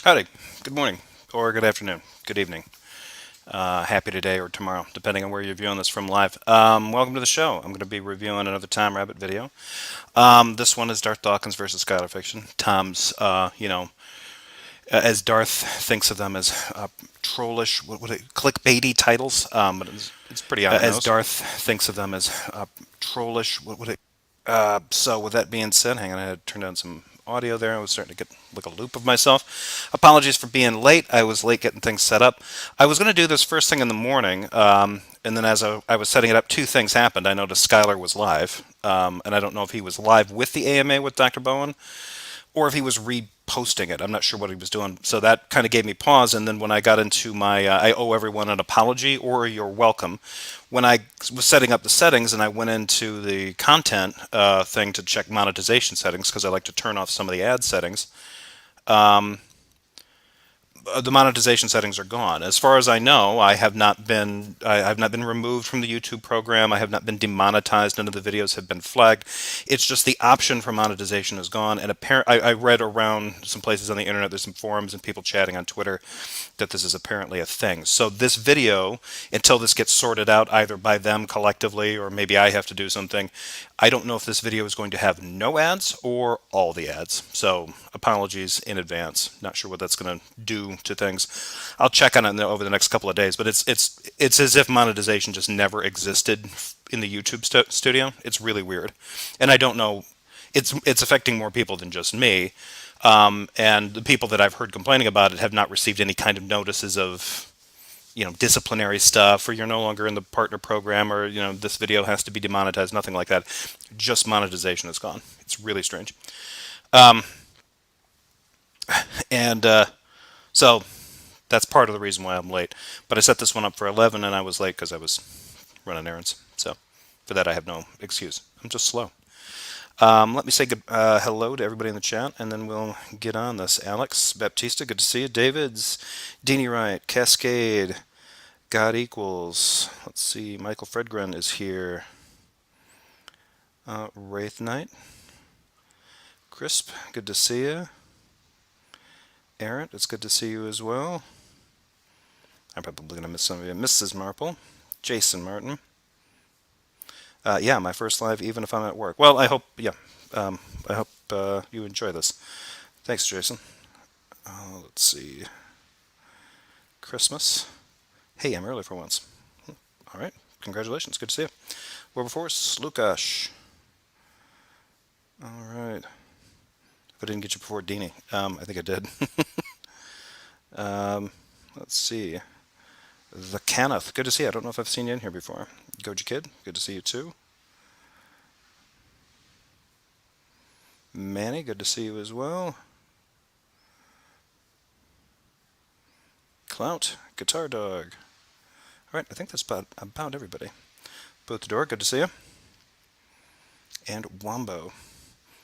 Howdy. Good morning, or good afternoon, good evening, happy today or tomorrow, depending on where you're viewing this from live. Welcome to the show. I'm going to be reviewing another Time Rabbit video. This one is Darth Dawkins versus Skylar Fiction. Tom's, as Darth thinks of them as trollish, clickbaity titles, but it's pretty on the nose. As Darth thinks of them as trollish, so with that being said, hang on, I had to turn down some audio there. I was starting to get like a loop of myself. Apologies for being late. I was late getting things set up. I was going to do this first thing in the morning, and then as I was setting it up, two things happened. I noticed Skylar was live, and I don't know if he was live with the AMA with Dr. Bowen, or if he was reposting it. I'm not sure what he was doing. So that kind of gave me pause. And then when I got into my, I owe everyone an apology or you're welcome. When I was setting up the settings and I went into the content thing to check monetization settings, because I like to turn off some of the ad settings, the monetization settings are gone. As far as I know, I have not been removed from the YouTube program. I have not been demonetized. None of the videos have been flagged. It's just the option for monetization is gone. And I read around some places on the internet, there's some forums and people chatting on Twitter that this is apparently a thing. So this video, until this gets sorted out either by them collectively or maybe I have to do something, I don't know if this video is going to have no ads or all the ads. So apologies in advance. Not sure what that's going to do to things. I'll check on it over the next couple of days, but it's as if monetization just never existed in the YouTube studio. It's really weird. And I don't know, it's affecting more people than just me. And the people that I've heard complaining about it have not received any kind of notices of disciplinary stuff, or you're no longer in the partner program, or this video has to be demonetized, nothing like that. Just monetization is gone. It's really strange. And so that's part of the reason why I'm late. But I set this one up for 11 and I was late because I was running errands. So for that I have no excuse. I'm just slow. Let me say hello to everybody in the chat, and then we'll get on this. Alex Baptista, good to see you. Davids, Deanie Wright, Cascade, God Equals. Let's see, Michael Fredgren is here. Wraith Knight. Crisp, good to see you. Errant, it's good to see you as well. I'm probably going to miss some of you. Mrs. Marple, Jason Martin. Yeah, my first live, even if I'm at work. Well, I hope, I hope you enjoy this. Thanks, Jason. Let's see. Christmas. Hey, I'm early for once. All right, congratulations. Good to see you. Wilberforce, Lukash. All right. If I didn't get you before Deanie, I think I did. Let's see. The Kenneth, good to see you. I don't know if I've seen you in here before. Goji Kid, good to see you too. Manny, good to see you as well. Clout, Guitar Dog. All right, I think that's about everybody. Boot the Door, good to see you. And Wombo.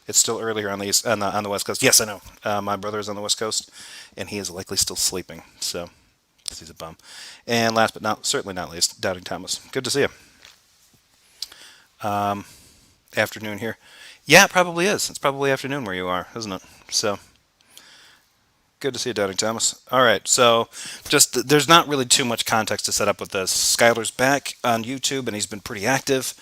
It's still earlier on the West Coast. Yes, I know. My brother is on the West Coast, and he is likely still sleeping. So he's a bum. And last but certainly not least, Doubting Thomas. Good to see you. Afternoon here. Yeah, it probably is. It's probably afternoon where you are, isn't it? So good to see you, Doubting Thomas. All right, so just there's not really too much context to set up with this. Skylar's back on YouTube, and he's been pretty active.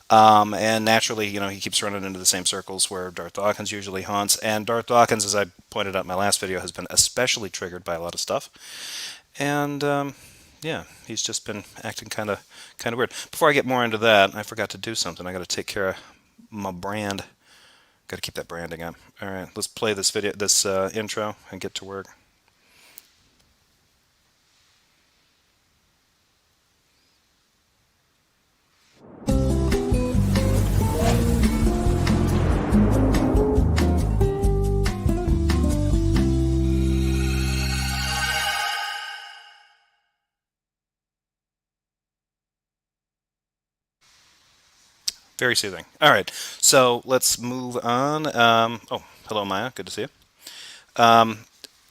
And naturally, he keeps running into the same circles where Darth Dawkins usually haunts. And Darth Dawkins, as I pointed out in my last video, has been especially triggered by a lot of stuff. And yeah, he's just been acting kind of weird. Before I get more into that, I forgot to do something. I got to take care of my brand. Got to keep that branding up. All right, let's play this intro and get to work. Very soothing. All right, so let's move on. Oh, hello, Maya. Good to see you.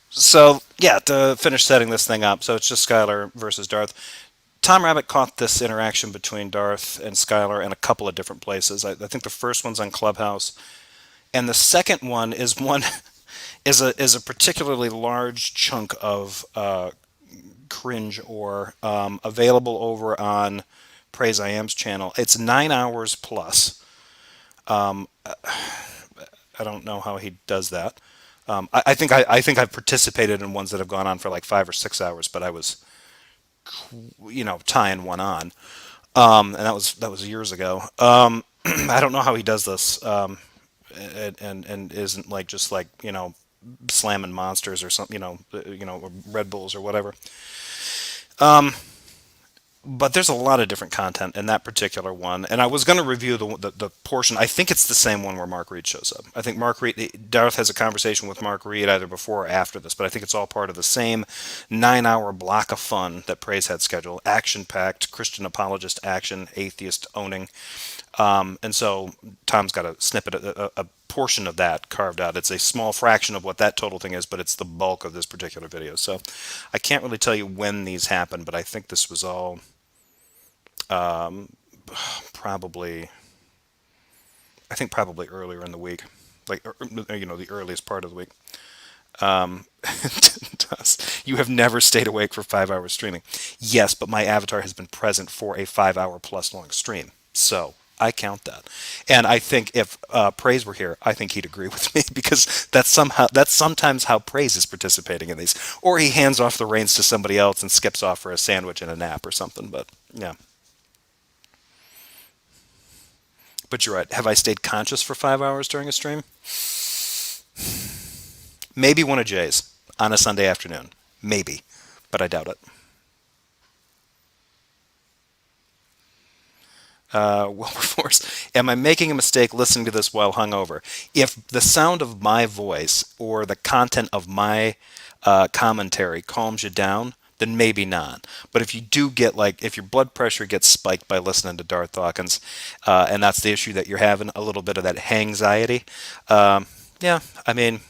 So, yeah, to finish setting this thing up, so it's just Skylar versus Darth. Tom Rabbit caught this interaction between Darth and Skylar in a couple of different places. I think the first one's on Clubhouse, and the second one is one is a particularly large chunk of cringe or available over on Praise I Am's channel. It's 9 hours plus. I don't know how he does that. I think I've participated in ones that have gone on for like 5 or 6 hours, but I was tying one on, and that was years ago. I don't know how he does this, and isn't like just like slamming monsters or something, or Red Bulls or whatever. But there's a lot of different content in that particular one, and I was going to review the portion. I think it's the same one where Mark Reed shows up. I think Mark Reed, Darth has a conversation with Mark Reed either before or after this, but I think it's all part of the same 9 hour block of fun that Praise had scheduled. Action packed, Christian apologist action, atheist owning. And so Tom's got a snippet, a portion of that carved out. It's a small fraction of what that total thing is, but it's the bulk of this particular video. So I can't really tell you when these happened, but I think this was all probably, I think probably earlier in the week, like the earliest part of the week. You have never stayed awake for 5 hours streaming. Yes, but my avatar has been present for a 5 hour plus long stream. So I count that. And I think if Praise were here, I think he'd agree with me because that's sometimes how Praise is participating in these. Or he hands off the reins to somebody else and skips off for a sandwich and a nap or something. But yeah. But you're right. Have I stayed conscious for 5 hours during a stream? Maybe one of Jay's on a Sunday afternoon. Maybe. But I doubt it. Wilberforce, am I making a mistake listening to this while hungover? If the sound of my voice or the content of my commentary calms you down, then maybe not. But if you do get like, if your blood pressure gets spiked by listening to Darth Dawkins, and that's the issue that you're having, a little bit of that hangxiety, yeah, I mean,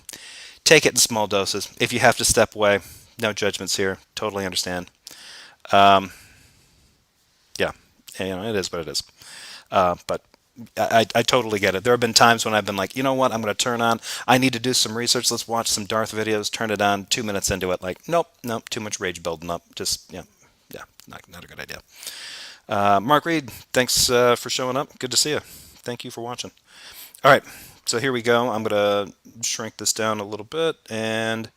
take it in small doses. If you have to step away, no judgments here. Totally understand. Yeah, it is what it is. But I totally get it. There have been times when I've been like, you know what, I'm going to turn on. I need to do some research. Let's watch some Darth videos. Turn it on. 2 minutes into it, like, nope, nope, too much rage building up. Just yeah, not a good idea. Mark Reed, thanks for showing up. Good to see you. Thank you for watching. All right, so here we go. I'm going to shrink this down a little bit, and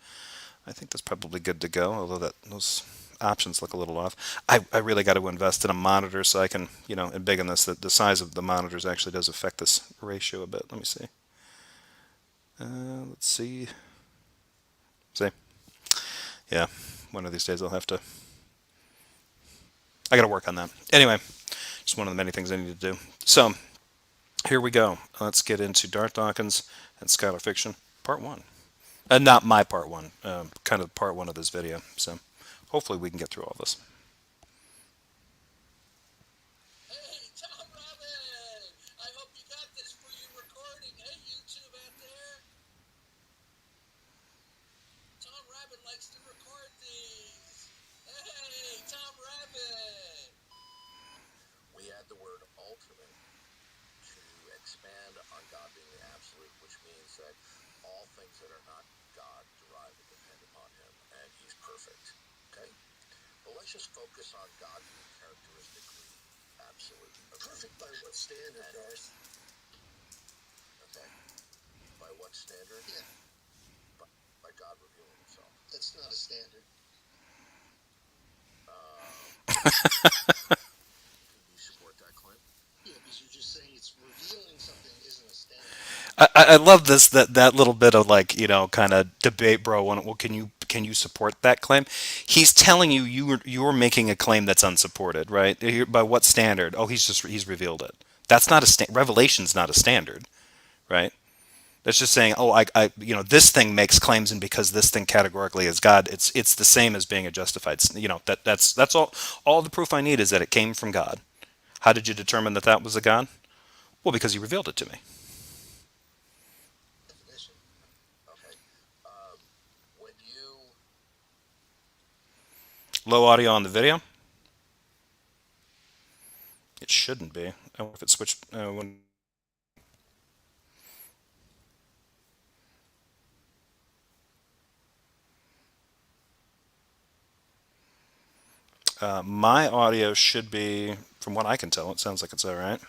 I think that's probably good to go, although those options look a little off. I really got to invest in a monitor so I can, and big on this, that the size of the monitors actually does affect this ratio a bit. Let me see. Let's see. See? Yeah, one of these days I got to work on that. Anyway, just one of the many things I need to do. So, here we go. Let's get into Darth Dawkins and Skylar Fiction, part one. Not my part one, kind of part one of this video. So hopefully we can get through all this. Hey, Tom Robin! I hope you got this for your recording. Hey, YouTube out there. Tom Rabbit likes to record these. Hey, Tom Rabbit! We add the word ultimate to expand on God being the absolute, which means that all things that are not God derive and depend upon Him, and He's perfect. Okay? But let's just focus on God being characteristically absolute. Okay? Perfect by what standard, Darth? Okay. By what standard? Yeah. By God revealing Himself. That's not a standard. Can you support that claim? Yeah, because you're just saying it's revealing something isn't a standard. I love this that little bit of like kind of debate, bro. Well, can you support that claim? He's telling you you're making a claim that's unsupported, right? By what standard? Oh, he's revealed it. That's not revelation's not a standard, right? That's just saying, oh, this thing makes claims, and because this thing categorically is God, it's the same as being a justified. That's all. All the proof I need is that it came from God. How did you determine that was a God? Well, because He revealed it to me. Definition. Okay. When you Low audio on the video. It shouldn't be. I wonder if it switched. When... My audio should be, from what I can tell, it sounds like it's all right.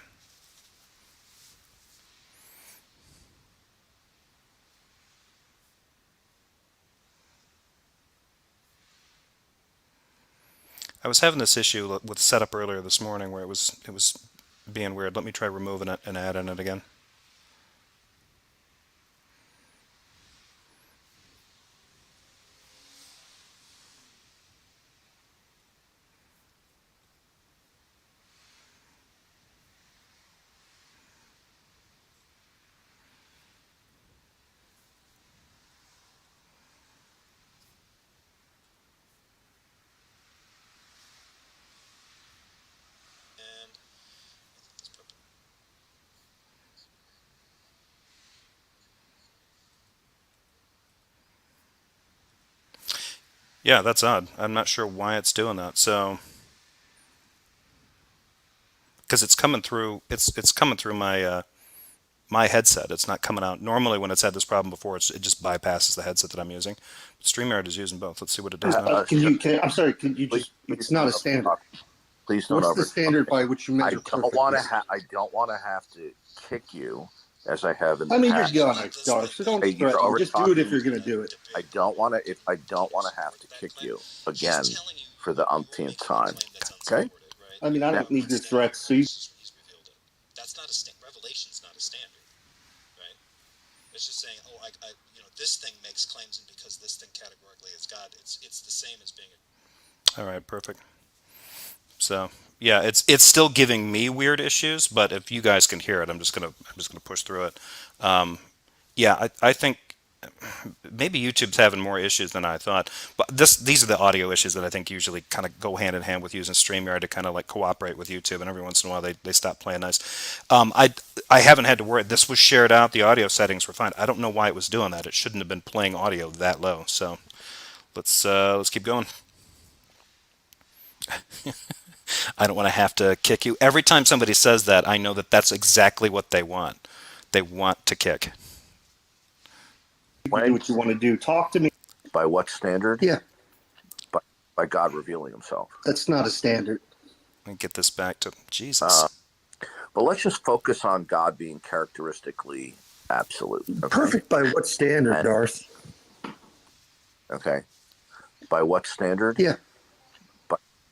I was having this issue with setup earlier this morning where it was being weird. Let me try removing it and adding it again. And Yeah, that's odd. I'm not sure why it's doing that. So, because it's coming through my headset. It's not coming out. Normally, when it's had this problem before, it just bypasses the headset that I'm using. But StreamYard is using both. Let's see what it does now. I'm sorry, can you Please, just, it's not a standard. please don't What's over. the standard by which you I measure don't want to. perfectness? I don't want to have to kick you as I have in the I mean, past. you're gonna, Darth, so don't Hey, you're threaten. over Just do it if talking. you're gonna do it. I don't want to. If I don't want to have to kick you again for the umpteenth time. Okay. I mean, I don't need your threats, so you, he's revealed it. That's not revelation's not a standard, right? It's just saying, oh, this thing makes claims, and because this thing categorically is God, it's the same as being a. All right, perfect. So yeah, it's still giving me weird issues, but if you guys can hear it, I'm just gonna push through it. Yeah, I think maybe YouTube's having more issues than I thought. But these are the audio issues that I think usually kind of go hand in hand with using StreamYard to kind of like cooperate with YouTube, and every once in a while they stop playing nice. I haven't had to worry. This was shared out. The audio settings were fine. I don't know why it was doing that. It shouldn't have been playing audio that low. So let's keep going. I don't want to have to kick you. Every time somebody says that, I know that that's exactly what they want. They want to kick. can do what you want to do. Talk to me. By what standard? Yeah, By God revealing Himself. that's not a standard. Let me get this back to Jesus. But let's just focus on God being characteristically absolute. Okay? Perfect by what standard, And- Darth? Okay. By what standard? Yeah,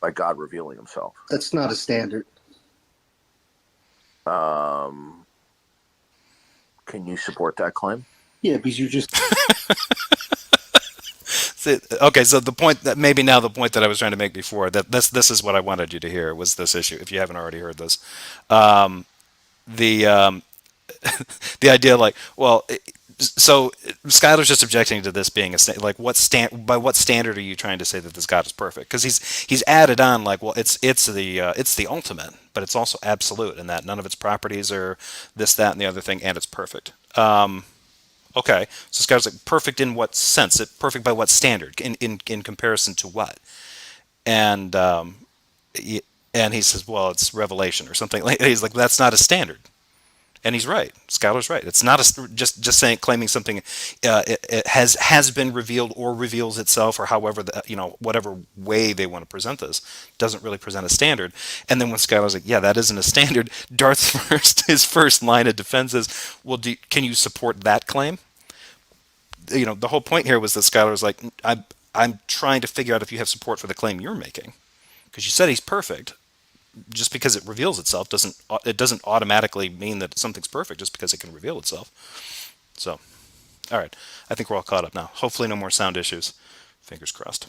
By God revealing Himself. that's not a standard. Can you support that claim? Yeah, because you just Okay, so the point that maybe now the point that I was trying to make before that this is what I wanted you to hear was this issue. If you haven't already heard this, the the idea like so Skylar's just objecting to this being like by what standard are you trying to say that this God is perfect? Because he's added on like well it's the ultimate, but it's also absolute in that none of its properties are this that and the other thing, and it's perfect. Okay, so Skylar's like perfect in what sense? Perfect by what standard? In comparison to what? And and he says, well, it's revelation or something. He's like, that's not a standard. And he's right. Skylar's right. It's not just saying claiming something it has been revealed or reveals itself or however whatever way they want to present this doesn't really present a standard. And then when Skylar's like, yeah, that isn't a standard, his first line of defense is, well, can you support that claim? The whole point here was that Skylar's like, I'm trying to figure out if you have support for the claim you're making because you said he's perfect. Just because it reveals itself doesn't automatically mean that something's perfect just because it can reveal itself. So, all right, I think we're all caught up now. Hopefully, no more sound issues. Fingers crossed.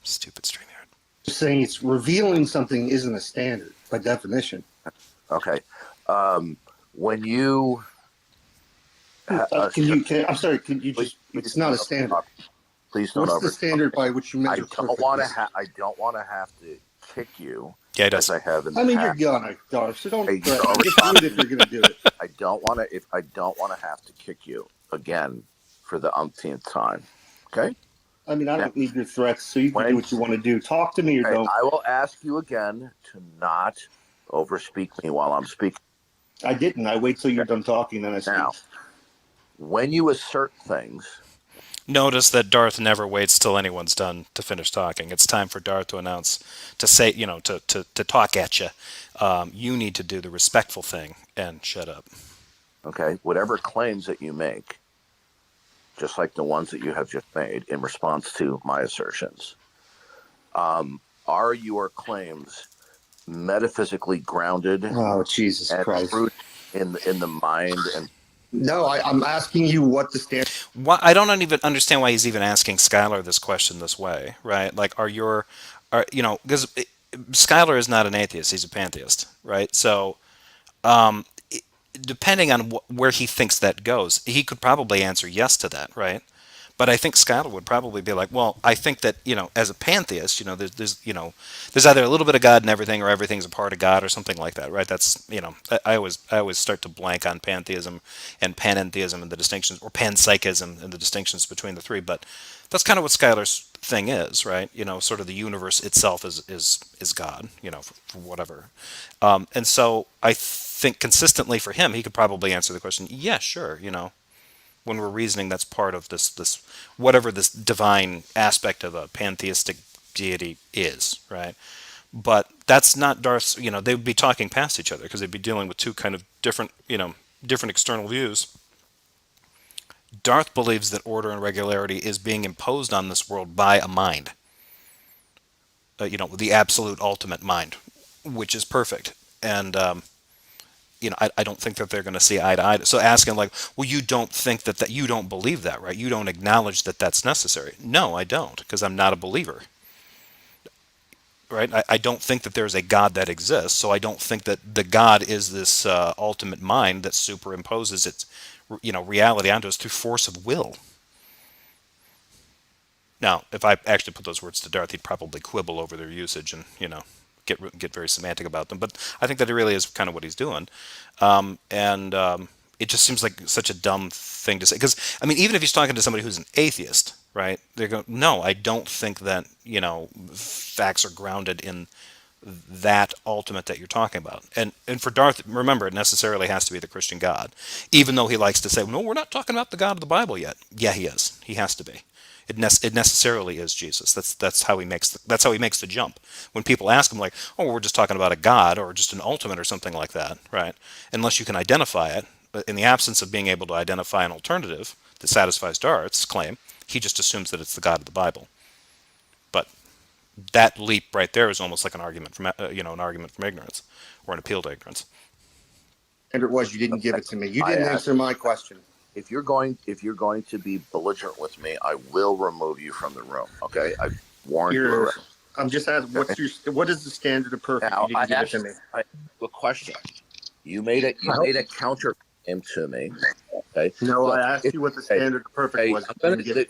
Stupid StreamYard. saying it's revealing something isn't a standard by definition. Okay. When you I'm sorry, can you just, it's not a standard. please don't What's over. the standard by which you I measure don't want to. perfectness? I don't want to have to kick you. Yeah, he does. As I have in the I mean, you're past. gonna, Darth, so don't Hey, threaten. you're Just do it if you're gonna do it. I don't want to. If I don't want to have to kick you again for the umpteenth time. Okay. I mean, I don't need your threats, so you can do what you want to do. Talk to me or Okay, don't. I will ask you again to not overspeak me while I'm speaking. I didn't. I wait till you're done talking, then I speak. Now, when you assert things, Notice that Darth never waits till anyone's done to finish talking. It's time for Darth to announce, to say, to talk at you. You need to do the respectful thing and shut up. Okay, whatever claims that you make, just like the ones that you have just made in response to my assertions, are your claims metaphysically grounded Oh, Jesus and Christ. rooted in the mind? And No, I'm asking you what the standard. Why, I don't even understand why he's even asking Skylar this question this way, right? Like, because Skylar is not an atheist; he's a pantheist, right? So, depending on where he thinks that goes, he could probably answer yes to that, right? But I think Skylar would probably be like, well, I think that, as a pantheist, there's either a little bit of God in everything, or everything's a part of God, or something like that, right? That's, I always start to blank on pantheism and panentheism and the distinctions, or panpsychism and the distinctions between the three. But that's kind of what Skylar's thing is, right? Sort of the universe itself is God, for whatever. And so I think consistently for him, he could probably answer the question, yeah, sure, when we're reasoning, that's part of this whatever this divine aspect of a pantheistic deity is, right? But that's not Darth's. They would be talking past each other because they'd be dealing with two kind of different external views. Darth believes that order and regularity is being imposed on this world by a mind, the absolute ultimate mind, which is perfect. And I don't think that they're going to see eye to eye. So asking like, well, you don't think that you don't believe that, right? You don't acknowledge that that's necessary. No, I don't, because I'm not a believer, right? I don't think that there's a God that exists. So I don't think that the God is this ultimate mind that superimposes its, reality onto us through force of will. Now, if I actually put those words to Darth, he'd probably quibble over their usage and, get very semantic about them. But I think that it really is kind of what he's doing. And it just seems like such a dumb thing to say. Because, I mean, even if he's talking to somebody who's an atheist, right? They're going, no, I don't think that, facts are grounded in that ultimate that you're talking about. And for Darth, remember, it necessarily has to be the Christian God. Even though he likes to say, no, we're not talking about the God of the Bible yet. Yeah, he is. He has to be. It necessarily is Jesus. That's how he makes the jump. When people ask him like, oh, we're just talking about a God or just an ultimate or something like that, right? Unless you can identify it, but in the absence of being able to identify an alternative that satisfies Darth's claim, he just assumes that it's the God of the Bible. But that leap right there is almost like an argument from an argument from ignorance, or an appeal to ignorance. And it was, you didn't give it to me. You didn't answer my question. If you're going to be belligerent with me, I will remove you from the room. Okay, I warned you already. I'm just asking, what is the standard of perfect? Now, You didn't give it to me. I have a question. You made a counter claim to me. Okay. No, I asked you what the standard of perfect was.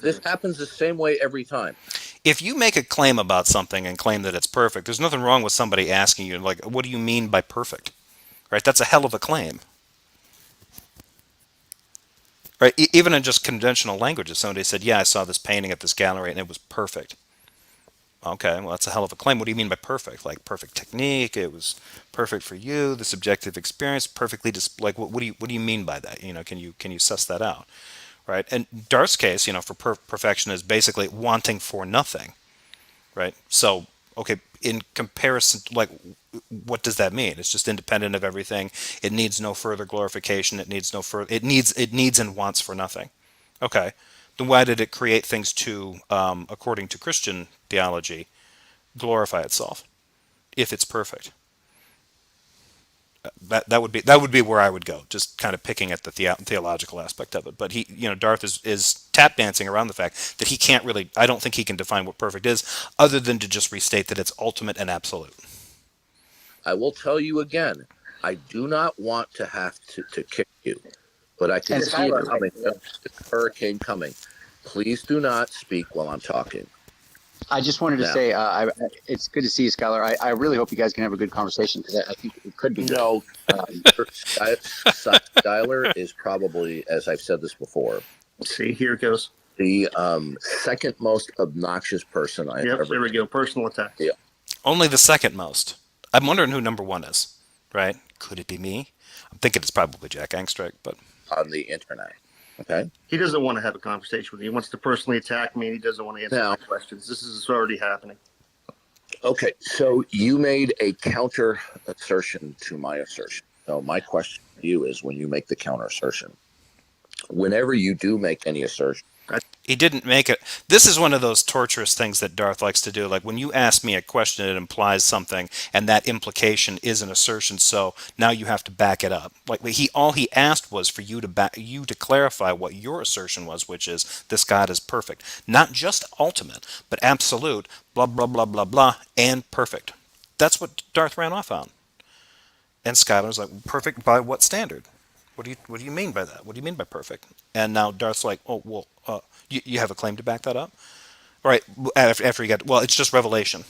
This happens the same way every time. If you make a claim about something and claim that it's perfect, there's nothing wrong with somebody asking you, like, what do you mean by perfect? Right? That's a hell of a claim. Right? Even in just conventional language, if somebody said, yeah, I saw this painting at this gallery and it was perfect. Okay, well, that's a hell of a claim. What do you mean by perfect? Like perfect technique? It was perfect for you, the subjective experience, perfectly like what do you mean by that? Can you suss that out? Right? And Darth's case, for perfection is basically wanting for nothing. Right? So, okay, in comparison, like, what does that mean? It's just independent of everything. It needs no further glorification. It needs no further. It needs and wants for nothing. Okay, then why did it create things to, according to Christian theology, glorify itself if it's perfect? That would be where I would go, just kind of picking at the theological aspect of it. But Darth is tap dancing around the fact that he can't really. I don't think he can define what perfect is, other than to just restate that it's ultimate and absolute. I will tell you again. I do not want to have to kick you, but I can see it coming. Hurricane coming. Please do not speak while I'm talking. I just wanted to say it's good to see you, Skylar. I really hope you guys can have a good conversation, because I think it could be good. No, Skylar is probably, as I've said this before. See, here it goes. The second most obnoxious person I have ever. There we go. Personal attack. Yeah. Only the second most. I'm wondering who number one is. Right? Could it be me? I'm thinking it's probably Jack Angstreich, but On the internet. Okay. He doesn't want to have a conversation with me. He wants to personally attack me, and he doesn't want to answer my questions. This is already happening. Okay, so you made a counter assertion to my assertion. So my question to you is, when you make the counter assertion, whenever you do make any assertion, He didn't make it. This is one of those torturous things that Darth likes to do. Like when you ask me a question, it implies something, and that implication is an assertion. So now you have to back it up. Like all he asked was for you to clarify what your assertion was, which is this God is perfect, not just ultimate, but absolute. Blah blah blah blah blah, and perfect. That's what Darth ran off on. And Skylar's like, perfect by what standard? What do you mean by that? What do you mean by perfect? And now Darth's like, oh well, you have a claim to back that up, right? After you got, well, it's just revelation.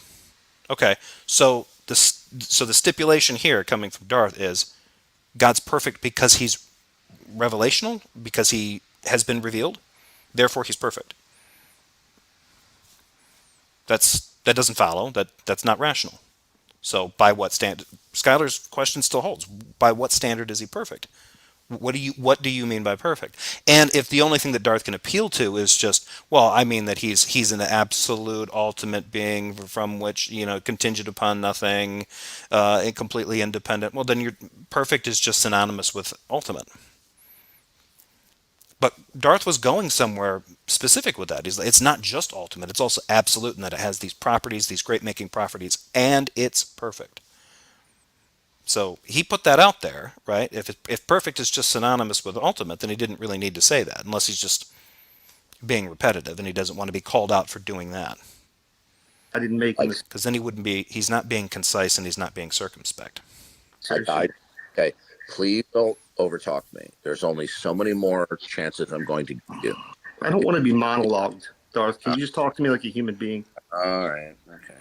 Okay, so the stipulation here coming from Darth is God's perfect because he's revelational, because he has been revealed, therefore he's perfect. That doesn't follow. That's not rational. So by what standard? Skylar's question still holds. By what standard is he perfect? What do you mean by perfect? And if the only thing that Darth can appeal to is just, well, I mean that he's an absolute ultimate being from which, contingent upon nothing, and completely independent, well then your perfect is just synonymous with ultimate. But Darth was going somewhere specific with that. It's not just ultimate, it's also absolute in that it has these properties, these great making properties, and it's perfect. So he put that out there, right? If perfect is just synonymous with ultimate, then he didn't really need to say that, unless he's just being repetitive and he doesn't want to be called out for doing that. I didn't make him. Because then he's not being concise and he's not being circumspect. Okay, please don't overtalk me. There's only so many more chances I'm going to give you. I don't want to be monologued, Darth. Can you just talk to me like a human being? All right. Okay.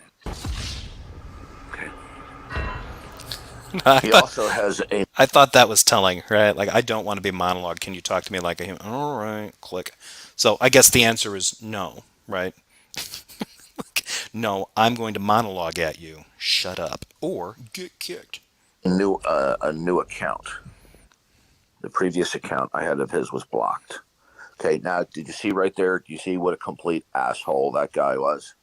I He also has a. thought that was telling, right? Like, I don't want to be monologue. Can you talk to me like a human? All right, click. So I guess the answer is no, right? No, I'm going to monologue at you. Shut up or get kicked. A new account. The previous account I had of his was blocked. Okay, now did you see right there? Do you see what a complete asshole that guy was?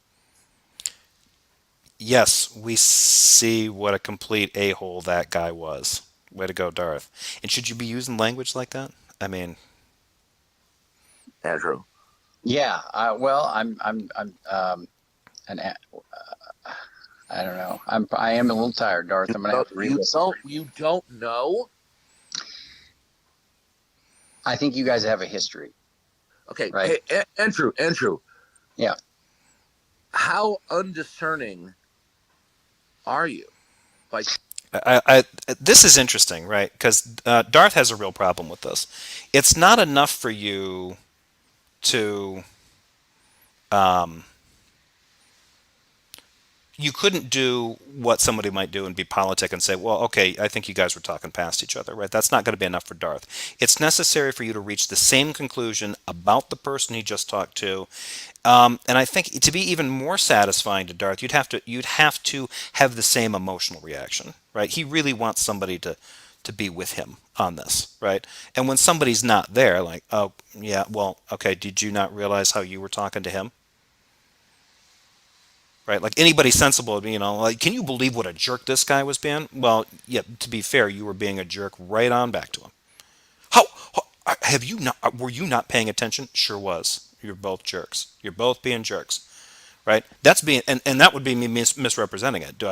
Yes, we see what a complete a-hole that guy was. Way to go, Darth. And should you be using language like that? I mean, Andrew. Yeah. Well, an, I don't know. I am a little tired, Darth. I'm gonna have to read this. You don't know? I think you guys have a history. Okay, right. Hey, Andrew. Yeah. How undiscerning are you? Like, this is interesting, right? Because Darth has a real problem with this. It's not enough for you to you couldn't do what somebody might do and be politic and say, well, okay, I think you guys were talking past each other, right? That's not going to be enough for Darth. It's necessary for you to reach the same conclusion about the person he just talked to. And I think to be even more satisfying to Darth, you'd have to have the same emotional reaction, right? He really wants somebody to be with him on this, right? And when somebody's not there, like, oh, yeah, well, okay, did you not realize how you were talking to him? Right, like anybody sensible, like, can you believe what a jerk this guy was being? Well, yeah, to be fair, you were being a jerk right on back to him. How have you not? Were you not paying attention? Sure was. You're both jerks. You're both being jerks, right? That's being, and that would be me misrepresenting it. Do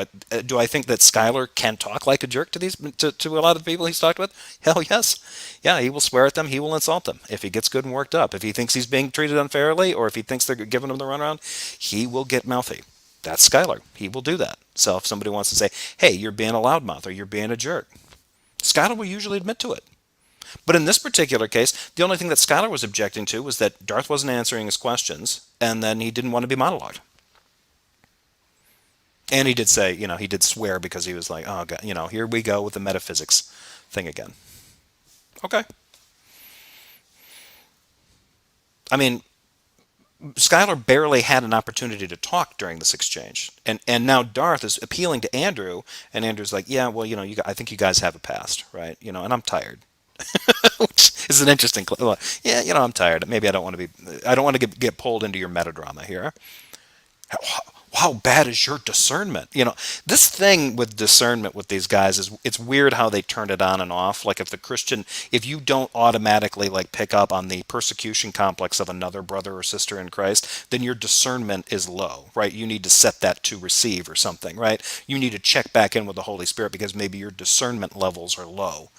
I think that Skylar can talk like a jerk to to a lot of the people he's talked with? Hell yes, yeah. He will swear at them. He will insult them if he gets good and worked up. If he thinks he's being treated unfairly, or if he thinks they're giving him the runaround, he will get mouthy. That's Skylar. He will do that. So if somebody wants to say, hey, you're being a loudmouth or you're being a jerk, Skylar will usually admit to it. But in this particular case, the only thing that Skylar was objecting to was that Darth wasn't answering his questions, and then he didn't want to be monologued. And he did say, he did swear because he was like, oh, God, here we go with the metaphysics thing again. Okay. I mean, Skylar barely had an opportunity to talk during this exchange, and now Darth is appealing to Andrew, and Andrew's like, yeah, well, I think you guys have a past, right? And I'm tired, It's an interesting. Yeah, I'm tired. Maybe I don't want to be. I don't want to get pulled into your metadrama here. How bad is your discernment? This thing with discernment with these guys is it's weird how they turn it on and off. Like if you don't automatically like pick up on the persecution complex of another brother or sister in Christ, then your discernment is low, right? You need to set that to receive or something, right? You need to check back in with the Holy Spirit because maybe your discernment levels are low,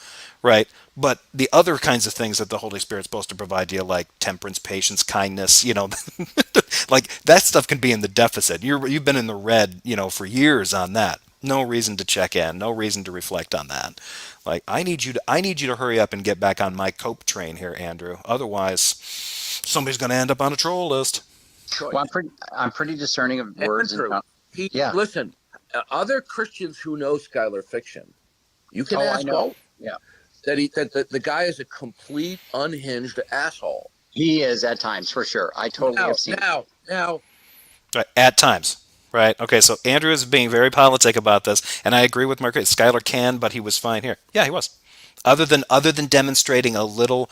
right? But the other kinds of things that the Holy Spirit's supposed to provide you, like temperance, patience, kindness, like that stuff can be in the deficit. You've been in the red, for years on that. No reason to check in. No reason to reflect on that. Like I need you to hurry up and get back on my cope train here, Andrew. Otherwise, somebody's going to end up on a troll list. Well, I'm pretty discerning of words. Andrew, Yeah. listen, other Christians who know Skylar Fiction, you can I ask know. them Yeah. that the guy is a complete unhinged asshole. He is at times, for sure. I totally have seen. Now, Right, at times. Right. Okay. So Andrew is being very politic about this, and I agree with Margaret. Skylar can, but he was fine here. Yeah, he was. Other than demonstrating a little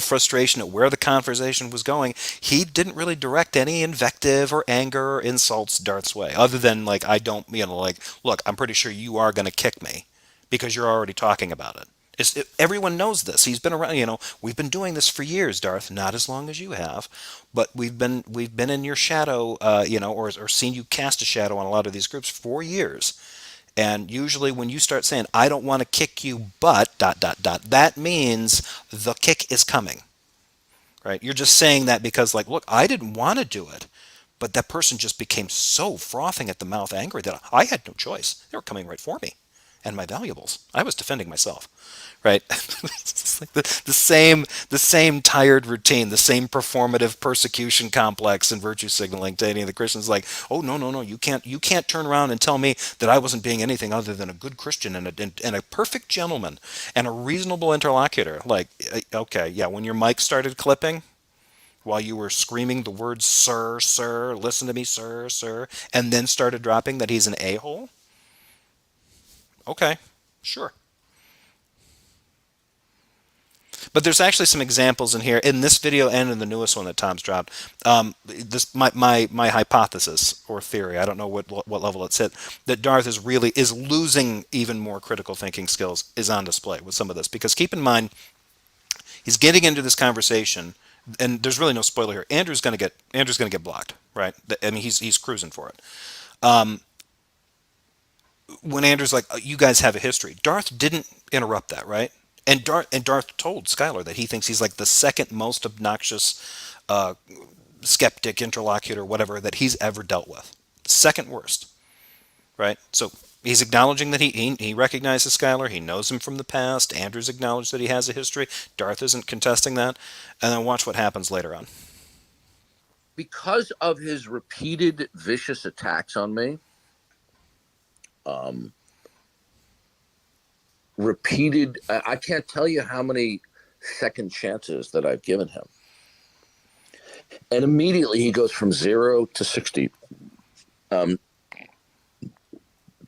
frustration at where the conversation was going, he didn't really direct any invective or anger or insults Darth's way. Other than like, I don't, like, look, I'm pretty sure you are going to kick me because you're already talking about it. Everyone knows this. He's been around. We've been doing this for years, Darth. Not as long as you have, but we've been in your shadow, or seen you cast a shadow on a lot of these groups for years. And usually, when you start saying, "I don't want to kick you," but dot dot dot, that means the kick is coming, right? You're just saying that because, like, look, I didn't want to do it, but that person just became so frothing at the mouth, angry that I had no choice. They were coming right for me and my valuables. I was defending myself, right? It's like the same tired routine, the same performative persecution complex and virtue signaling to any of the Christians. Like, oh no, you can't turn around and tell me that I wasn't being anything other than a good Christian and a perfect gentleman and a reasonable interlocutor. Like, okay, yeah, when your mic started clipping, while you were screaming the words "sir, sir," listen to me, sir, sir, and then started dropping that he's an a-hole. Okay, sure. But there's actually some examples in here in this video and in the newest one that Tom's dropped. This my hypothesis or theory. I don't know what level it's at. That Darth is losing even more critical thinking skills is on display with some of this because keep in mind he's getting into this conversation and there's really no spoiler here. Andrew's gonna get blocked, right? I mean he's cruising for it. When Andrew's like, "You guys have a history," Darth didn't interrupt that, right? And Darth told Skylar that he thinks he's like the second most obnoxious uh, skeptic, interlocutor, whatever that he's ever dealt with. Second worst, right? So he's acknowledging that he recognizes Skylar. He knows him from the past. Andrew's acknowledged that he has a history. Darth isn't contesting that. And then watch what happens later on. because of his repeated vicious attacks on me, I can't tell you how many second chances that I've given him. And immediately he goes from 0 to 60.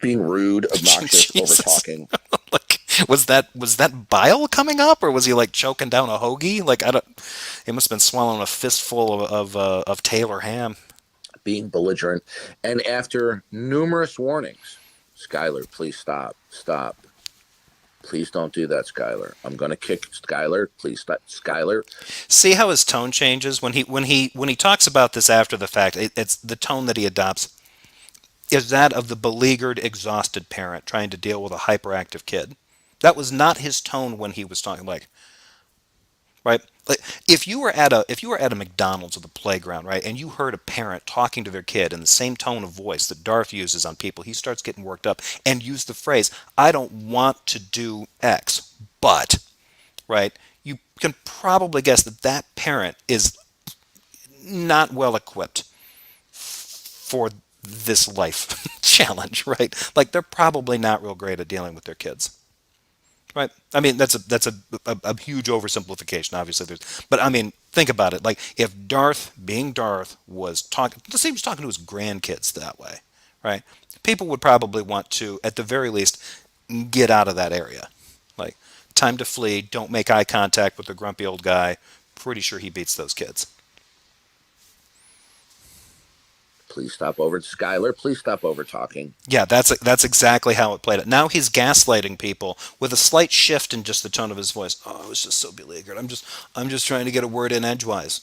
Being rude, obnoxious, over talking. Like, was that bile coming up, or was he like choking down a hoagie? Like, I don't. He must have been swallowing a fistful of Taylor ham. Being belligerent. And after numerous warnings, Skylar, please stop. Please don't do that, Skylar. I'm going to kick Skylar. Please stop, Skylar. See how his tone changes when he talks about this after the fact. It's the tone that he adopts is that of the beleaguered, exhausted parent trying to deal with a hyperactive kid. That was not his tone when he was talking. Like, right? Like, if you were at a McDonald's or the playground, right, and you heard a parent talking to their kid in the same tone of voice that Darth uses on people, he starts getting worked up and use the phrase, "I don't want to do X, but," right? You can probably guess that that parent is not well equipped for this life challenge, right? Like they're probably not real great at dealing with their kids. Right. I mean, that's a huge oversimplification. Obviously, but I mean, think about it. Like, if Darth, being Darth, was talking, let's say he was talking to his grandkids that way, right? People would probably want to, at the very least, get out of that area. Like, time to flee, don't make eye contact with the grumpy old guy. Pretty sure he beats those kids. Please stop over, Skylar. Please stop over talking. Yeah, that's exactly how it played out. Now he's gaslighting people with a slight shift in just the tone of his voice. Oh, I was just so beleaguered. I'm just trying to get a word in edgewise.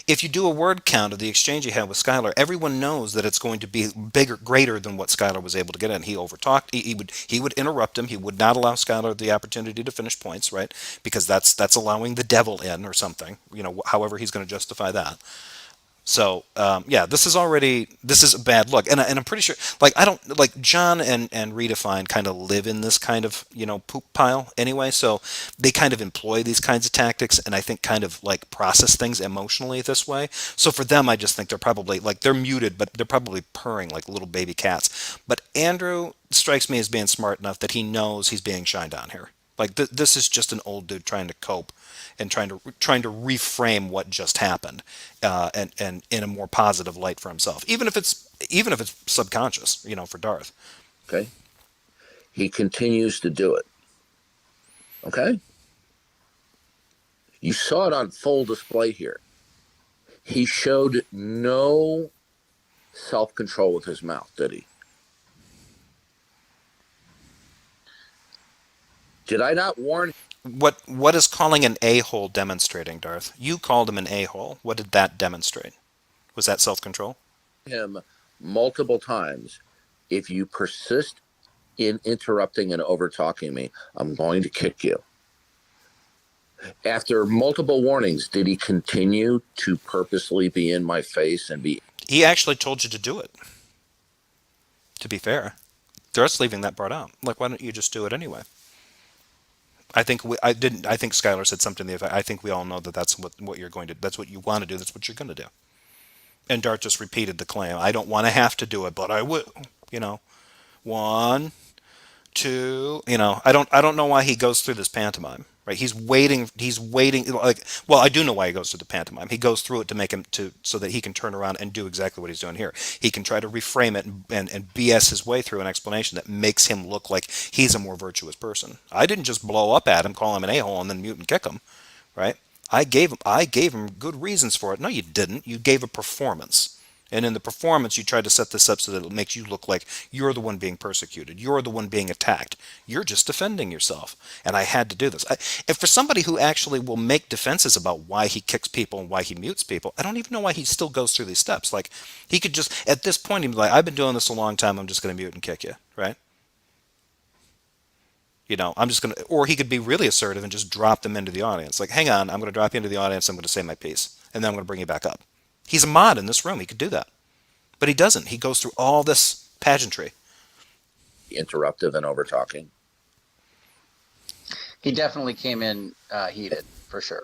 If you do a word count of the exchange he had with Skylar, everyone knows that it's going to be bigger, greater than what Skylar was able to get in. He overtalked. He would interrupt him. He would not allow Skylar the opportunity to finish points, right? Because that's allowing the devil in or something. However he's going to justify that. So yeah, this is a bad look, and I'm pretty sure I don't like John and Redefine kind of live in this kind of poop pile anyway, so they kind of employ these kinds of tactics, and I think kind of process things emotionally this way. So for them, I just think they're probably they're muted, but they're probably purring like little baby cats. But Andrew strikes me as being smart enough that he knows he's being shined on here. This is just an old dude trying to cope and trying to reframe what just happened, and in a more positive light for himself, even if it's subconscious, for Darth. Okay. He continues to do it. Okay. You saw it on full display here. He showed no self-control with his mouth, did he? Did I not warn? What is calling an a-hole demonstrating, Darth? You called him an a-hole. What did that demonstrate? Was that self-control? Him multiple times. If you persist in interrupting and over-talking me, I'm going to kick you. After multiple warnings, did he continue to purposely be in my face and be... He actually told you to do it. To be fair. Darth's leaving that part out. Why don't you just do it anyway? I think Skylar said something to the effect, I think we all know that's what you're going to, that's what you want to do, that's what you're going to do. And Darth just repeated the claim. I don't want to have to do it, but I will. 1, 2. I don't know why he goes through this pantomime. Right? He's waiting. Well, I do know why he goes through the pantomime. He goes through it to make him so that he can turn around and do exactly what he's doing here. He can try to reframe it and BS his way through an explanation that makes him look like he's a more virtuous person. I didn't just blow up at him, call him an a-hole, and then mute and kick him, right? I gave him good reasons for it. No, you didn't. You gave a performance. And in the performance, you tried to set this up so that it makes you look like you're the one being persecuted. You're the one being attacked. You're just defending yourself. And I had to do this. If for somebody who actually will make defenses about why he kicks people and why he mutes people, I don't even know why he still goes through these steps. He could just, at this point, he'd be like, I've been doing this a long time. I'm just going to mute and kick you, right? I'm just going to, or he could be really assertive and just drop them into the audience. Hang on, I'm going to drop you into the audience. I'm going to say my piece. And then I'm going to bring you back up. He's a mod in this room. He could do that. But he doesn't. He goes through all this pageantry. Interruptive and over-talking. He definitely came in heated, for sure.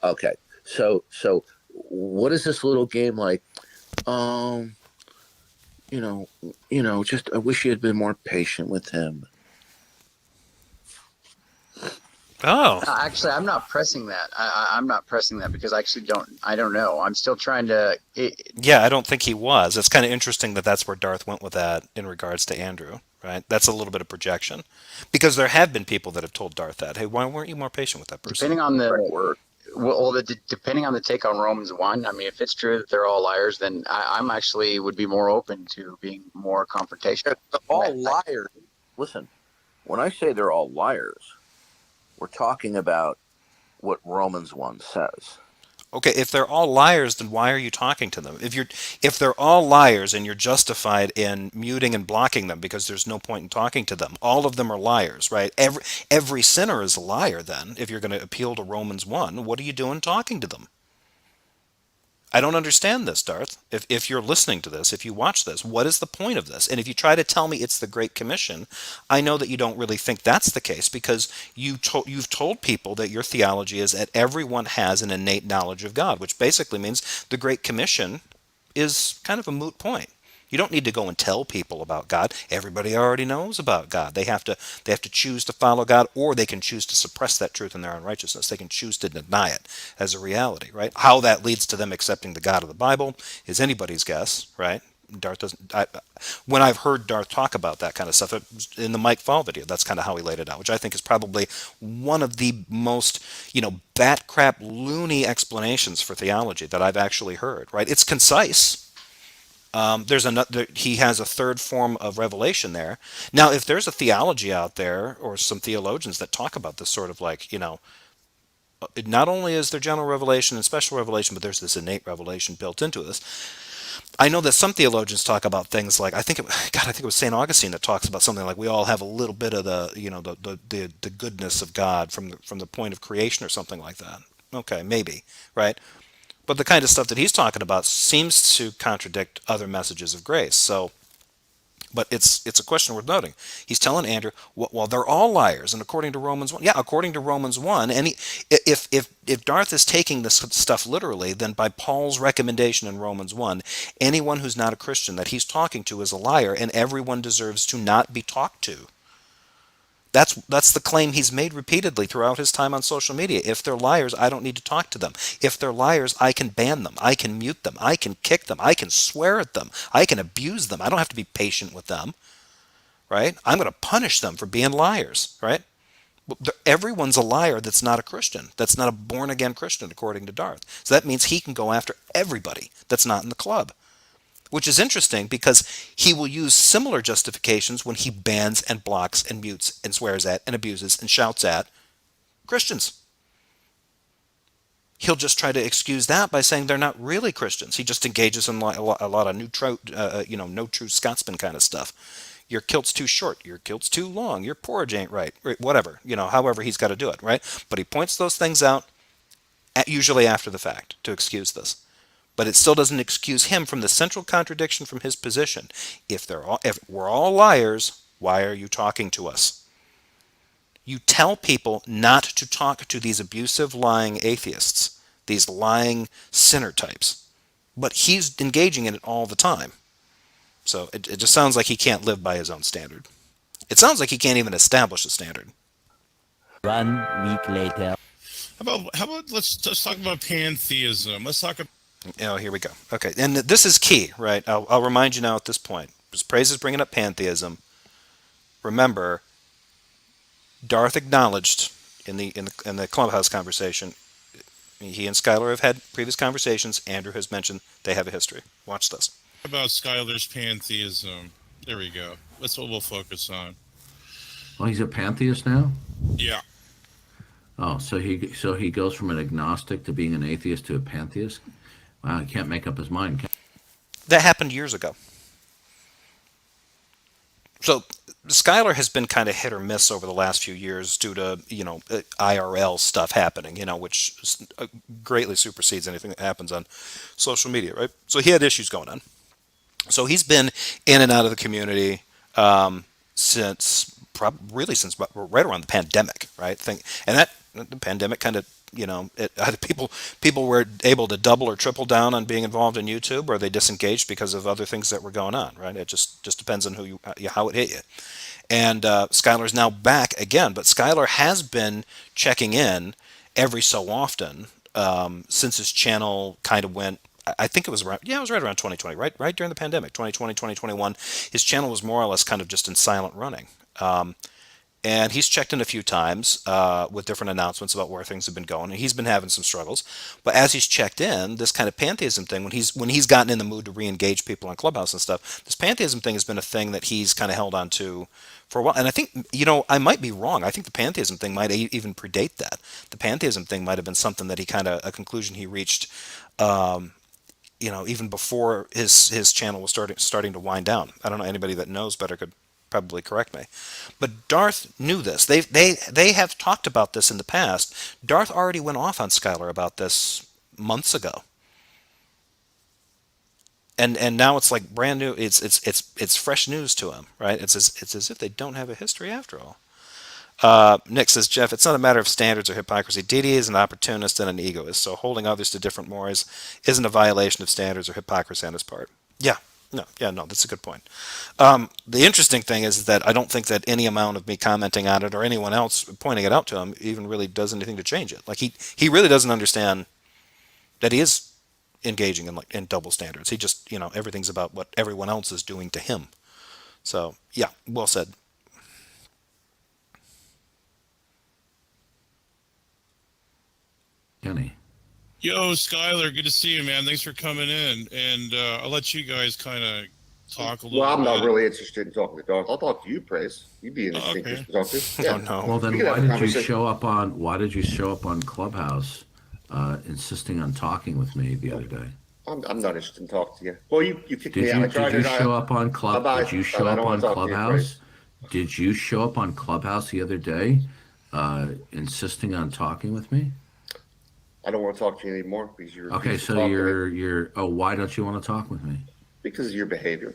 Okay. So what is this little game like? Just I wish you had been more patient with him. Oh. Actually, I'm not pressing that. I'm not pressing that because I actually I don't know. I'm still trying to... Yeah, I don't think he was. It's kind of interesting that that's where Darth went with that in regards to Andrew, right? That's a little bit of projection. Because there have been people that have told Darth that, hey, why weren't you more patient with that person? Depending on depending on the take on Romans 1, I mean, if it's true that they're all liars, then I'm actually would be more open to being more confrontational. They're all liars. Listen, when I say they're all liars, we're talking about what Romans 1 says. Okay, if they're all liars, then why are you talking to them? If they're all liars and you're justified in muting and blocking them because there's no point in talking to them, all of them are liars, right? Every sinner is a liar then. If you're going to appeal to Romans 1, what are you doing talking to them? I don't understand this, Darth. If you're listening to this, if you watch this, what is the point of this? And if you try to tell me it's the Great Commission, I know that you don't really think that's the case because you've told people that your theology is that everyone has an innate knowledge of God, which basically means the Great Commission is kind of a moot point. You don't need to go and tell people about God. Everybody already knows about God. They have to choose to follow God, or they can choose to suppress that truth in their unrighteousness. They can choose to deny it as a reality, right? How that leads to them accepting the God of the Bible is anybody's guess, right? Darth doesn't. When I've heard Darth talk about that kind of stuff in the Mike Fall video, that's kind of how he laid it out, which I think is probably one of the most, bat crap loony explanations for theology that I've actually heard. Right? It's concise. There's another. He has a third form of revelation there. Now, if there's a theology out there or some theologians that talk about this sort of like, not only is there general revelation and special revelation, but there's this innate revelation built into this. I know that some theologians talk about things like I think it was Saint Augustine that talks about something like we all have a little bit of the goodness of God from the point of creation or something like that. Okay, maybe, right? But the kind of stuff that he's talking about seems to contradict other messages of grace. So, but it's a question worth noting. He's telling Andrew, well, they're all liars, and according to Romans 1, yeah, according to Romans 1, and if Darth is taking this stuff literally, then by Paul's recommendation in Romans 1, anyone who's not a Christian that he's talking to is a liar, and everyone deserves to not be talked to. That's the claim he's made repeatedly throughout his time on social media. If they're liars, I don't need to talk to them. If they're liars, I can ban them. I can mute them. I can kick them. I can swear at them. I can abuse them. I don't have to be patient with them, right? I'm going to punish them for being liars, right? Everyone's a liar that's not a Christian. That's not a born-again Christian, according to Darth. So that means he can go after everybody that's not in the club. Which is interesting because he will use similar justifications when he bans and blocks and mutes and swears at and abuses and shouts at Christians. He'll just try to excuse that by saying they're not really Christians. He just engages in a lot of no true Scotsman kind of stuff. Your kilt's too short. Your kilt's too long. Your porridge ain't right. Whatever. However he's got to do it, right? But he points those things out usually after the fact to excuse this. But it still doesn't excuse him from the central contradiction from his position. If we're all liars, why are you talking to us? You tell people not to talk to these abusive, lying atheists, these lying sinner types. But he's engaging in it all the time. So it just sounds like he can't live by his own standard. It sounds like he can't even establish a standard. 1 week later. How about let's talk about pantheism. Let's talk about. Oh, here we go. Okay, and this is key, right? I'll remind you now at this point. Praise is bringing up pantheism. Remember, Darth acknowledged in the clubhouse conversation. He and Skylar have had previous conversations. Andrew has mentioned they have a history. Watch this. About Skylar's pantheism. There we go. That's what we'll focus on. Oh, he's a pantheist now? Yeah. Oh, so he goes from an agnostic to being an atheist to a pantheist? Wow, he can't make up his mind. That happened years ago. So Skylar has been kind of hit or miss over the last few years due to, IRL stuff happening, which greatly supersedes anything that happens on social media, right? So he had issues going on. So he's been in and out of the community since right around the pandemic, right? And that the pandemic kind of, either people were able to double or triple down on being involved in YouTube, or they disengaged because of other things that were going on, right? It just depends on how it hit you. And Skylar's now back again, but Skylar has been checking in every so often since his channel kind of went. I think it was around, it was right around 2020, right during the pandemic, 2020, 2021. His channel was more or less kind of just in silent running. And he's checked in a few times with different announcements about where things have been going, and he's been having some struggles. But as he's checked in, this kind of pantheism thing, when he's gotten in the mood to re-engage people on Clubhouse and stuff, this pantheism thing has been a thing that he's kind of held on to for a while. And I think, I might be wrong. I think the pantheism thing might even predate that. The pantheism thing might have been something that a conclusion he reached, even before his channel was starting to wind down. I don't know, anybody that knows better could probably correct me. But Darth knew this. They have talked about this in the past. Darth already went off on Skylar about this months ago. And now it's like brand new. It's fresh news to him, right? It's as if they don't have a history after all. Nick says, Jeff, it's not a matter of standards or hypocrisy. DD is an opportunist and an egoist, so holding others to different mores isn't a violation of standards or hypocrisy on his part. No, that's a good point. The interesting thing is that I don't think that any amount of me commenting on it or anyone else pointing it out to him even really does anything to change it. Like he really doesn't understand that he is engaging in double standards. He just, everything's about what everyone else is doing to him. So yeah, well said. Kenny. Yo, Skylar, good to see you, man. Thanks for coming in. And I'll let you guys kind of talk a little Well, I'm bit. not really interested in talking to Darth. I'll talk to you, Praise. You'd be interesting Okay. to talk to. Oh no. Well, then We can have why a did you conversation. show up on Clubhouse, insisting on talking with me the other day? I'm not interested in talking to you. Well, you kicked Did me out. I you tried did you to show up on Club? Bye-bye. Did you I show don't up wanna on talk to you, Clubhouse? Did you show up on Clubhouse the other day, insisting on talking with me? I don't want to talk to you anymore because you're Okay, so you're. Oh, why don't you want to talk with me? because of your behavior.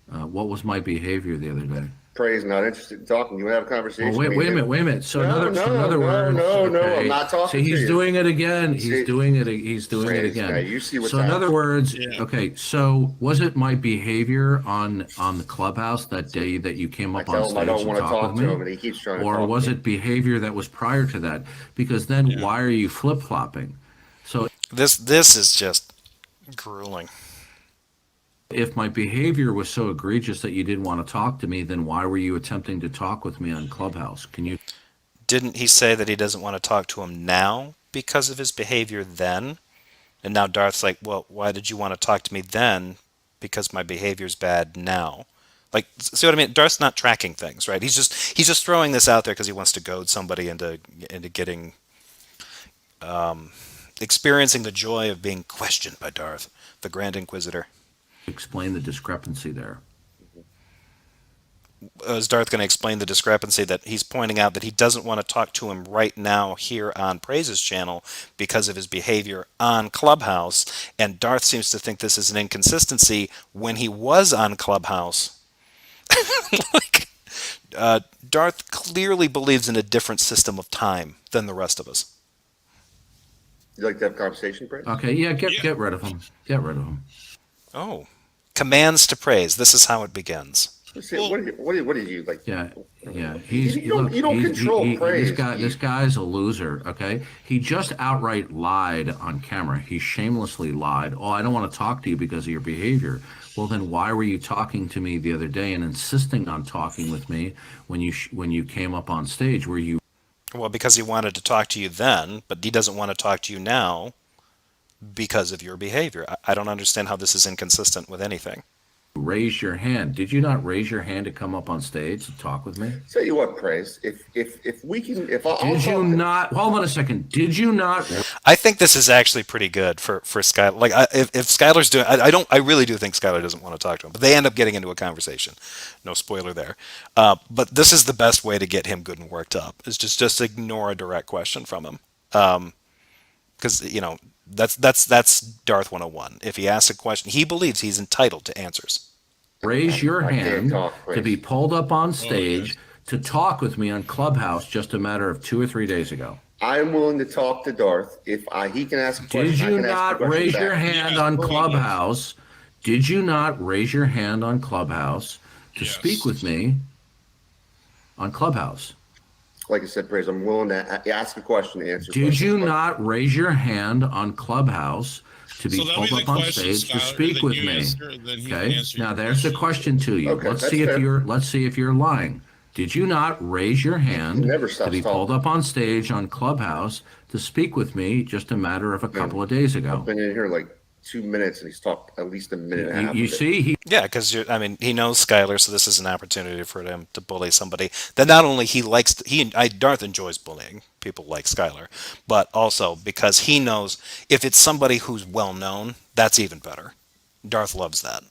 What was my behavior the other day? Praise not interested in talking. You want to have a conversation? Well, wait a minute. So No, in no, other no, words, no, okay. I'm not talking See, to he's you. doing it again. He's See, doing it. He's doing it Praise, again. now you see what's So in happening. other words, Yeah. okay. So was it my behavior on the Clubhouse that day that you came I up on tell him I stage don't and want to talked talk with to me? him, and he keeps trying to Or talk was to it behavior that was prior to that? Because then Yeah. why are you flip-flopping? So This is just grueling. if my behavior was so egregious that you didn't want to talk to me, then why were you attempting to talk with me on Clubhouse? Can you? Didn't he say that he doesn't want to talk to him now because of his behavior then? And now Darth's like, well, why did you want to talk to me then? Because my behavior's bad now. Like, see what I mean? Darth's not tracking things, right? He's just throwing this out there because he wants to goad somebody into getting experiencing the joy of being questioned by Darth, the Grand Inquisitor. Explain the discrepancy there. Is Darth going to explain the discrepancy that he's pointing out that he doesn't want to talk to him right now here on Praise's channel because of his behavior on Clubhouse, and Darth seems to think this is an inconsistency when he was on Clubhouse. Like, Darth clearly believes in a different system of time than the rest of us. You like to have a conversation, Praise? Okay, yeah, get rid of him. Get rid of him. Oh. Commands to praise. This is how it begins. Let's see, what do you like? Yeah. You don't control Praise. This guy's a loser. Okay, he just outright lied on camera. He shamelessly lied. Oh, I don't want to talk to you because of your behavior. Well, then why were you talking to me the other day and insisting on talking with me when you came up on stage? Were you? Well, because he wanted to talk to you then, but he doesn't want to talk to you now because of your behavior. I don't understand how this is inconsistent with anything. Raise your hand. Did you not raise your hand to come up on stage and talk with me? Tell you what, Praise. If we can, Did you not? Hold on a second. Did you not? I think this is actually pretty good for Skylar. Like, if Skylar's doing, I really do think Skylar doesn't want to talk to him, but they end up getting into a conversation. No spoiler there. But this is the best way to get him good and worked up. Is just ignore a direct question from him. Because that's Darth 101. If he asks a question, he believes he's entitled to answers. Raise your I can't hand talk, to Praise. be pulled up on stage to talk with me on Clubhouse just a matter of 2 or 3 days ago. I am willing to talk to Darth if he can ask a question. Did I you can ask not the question raise back. your hand Yeah, on hold on. Clubhouse? Did you not raise your hand on Clubhouse to Yes. speak with me on Clubhouse? Like I said, Praise, I'm willing to ask a question and answer. Did you questions. not raise your hand on Clubhouse to be So that'll pulled be the up on question, stage to Skylar, speak and with then you me? answer, then he Okay. answer Now your there's the question to you. Okay, let's that's see if fair. you're lying. Did you not raise your hand never to stops be pulled talking. up on stage on Clubhouse to speak with me just a matter of a couple of days I've ago? been in here like 2 minutes and he's talked at least a minute and a half. You of it. see, he Yeah, because he knows Skylar, so this is an opportunity for him to bully somebody that not only Darth enjoys bullying people like Skylar, but also because he knows if it's somebody who's well known, that's even better. Darth loves that.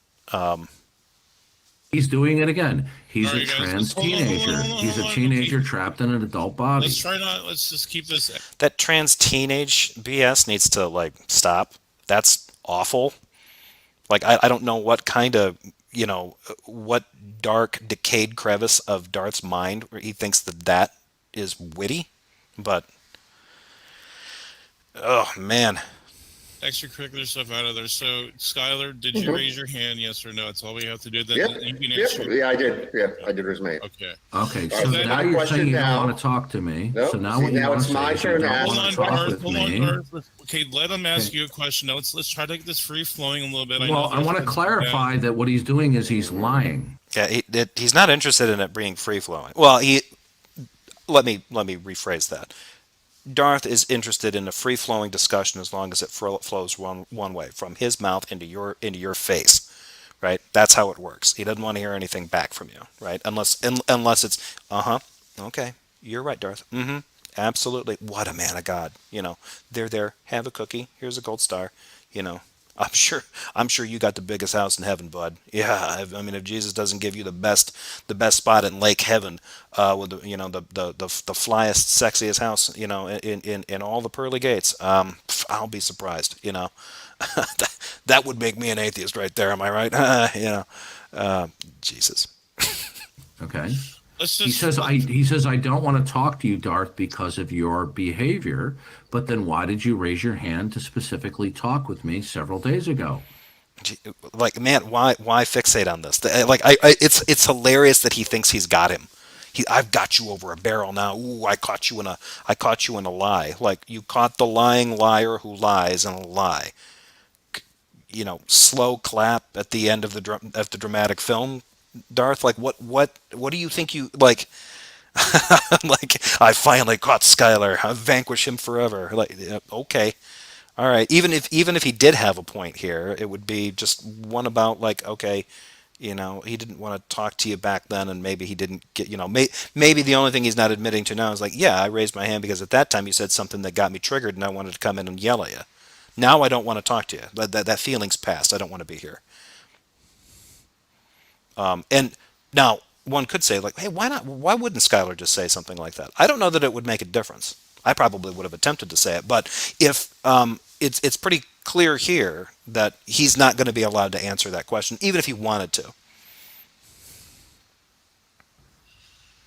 he's doing it again. He's All a right, guys, trans hold on, hold on, teenager. hold on, He's a hold on. teenager trapped in an adult body. Let's just keep this. That trans teenage BS needs to stop. That's awful. Like I don't know what kind of what dark decayed crevice of Darth's mind where he thinks that is witty, but oh man. extracurricular stuff out of there. So, Skylar, did you raise your hand? Yes or no? That's all we have to do. Then Yeah, you can yeah, answer. yeah, I did. Yeah, I did raise my hand. Okay. Okay, All so right, now my you're question saying you now- don't want to talk to me. Nope. So now See, what you now want it's to my say is you turn to don't ask. Hold want on, to talk Darth. with Hold on, me. Darth. Okay, let him ask you a question. Now let's try to get this free flowing a little bit. Well, I want to clarify that what he's doing is he's lying. Yeah, he's not interested in it being free flowing. Well, let me rephrase that. Darth is interested in a free flowing discussion as long as it flows one way from his mouth into your face. Right? That's how it works. He doesn't want to hear anything back from you, right? Unless it's okay, you're right, Darth. Absolutely. What a man of God. There. Have a cookie. Here's a gold star. You know, I'm sure you got the biggest house in heaven, bud. Yeah. I mean, if Jesus doesn't give you the best spot in Lake Heaven, with the flyest, sexiest house, in all the pearly gates, I'll be surprised. That would make me an atheist right there. Am I right? Jesus. Okay. Let's He just. says I don't want to talk to you, Darth, because of your behavior. But then why did you raise your hand to specifically talk with me several days ago? Like, man, why fixate on this? It's hilarious that he thinks he's got him. I've got you over a barrel now. Ooh, I caught you in a lie. Like, you caught the lying liar who lies in a lie. Slow clap at the end of the dramatic film, Darth. Like, what do you think you like? Like, I finally caught Skylar. I vanquish him forever. Like, okay, all right. Even if he did have a point here, it would be just one about, like, okay, he didn't want to talk to you back then, and maybe he didn't get, maybe the only thing he's not admitting to now is, like, yeah, I raised my hand because at that time you said something that got me triggered, and I wanted to come in and yell at you. Now I don't want to talk to you. That feeling's passed. I don't want to be here. And now one could say, like, hey, why not? Why wouldn't Skylar just say something like that? I don't know that it would make a difference. I probably would have attempted to say it, but if it's pretty clear here that he's not going to be allowed to answer that question, even if he wanted to.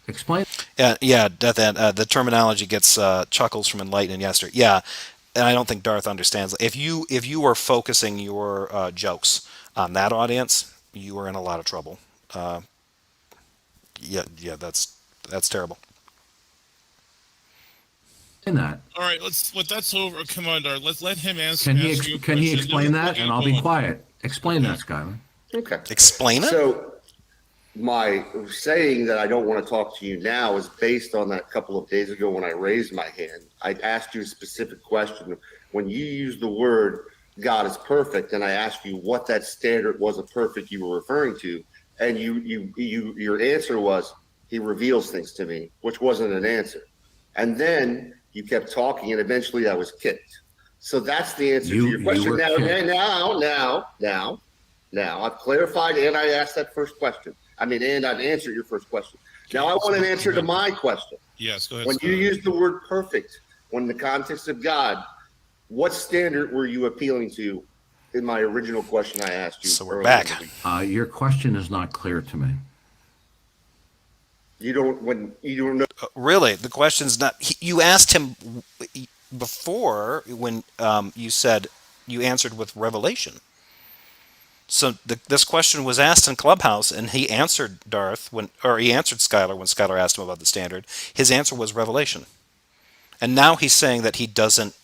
Explain. Yeah, the terminology gets chuckles from Enlighten and Yester. Yeah, and I don't think Darth understands. If you are focusing your jokes on that audience, you are in a lot of trouble. Yeah, that's terrible. In that. All right, that's over. Come on, Darth. Let's let him answer. Can ask you a he question. explain that? And I'll be quiet. Explain that, Skylar. Okay. Explain it. So my saying that I don't want to talk to you now is based on that couple of days ago when I raised my hand. I asked you a specific question. When you used the word God is perfect, and I asked you what that standard was of perfect you were referring to, and your answer was, he reveals things to me, which wasn't an answer. And then you kept talking, and eventually I was kicked. So that's the answer to your question. Now I've clarified, and I asked that first question. And I've answered your first question. Now I want an answer to my question. Yes, go ahead. When you use the word perfect, when in the context of God, what standard were you appealing to in my original question I asked you? So we're back. Earlier? Your question is not clear to me. You don't know. Really, the question's not. You asked him before when you said you answered with revelation. So this question was asked in Clubhouse, and he answered he answered Skylar when Skylar asked him about the standard. His answer was revelation, and now he's saying that he doesn't.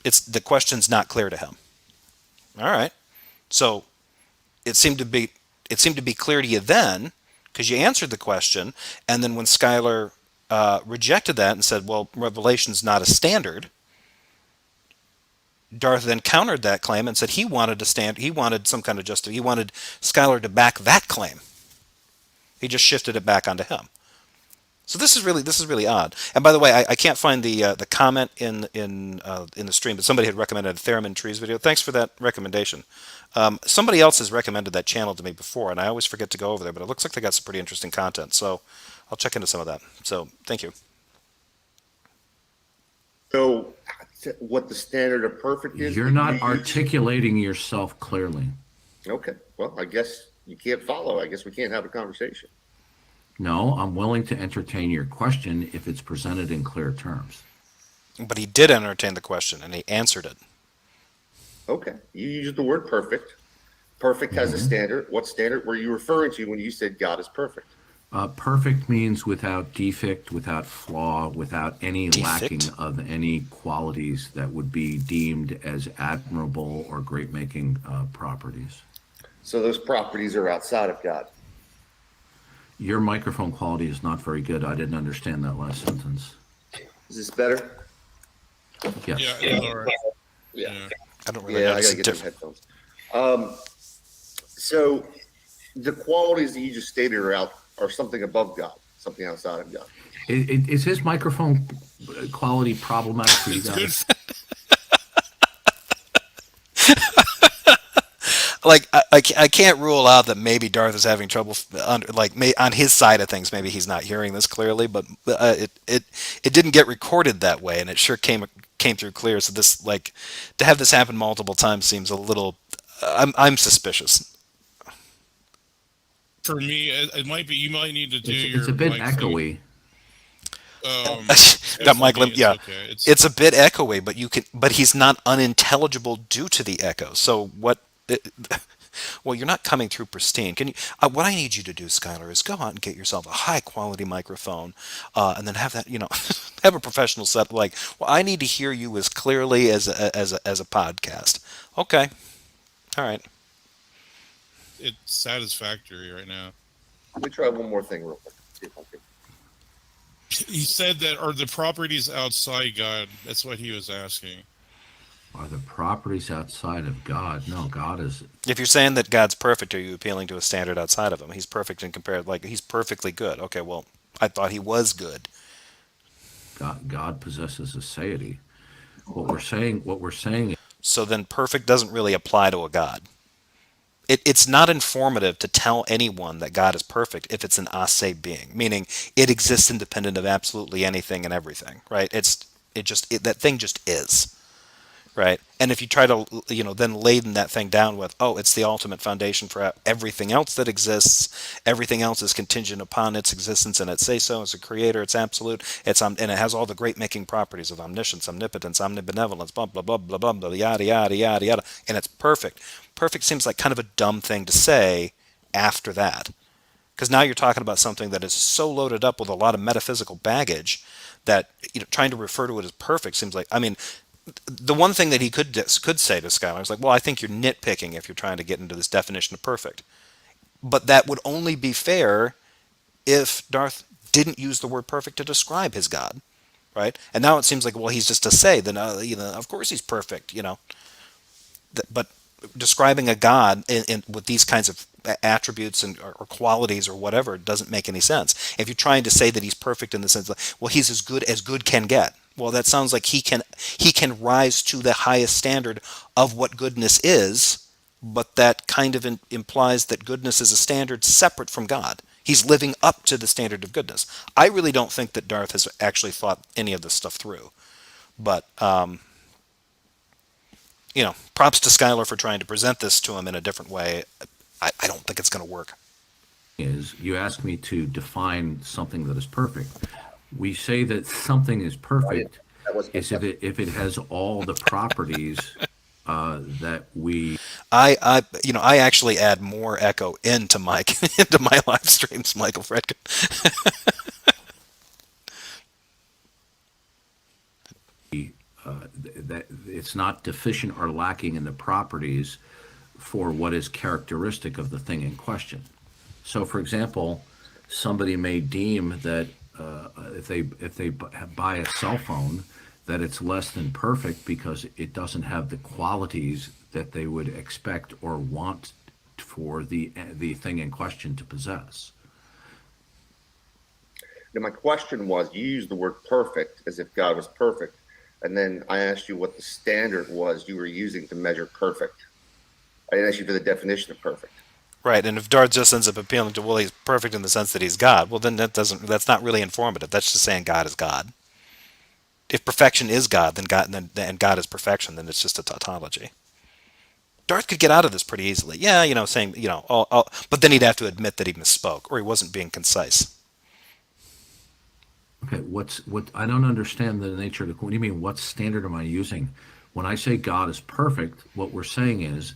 The question's not clear to him. All right, so it seemed to be clear to you then, because you answered the question, and then when Skylar rejected that and said, well, revelation's not a standard, Darth then countered that claim and said he wanted some kind of justice. He wanted Skylar to back that claim. He just shifted it back onto him. So this is really odd. And by the way, I can't find the comment in the stream, but somebody had recommended a Theremin Trees video. Thanks for that recommendation. Somebody else has recommended that channel to me before, and I always forget to go over there, but it looks like they got some pretty interesting content. So I'll check into some of that. So thank you. So what the standard of perfect is? You're not articulating yourself clearly. Okay. Well, I guess you can't follow. I guess we can't have a conversation. No, I'm willing to entertain your question if it's presented in clear terms. But he did entertain the question, and he answered it. Okay. You used the word perfect. Perfect has a standard. What standard were you referring to when you said God is perfect? Perfect means without defect, without flaw, without any lacking Defect? of any qualities that would be deemed as admirable or great making properties. So those properties are outside of God. Your microphone quality is not very good. I didn't understand that last sentence. Is this better? Yes. Yeah, it's all right. Yeah. Yeah. I don't really Yeah, I notice gotta a get some difference. headphones. So the qualities that you just stated are something above God, something outside of God. Is his microphone quality problematic for you It's good. guys? Like I can't rule out that maybe Darth is having trouble on his side of things. Maybe he's not hearing this clearly, but it didn't get recorded that way, and it sure came through clear. So this, like, to have this happen multiple times seems a little. I'm suspicious. For me, it might be. You might need to do It's your a bit mic thing. echoey. Got For Michael. me, it's Yeah, okay. it's a bit echoey, but but he's not unintelligible due to the echo. So what? Well, you're not coming through pristine. Can you? What I need you to do, Skylar, is go out and get yourself a high quality microphone, and then have that, have a professional set. Like, well, I need to hear you as clearly as a podcast. Okay, all right. it's satisfactory right now. Let me try one more thing real quick. See if I can. He said that are the properties outside God. That's what he was asking. Are the properties outside of God? No, God is. If you're saying that God's perfect, are you appealing to a standard outside of him? He's perfect in compared, like he's perfectly good. Okay, well, I thought he was good. God possesses aseity. What we're saying So then perfect doesn't really apply to a God. It's not informative to tell anyone that God is perfect if it's an ase being, meaning it exists independent of absolutely anything and everything, right? That thing just is, right? And if you try to, then laden that thing down with, oh, it's the ultimate foundation for everything else that exists. Everything else is contingent upon its existence, and it say so. It's a creator. It's absolute. And it has all the great making properties of omniscience, omnipotence, omnibenevolence, blah blah blah blah blah blah, yada yada yada yada, and it's perfect. Perfect seems like kind of a dumb thing to say after that, because now you're talking about something that is so loaded up with a lot of metaphysical baggage that trying to refer to it as perfect seems like, I mean, the one thing that he could say to Skylar is like, well, I think you're nitpicking if you're trying to get into this definition of perfect. But that would only be fair if Darth didn't use the word perfect to describe his God, right? And now it seems like, well, he's just to say, then of course he's perfect, But describing a God with these kinds of attributes or qualities or whatever doesn't make any sense. If you're trying to say that he's perfect in the sense that, well, he's as good can get. Well, that sounds like he can rise to the highest standard of what goodness is, but that kind of implies that goodness is a standard separate from God. He's living up to the standard of goodness. I really don't think that Darth has actually thought any of this stuff through. But props to Skylar for trying to present this to him in a different way. I don't think it's going to work. is you ask me to define something that is perfect. We say that something is perfect is if it has all the properties that we. I actually add more echo into into my live streams, Michael Fredkin. That it's not deficient or lacking in the properties for what is characteristic of the thing in question. So, for example, somebody may deem that if they buy a cell phone, that it's less than perfect because it doesn't have the qualities that they would expect or want for the thing in question to possess. Now, my question was, you used the word perfect as if God was perfect. And then I asked you what the standard was you were using to measure perfect. I didn't ask you for the definition of perfect. Right, and if Darth just ends up appealing to, well, he's perfect in the sense that he's God, well, then that's not really informative. That's just saying God is God. If perfection is God, and God is perfection, then it's just a tautology. Darth could get out of this pretty easily. Yeah, saying, but then he'd have to admit that he misspoke or he wasn't being concise. Okay, I don't understand the nature of the. What do you mean? What standard am I using When I say God is perfect, what we're saying is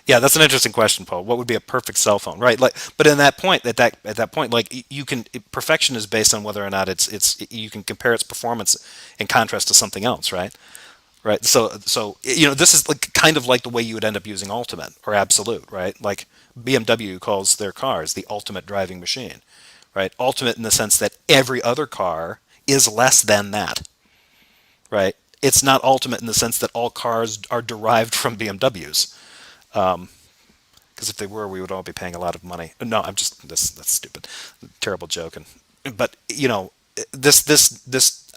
Yeah, that's an interesting question, Paul. What would be a perfect cell phone, right? Like, but in that point, at that point, like you can perfection is based on whether or not it's you can compare its performance in contrast to something else, right? Right. So this is like kind of like the way you would end up using ultimate or absolute, right? Like BMW calls their cars the ultimate driving machine, right? Ultimate in the sense that every other car is less than that, right? It's not ultimate in the sense that all cars are derived from BMWs. Because if they were, we would all be paying a lot of money. No, I'm just that's stupid, terrible joke. But this,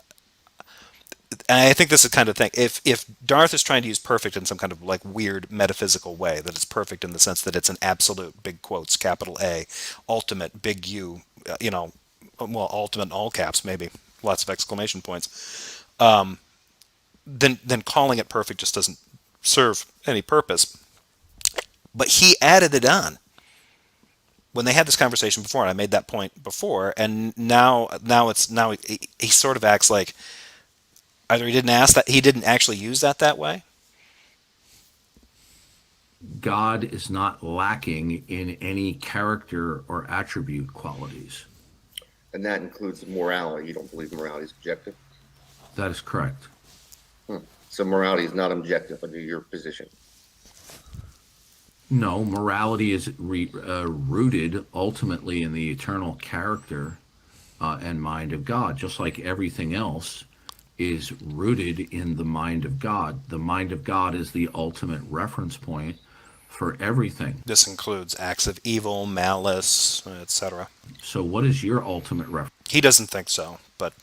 and I think this is kind of thing. If Darth is trying to use perfect in some kind of like weird metaphysical way, that it's perfect in the sense that it's an absolute, big quotes, capital A, ultimate, big U, well, ultimate in all caps, maybe lots of exclamation points. Then calling it perfect just doesn't serve any purpose. But he added it on when they had this conversation before, and I made that point before, and now he sort of acts like either he didn't ask that, he didn't actually use that way. God is not lacking in any character or attribute qualities. And that includes morality. You don't believe morality is objective? That is correct. So morality is not objective under your position. No, morality is rooted ultimately in the eternal character and mind of God, just like everything else is rooted in the mind of God. The mind of God is the ultimate reference point for everything. This includes acts of evil, malice, etc. So what is your ultimate reference? He doesn't think so, but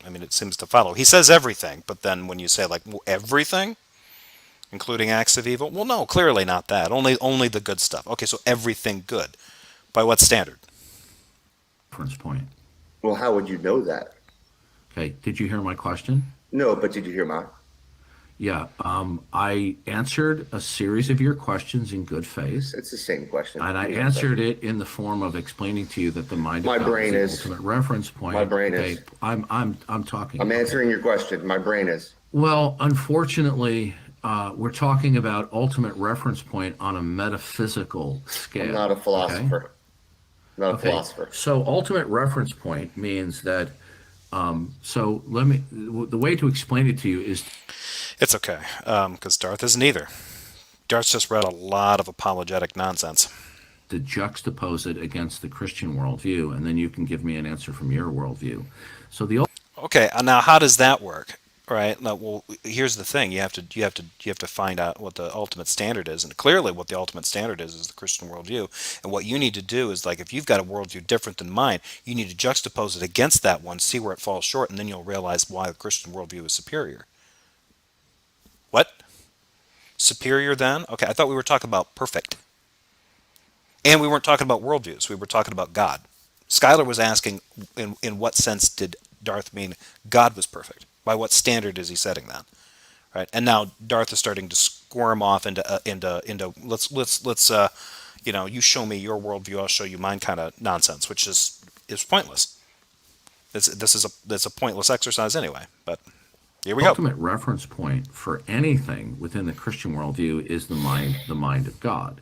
I mean, it seems to follow. He says everything, but then when you say like everything, including acts of evil, well, no, clearly not that. Only the good stuff. Okay, so everything good. By what standard? Reference point. Well, how would you know that? Okay, did you hear my question? No, but did you hear mine? Yeah, I answered a series of your questions in good faith. It's the same question. And I answered it in the form of explaining to you that the mind My of God brain is is. the ultimate reference point. My brain is. I'm talking. I'm answering your question. My brain is. Well, unfortunately, we're talking about ultimate reference point on a metaphysical scale. I'm not a philosopher. Okay? Not a philosopher. So ultimate reference point means that. So the way to explain it to you is. It's okay, because Darth isn't either. Darth's just read a lot of apologetic nonsense. To juxtapose it against the Christian worldview, and then you can give me an answer from your worldview. So Okay, now how does that work? Right. Now, well, here's the thing: you have to find out what the ultimate standard is, and clearly, what the ultimate standard is the Christian worldview. And what you need to do is, like, if you've got a worldview different than mine, you need to juxtapose it against that one, see where it falls short, and then you'll realize why the Christian worldview is superior. What? Superior then? Okay, I thought we were talking about perfect. And we weren't talking about worldviews. We were talking about God. Skylar was asking, in what sense did Darth mean God was perfect? By what standard is he setting that? Right? And now Darth is starting to squirm off into let's you show me your worldview, I'll show you mine kind of nonsense, which is pointless. This is a pointless exercise anyway. But here we go. Ultimate reference point for anything within the Christian worldview is the mind of God.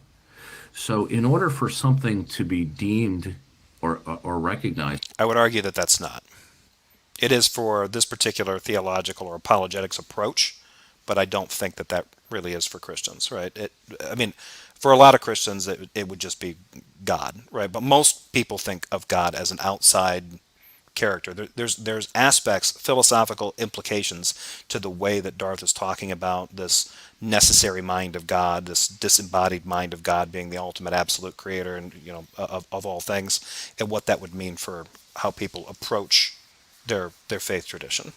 So in order for something to be deemed or recognized, I would argue that that's not. It is for this particular theological or apologetics approach, but I don't think that really is for Christians, right? I mean, for a lot of Christians, it would just be God, right? But most people think of God as an outside character. There's aspects, philosophical implications to the way that Darth is talking about this necessary mind of God, this disembodied mind of God being the ultimate absolute creator and of all things, and what that would mean for how people approach their faith tradition.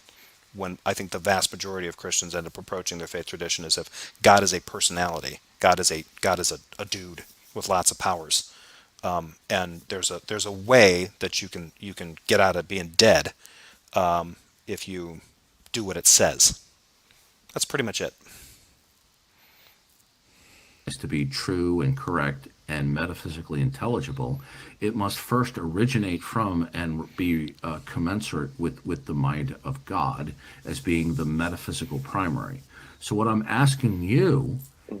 When I think the vast majority of Christians end up approaching their faith tradition as if God is a personality, God is a dude with lots of powers. And there's a way that you can get out of being dead if you do what it says. That's pretty much it. to be true and correct and metaphysically intelligible, it must first originate from and be commensurate with the mind of God as being the metaphysical primary. So what I'm asking you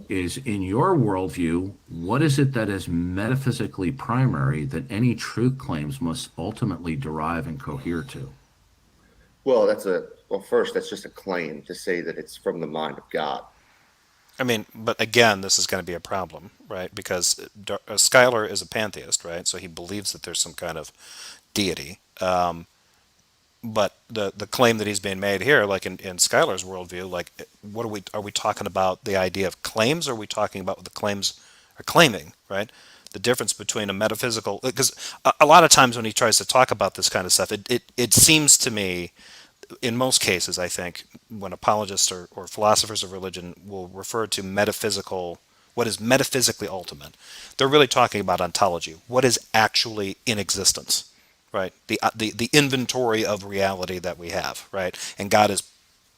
is, in your worldview, what is it that is metaphysically primary that any truth claims must ultimately derive and cohere to? Well, first, that's just a claim to say that it's from the mind of God. I mean, but again, this is going to be a problem, right? Because Skylar is a pantheist, right? So he believes that there's some kind of deity. But the claim that he's being made here, like in Skylar's worldview, like what are we talking about the idea of claims, or are we talking about what the claims are claiming, right? The difference between a metaphysical, because a lot of times when he tries to talk about this kind of stuff, it seems to me, in most cases, I think, when apologists or philosophers of religion will refer to metaphysical, what is metaphysically ultimate, they're really talking about ontology, what is actually in existence, right? The inventory of reality that we have, right? And God is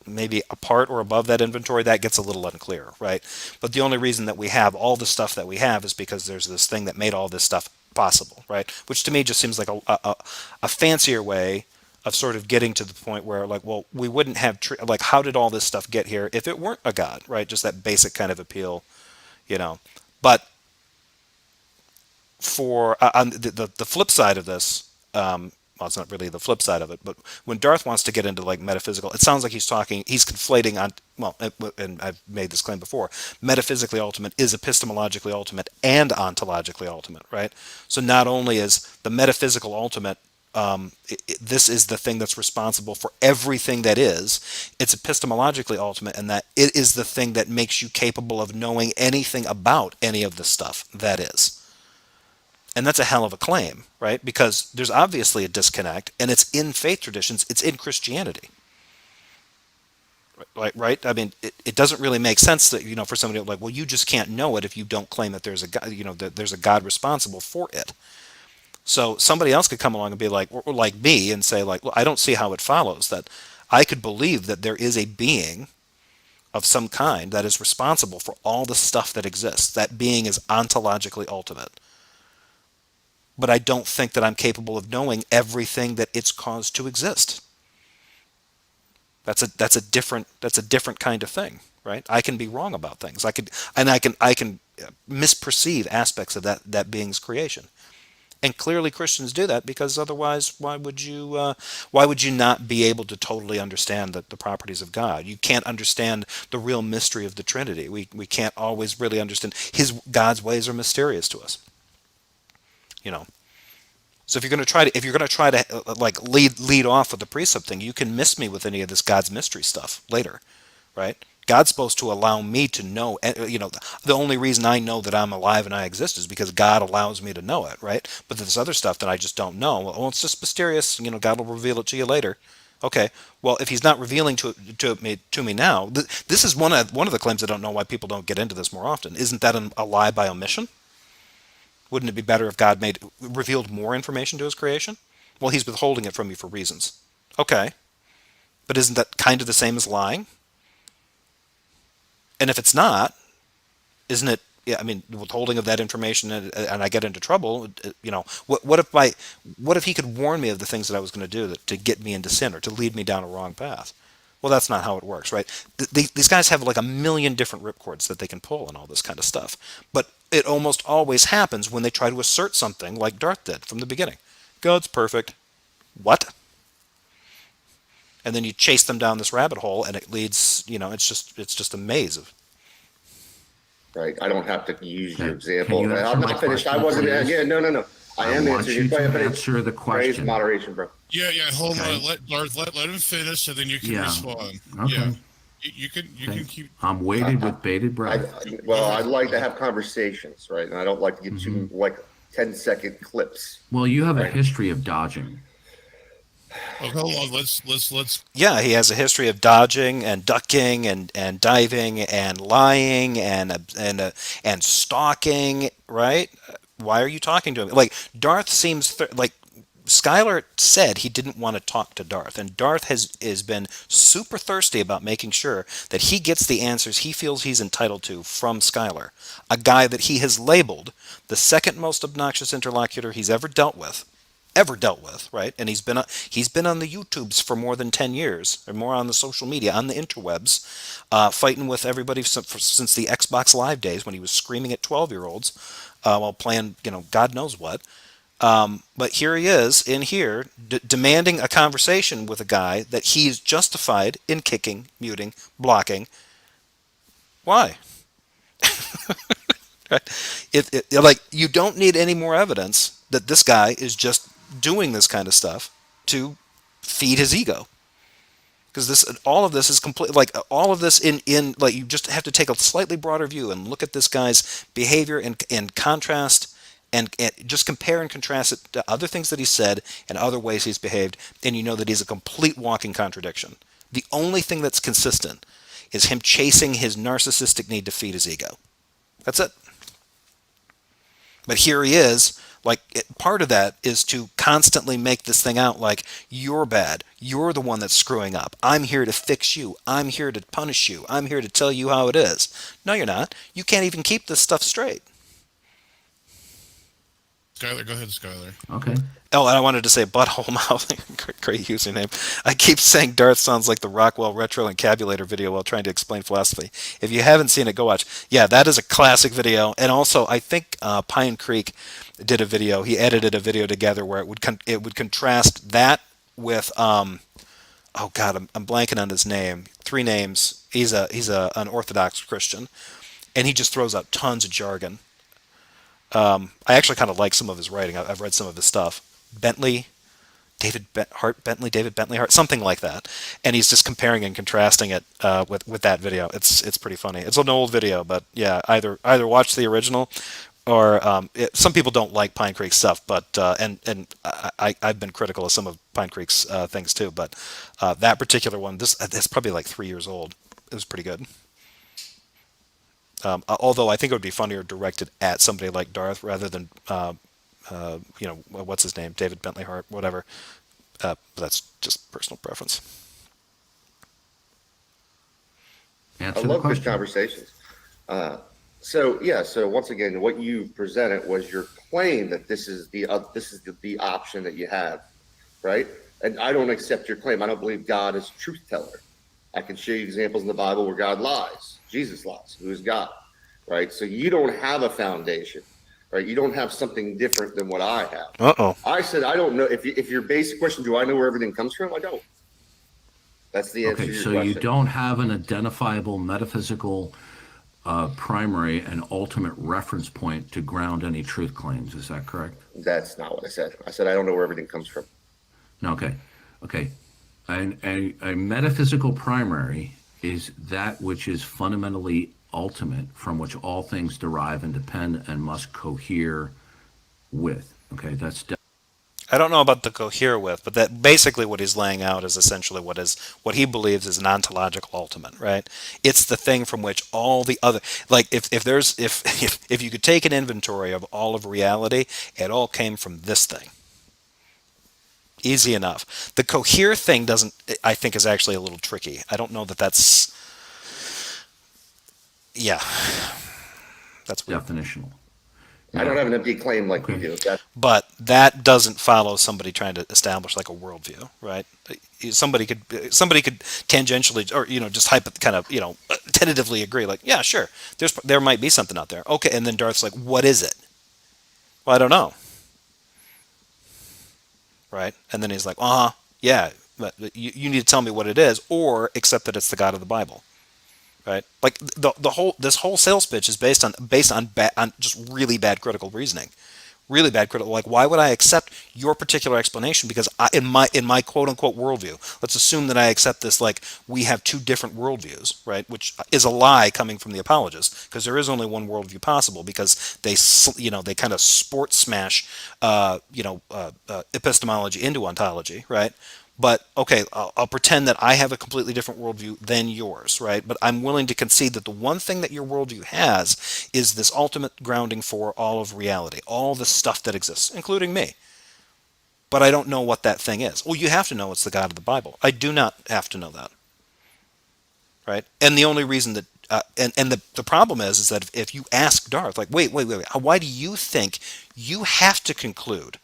maybe a part or above that inventory. That gets a little unclear, right? But the only reason that we have all the stuff that we have is because there's this thing that made all this stuff possible, right? Which to me just seems like a fancier way of sort of getting to the point where, like, well, we wouldn't have like, how did all this stuff get here if it weren't a God, right? Just that basic kind of appeal, you know. But for on the flip side of this, well, it's not really the flip side of it, but when Darth wants to get into like metaphysical, it sounds like he's conflating on, well, and I've made this claim before, metaphysically ultimate is epistemologically ultimate and ontologically ultimate, right? So not only is the metaphysical ultimate, this is the thing that's responsible for everything that is, it's epistemologically ultimate, and that it is the thing that makes you capable of knowing anything about any of the stuff that is. And that's a hell of a claim, right? Because there's obviously a disconnect, and it's in faith traditions, it's in Christianity. Right? I mean, it doesn't really make sense that, for somebody like, well, you just can't know it if you don't claim that there's a God, that there's a God responsible for it. So somebody else could come along and be like, or like me, and say, like, well, I don't see how it follows that I could believe that there is a being of some kind that is responsible for all the stuff that exists. That being is ontologically ultimate. But I don't think that I'm capable of knowing everything that it's caused to exist. That's a different kind of thing, right? I can be wrong about things. I can misperceive aspects of that being's creation. And clearly Christians do that, because otherwise why would you not be able to totally understand the properties of God? You can't understand the real mystery of the Trinity. We can't always really understand God's ways are mysterious to us. So if you're going to try to like lead off with the precept thing, you can miss me with any of this God's mystery stuff later, right? God's supposed to allow me to know, the only reason I know that I'm alive and I exist is because God allows me to know it, right? But there's other stuff that I just don't know. Well, it's just mysterious. God will reveal it to you later. Okay. Well, if He's not revealing to me now, this is one of the claims. I don't know why people don't get into this more often. Isn't that a lie by omission? Wouldn't it be better if God revealed more information to His creation? Well, He's withholding it from you for reasons. Okay. But isn't that kind of the same as lying? And if it's not, isn't it, yeah, I mean, withholding of that information, and I get into trouble, what if He could warn me of the things that I was going to do to get me into sin or to lead me down a wrong path? Well, that's not how it works, right? These guys have like a million different ripcords that they can pull and all this kind of stuff. But it almost always happens when they try to assert something like Darth did from the beginning. God's perfect. What? And then you chase them down this rabbit hole, and it leads, it's just a maze of. Right. I don't have to use your Can example. you answer I'm my not finished. I question, wasn't. please? Yeah, no. I am want answering you your to question. answer the Raise question. moderation, bro. Yeah, hold Okay. on. Let Darth let him finish, and then you can Yeah. respond. Okay. Yeah, you can keep. I'm waiting with bated breath. I'd like to have conversations, right? And I don't like to get too like 10-second clips. Well, you have a history of dodging. Oh, hold on. Let's. Yeah, he has a history of dodging and ducking and diving and lying and stalking, right? Why are you talking to him? Like, Darth seems like Skylar said he didn't want to talk to Darth, and Darth has been super thirsty about making sure that he gets the answers he feels he's entitled to from Skylar, a guy that he has labeled the second most obnoxious interlocutor he's ever dealt with, ever dealt with, right? And he's been on the YouTubes for more than 10 years, or more on the social media, on the interwebs, fighting with everybody since the Xbox Live days when he was screaming at 12-year-olds while playing, God knows what. But here he is in here demanding a conversation with a guy that he's justified in kicking, muting, blocking. Why? Like, you don't need any more evidence that this guy is just doing this kind of stuff to feed his ego. Because all of this is complete. Like, all of this in like, you just have to take a slightly broader view and look at this guy's behavior in contrast, and just compare and contrast it to other things that he said and other ways he's behaved, and you know that he's a complete walking contradiction. The only thing that's consistent is him chasing his narcissistic need to feed his ego. That's it. But here he is, like, part of that is to constantly make this thing out like, you're bad. You're the one that's screwing up. I'm here to fix you. I'm here to punish you. I'm here to tell you how it is. No, you're not. You can't even keep this stuff straight. Skylar, go ahead, Skylar. Okay. Oh, and I wanted to say butthole mouth. Great username. I keep saying Darth sounds like the Rockwell Retro Encabulator video while trying to explain philosophy. If you haven't seen it, go watch. Yeah, that is a classic video. And also, I think Pine Creek did a video. He edited a video together where it would contrast that with oh God, I'm blanking on his name. 3 names. He's an Orthodox Christian, and he just throws out tons of jargon. I actually kind of like some of his writing. I've read some of his stuff. David Bentley Hart, something like that. And he's just comparing and contrasting it with that video. It's pretty funny. It's an old video, but yeah, either watch the original, or some people don't like Pine Creek's stuff, but and I've been critical of some of Pine Creek's things too. But that particular one, it's probably like 3 years old. It was pretty good. Although I think it would be funnier directed at somebody like Darth rather than, what's his name? David Bentley Hart, whatever. But that's just personal preference. I love good conversations. So once again, what you presented was your claim that this is the option that you have, right? And I don't accept your claim. I don't believe God is a truth teller. I can show you examples in the Bible where God lies. Jesus lies. Who is God, right? So you don't have a foundation, right? You don't have something different than what I have. Uh-oh. I said I don't know. If your basic question, do I know where everything comes from? I don't. That's the answer to your question. So you don't have an identifiable metaphysical primary and ultimate reference point to ground any truth claims. Is that correct? That's not what I said. I said I don't know where everything comes from. Okay. A metaphysical primary is that which is fundamentally ultimate, from which all things derive and depend and must cohere with. Okay, that's I don't know about the cohere with, but that basically what he's laying out is essentially what he believes is an ontological ultimate, right? It's the thing from which all the other, like, if you could take an inventory of all of reality, it all came from this thing. Easy enough. The cohere thing I think is actually a little tricky. I don't know that's weird. definitional. I don't have an empty claim like you do. But that doesn't follow somebody trying to establish like a worldview, right? Somebody could tangentially, or just tentatively agree, like, yeah, sure, there might be something out there. Okay, and then Darth's like, what is it? Well, I don't know. Right? And then he's like, yeah, but you need to tell me what it is, or accept that it's the God of the Bible. Right? Like, this whole sales pitch is based on just really bad critical reasoning. Really bad critical. Like, why would I accept your particular explanation? Because in my quote unquote worldview, let's assume that I accept this, like, we have two different worldviews, right? Which is a lie coming from the apologists, because there is only one worldview possible, because they kind of sport smash epistemology into ontology, right? But okay, I'll pretend that I have a completely different worldview than yours, right? But I'm willing to concede that the one thing that your worldview has is this ultimate grounding for all of reality, all the stuff that exists, including me. But I don't know what that thing is. Well, you have to know it's the God of the Bible. I do not have to know that, right? And the only reason that the problem is that if you ask Darth, like, wait, why do you think you have to conclude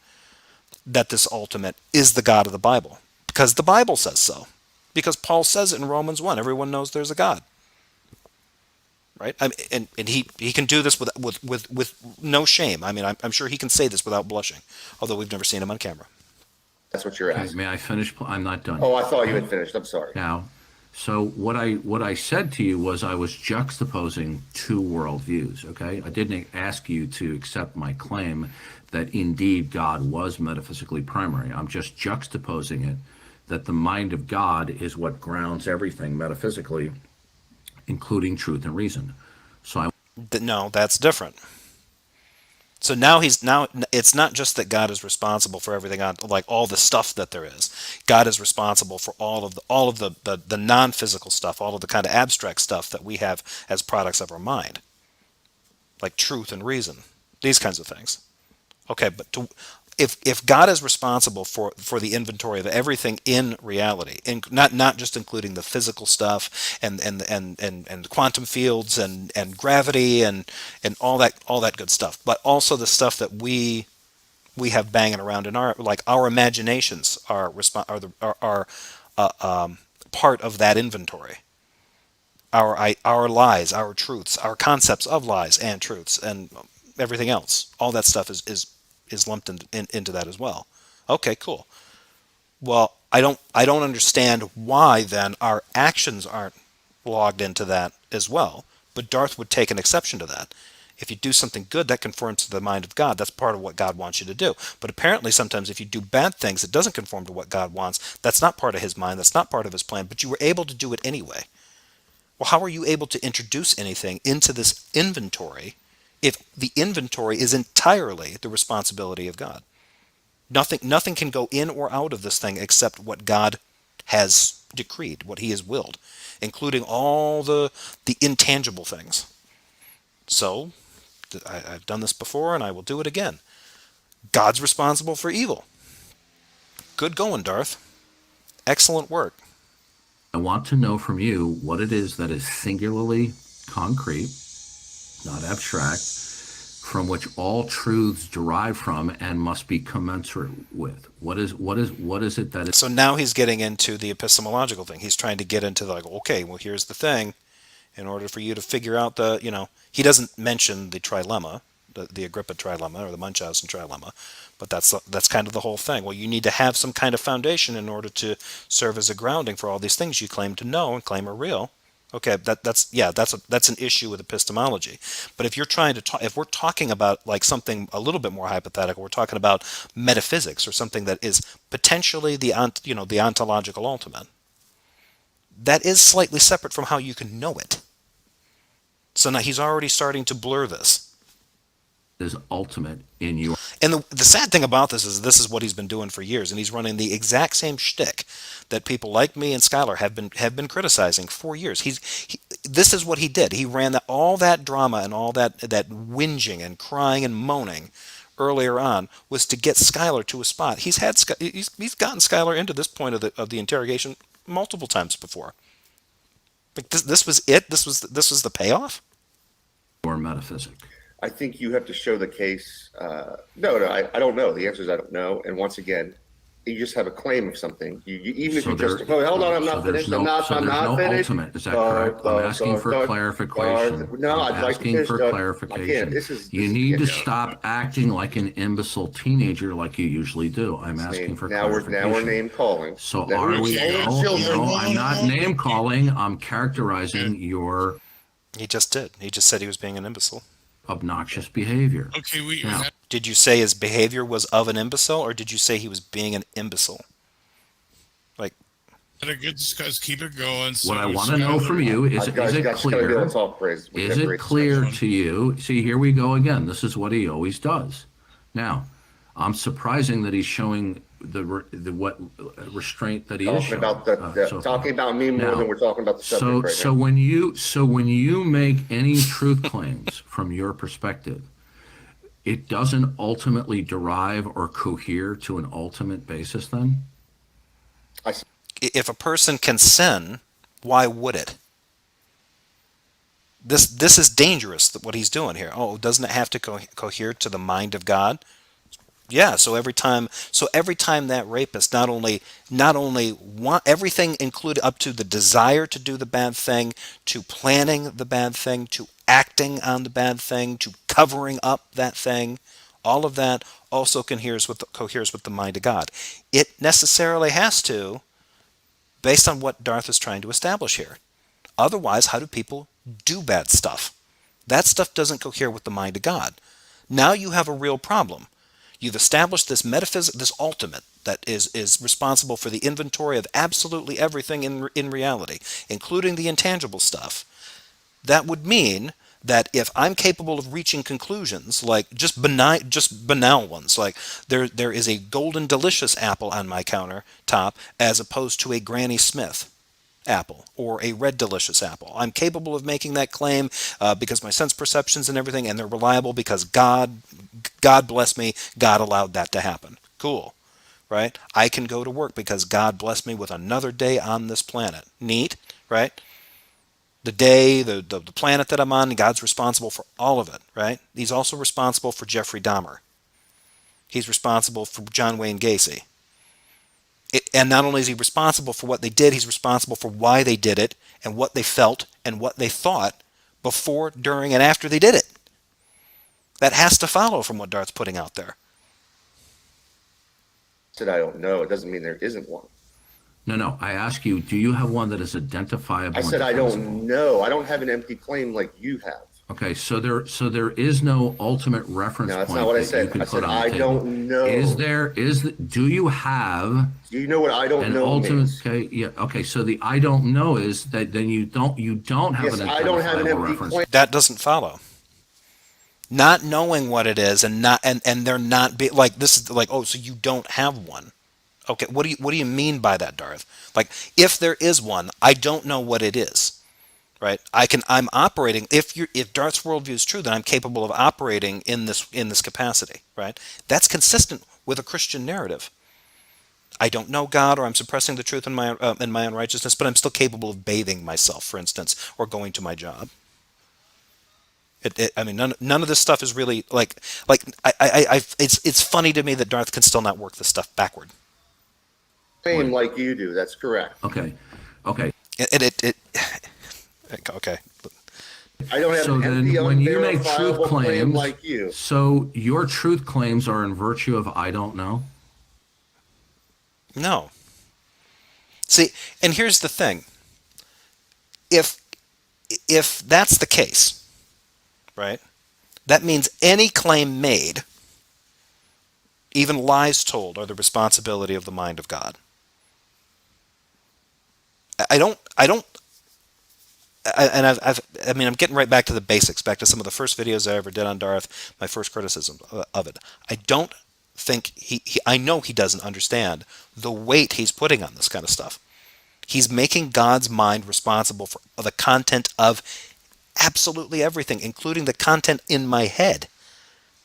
that this ultimate is the God of the Bible, because the Bible says so. Because Paul says it in Romans 1. Everyone knows there's a God. Right? And he can do this with no shame. I mean, I'm sure he can say this without blushing, although we've never seen him on camera. That's what you're Okay, asking. may I finish? I'm not done. Oh, I thought you had finished. I'm sorry. Now, so what I said to you was I was juxtaposing two worldviews, okay? I didn't ask you to accept my claim that indeed God was metaphysically primary. I'm just juxtaposing it, that the mind of God is what grounds everything metaphysically, including truth and reason. So No, that's different. So now it's not just that God is responsible for everything on, like all the stuff that there is. God is responsible for all of the non-physical stuff, all of the kind of abstract stuff that we have as products of our mind, like truth and reason, these kinds of things. Okay, but if God is responsible for the inventory of everything in reality, not just including the physical stuff and quantum fields and gravity and all that good stuff, but also the stuff that we have banging around in our imaginations are part of that inventory. Our lies, our truths, our concepts of lies and truths, and everything else, all that stuff is lumped into that as well. Okay, cool. Well, I don't understand why then our actions aren't logged into that as well. But Darth would take an exception to that. If you do something good, that conforms to the mind of God. That's part of what God wants you to do. But apparently sometimes if you do bad things, it doesn't conform to what God wants. That's not part of his mind. That's not part of his plan. But you were able to do it anyway. Well, how are you able to introduce anything into this inventory if the inventory is entirely the responsibility of God? Nothing can go in or out of this thing except what God has decreed, what he has willed, including all the intangible things. So, I've done this before and I will do it again. God's responsible for evil. Good going, Darth. Excellent work. I want to know from you what it is that is singularly concrete, not abstract, from which all truths derive from and must be commensurate with. What is it that is? So now he's getting into the epistemological thing. He's trying to get into okay, well, here's the thing. In order for you to figure out he doesn't mention the trilemma, the Agrippa trilemma or the Munchausen trilemma, but that's kind of the whole thing. Well, you need to have some kind of foundation in order to serve as a grounding for all these things you claim to know and claim are real. Okay, that's an issue with epistemology. But if you're trying to if we're talking about like something a little bit more hypothetical, we're talking about metaphysics or something that is potentially the ontological ultimate. That is slightly separate from how you can know it. So now he's already starting to blur this. Is ultimate in your. And the sad thing about this is what he's been doing for years, and he's running the exact same shtick that people like me and Skylar have been criticizing for years. This is what he did. He ran all that drama and all that whinging and crying and moaning earlier on was to get Skylar to a spot. He's gotten Skylar into this point of the interrogation multiple times before. Like this was it. This was the payoff. Or metaphysic. I think you have to show the case. No, I don't know. The answer is I don't know. And once again, you just have a claim of something. Even if you just hold on, I'm not finished. I'm not finished. Ultimate. Is that correct? I'm asking for clarification. No, I'd like to finish. For clarification. You need to stop acting like an imbecile teenager like you usually do. I'm asking for clarification. Now we're name calling. So are we? No, I'm not name calling. I'm characterizing your. He just did. He just said he was being an imbecile. Obnoxious behavior. Okay, did you say his behavior was of an imbecile, or did you say he was being an imbecile? Like, guys, keep it going. What I want to know from you is it clear? Is it clear to you? See, here we go again. This is what he always does. Now, I'm surprising that he's showing the restraint that he is showing. Talking about me more than we're talking about the subject right now. So when you make any truth claims from your perspective, it doesn't ultimately derive or cohere to an ultimate basis then? If a person can sin, why would it? This is dangerous, what he's doing here. Oh, doesn't it have to cohere to the mind of God? Yeah, so every time that rapist not only want everything included up to the desire to do the bad thing, to planning the bad thing, to acting on the bad thing, to covering up that thing, all of that also coheres with the mind of God. It necessarily has to, based on what Darth is trying to establish here. Otherwise, how do people do bad stuff? That stuff doesn't cohere with the mind of God. Now you have a real problem. You've established this this ultimate that is responsible for the inventory of absolutely everything in reality, including the intangible stuff. That would mean that if I'm capable of reaching conclusions like just banal ones, like there is a golden delicious apple on my countertop as opposed to a Granny Smith apple or a red delicious apple. I'm capable of making that claim because my sense perceptions and everything, and they're reliable because God bless me, God allowed that to happen. Cool, right? I can go to work because God blessed me with another day on this planet. Neat, right? The day, the planet that I'm on, God's responsible for all of it, right? He's also responsible for Jeffrey Dahmer. He's responsible for John Wayne Gacy. And not only is he responsible for what they did, he's responsible for why they did it and what they felt and what they thought before, during, and after they did it. That has to follow from what Darth's putting out there. I said I don't know. It doesn't mean there isn't one. No. I ask you, do you have one that is identifiable? I said I don't know. I don't have an empty claim like you have. Okay, so there is no ultimate reference No, that's point not what I that said. you can I put said on I the table. don't know. Do you have Do you know what I don't an know ultimate? means? Okay, yeah. Okay, so the I don't know is that then you don't have Yes, an I don't have an identifiable empty reference. claim. That doesn't follow. Not knowing what it is and they're not like this is like, oh, so you don't have one. Okay, what do you mean by that, Darth? Like, if there is one, I don't know what it is. Right? I'm operating, if Darth's worldview is true, then I'm capable of operating in this capacity, right? That's consistent with a Christian narrative. I don't know God, or I'm suppressing the truth in my unrighteousness, but I'm still capable of bathing myself, for instance, or going to my job. I mean, none of this stuff is really it's funny to me that Darth can still not work this stuff backward. Claim like you do. That's correct. Okay. Okay. I don't have So an empty, then when you make unverifiable truth claim claims, like you. so your truth claims are in virtue of I don't know? No. See, and here's the thing. If that's the case, right? That means any claim made, even lies told, are the responsibility of the mind of God. I'm getting right back to the basics, back to some of the first videos I ever did on Darth, my first criticism of it. I don't think I know he doesn't understand the weight he's putting on this kind of stuff. He's making God's mind responsible for the content of absolutely everything, including the content in my head,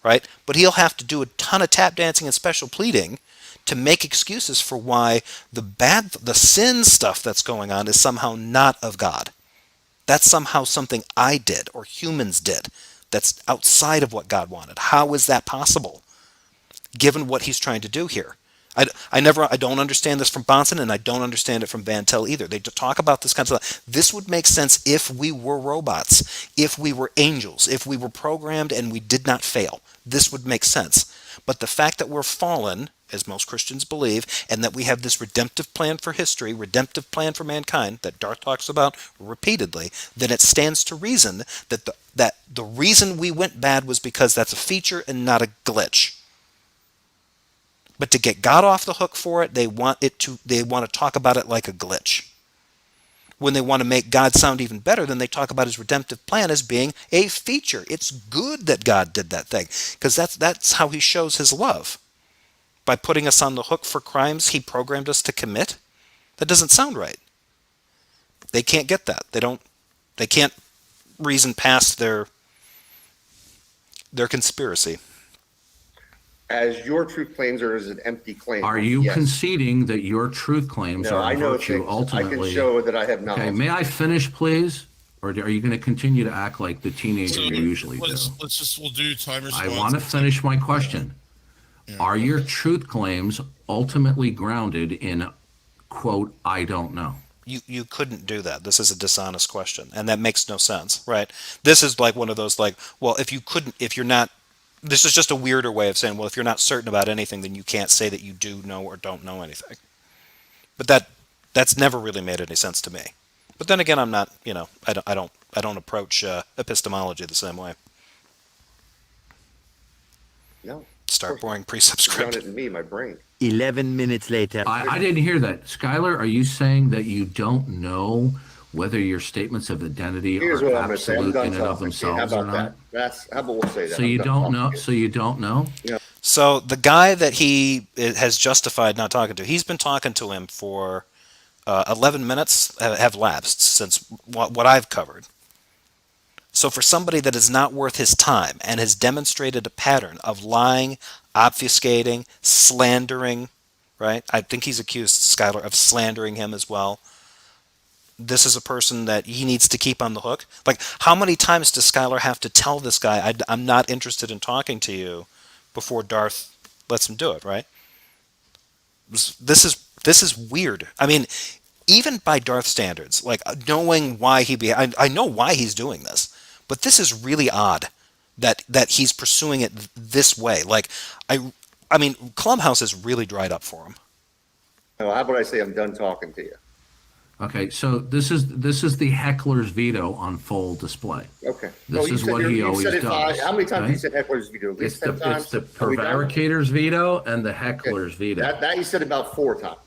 right? But he'll have to do a ton of tap dancing and special pleading to make excuses for why the sin stuff that's going on is somehow not of God. That's somehow something I did or humans did that's outside of what God wanted. How is that possible, given what he's trying to do here? I don't understand this from Bonson, and I don't understand it from Van Til either. They talk about this kind of stuff. This would make sense if we were robots, if we were angels, if we were programmed and we did not fail. This would make sense. But the fact that we're fallen, as most Christians believe, and that we have this redemptive plan for history, redemptive plan for mankind, that Darth talks about repeatedly, then it stands to reason that the reason we went bad was because that's a feature and not a glitch. But to get God off the hook for it, they want to talk about it like a glitch. When they want to make God sound even better, then they talk about his redemptive plan as being a feature. It's good that God did that thing, because that's how he shows his love. By putting us on the hook for crimes he programmed us to commit? That doesn't sound right. They can't get that. They can't reason past their conspiracy. As your truth claims are as an empty claim. Are you Yes. conceding that your truth claims No, are I in know virtue things. ultimately? I can show that I have knowledge. Okay, may I finish, please? Or are you going to continue to act like the teenager you usually do? We'll do timers. I want to finish my question. Are your truth claims ultimately grounded in, quote, I don't know? You couldn't do that. This is a dishonest question, and that makes no sense, right? This is like one of those like, well, if you're not, this is just a weirder way of saying, well, if you're not certain about anything, then you can't say that you do know or don't know anything. But that's never really made any sense to me. But then again, I'm not, I don't approach epistemology the same way. No. Start boring precept It's script. grounded in me, my brain. 11 minutes later. I didn't hear that. Skylar, are you saying that you don't know whether your statements of identity Here's are what I'm going to say. I'm absolute done in and of talking. How themselves or about not? that? How about we'll say that? So I'm you done don't talking. know. So you don't know. So the guy that he has justified not talking to, he's been talking to him for 11 minutes have lapsed since what I've covered. So for somebody that is not worth his time and has demonstrated a pattern of lying, obfuscating, slandering, right? I think he's accused Skylar of slandering him as well. This is a person that he needs to keep on the hook. Like, how many times does Skylar have to tell this guy, I'm not interested in talking to you, before Darth lets him do it, right? This is weird. I mean, even by Darth standards, like knowing why I know why he's doing this, but this is really odd that he's pursuing it this way. Like, I mean, Clubhouse has really dried up for him. No, how about I say I'm done talking to you? Okay, so this is the heckler's veto on full display. Okay. This is what he always does. How many times right? you said heckler's veto? At least 10 times? It's the Are we done? prevaricator's veto and the heckler's veto. That you said about 4 times.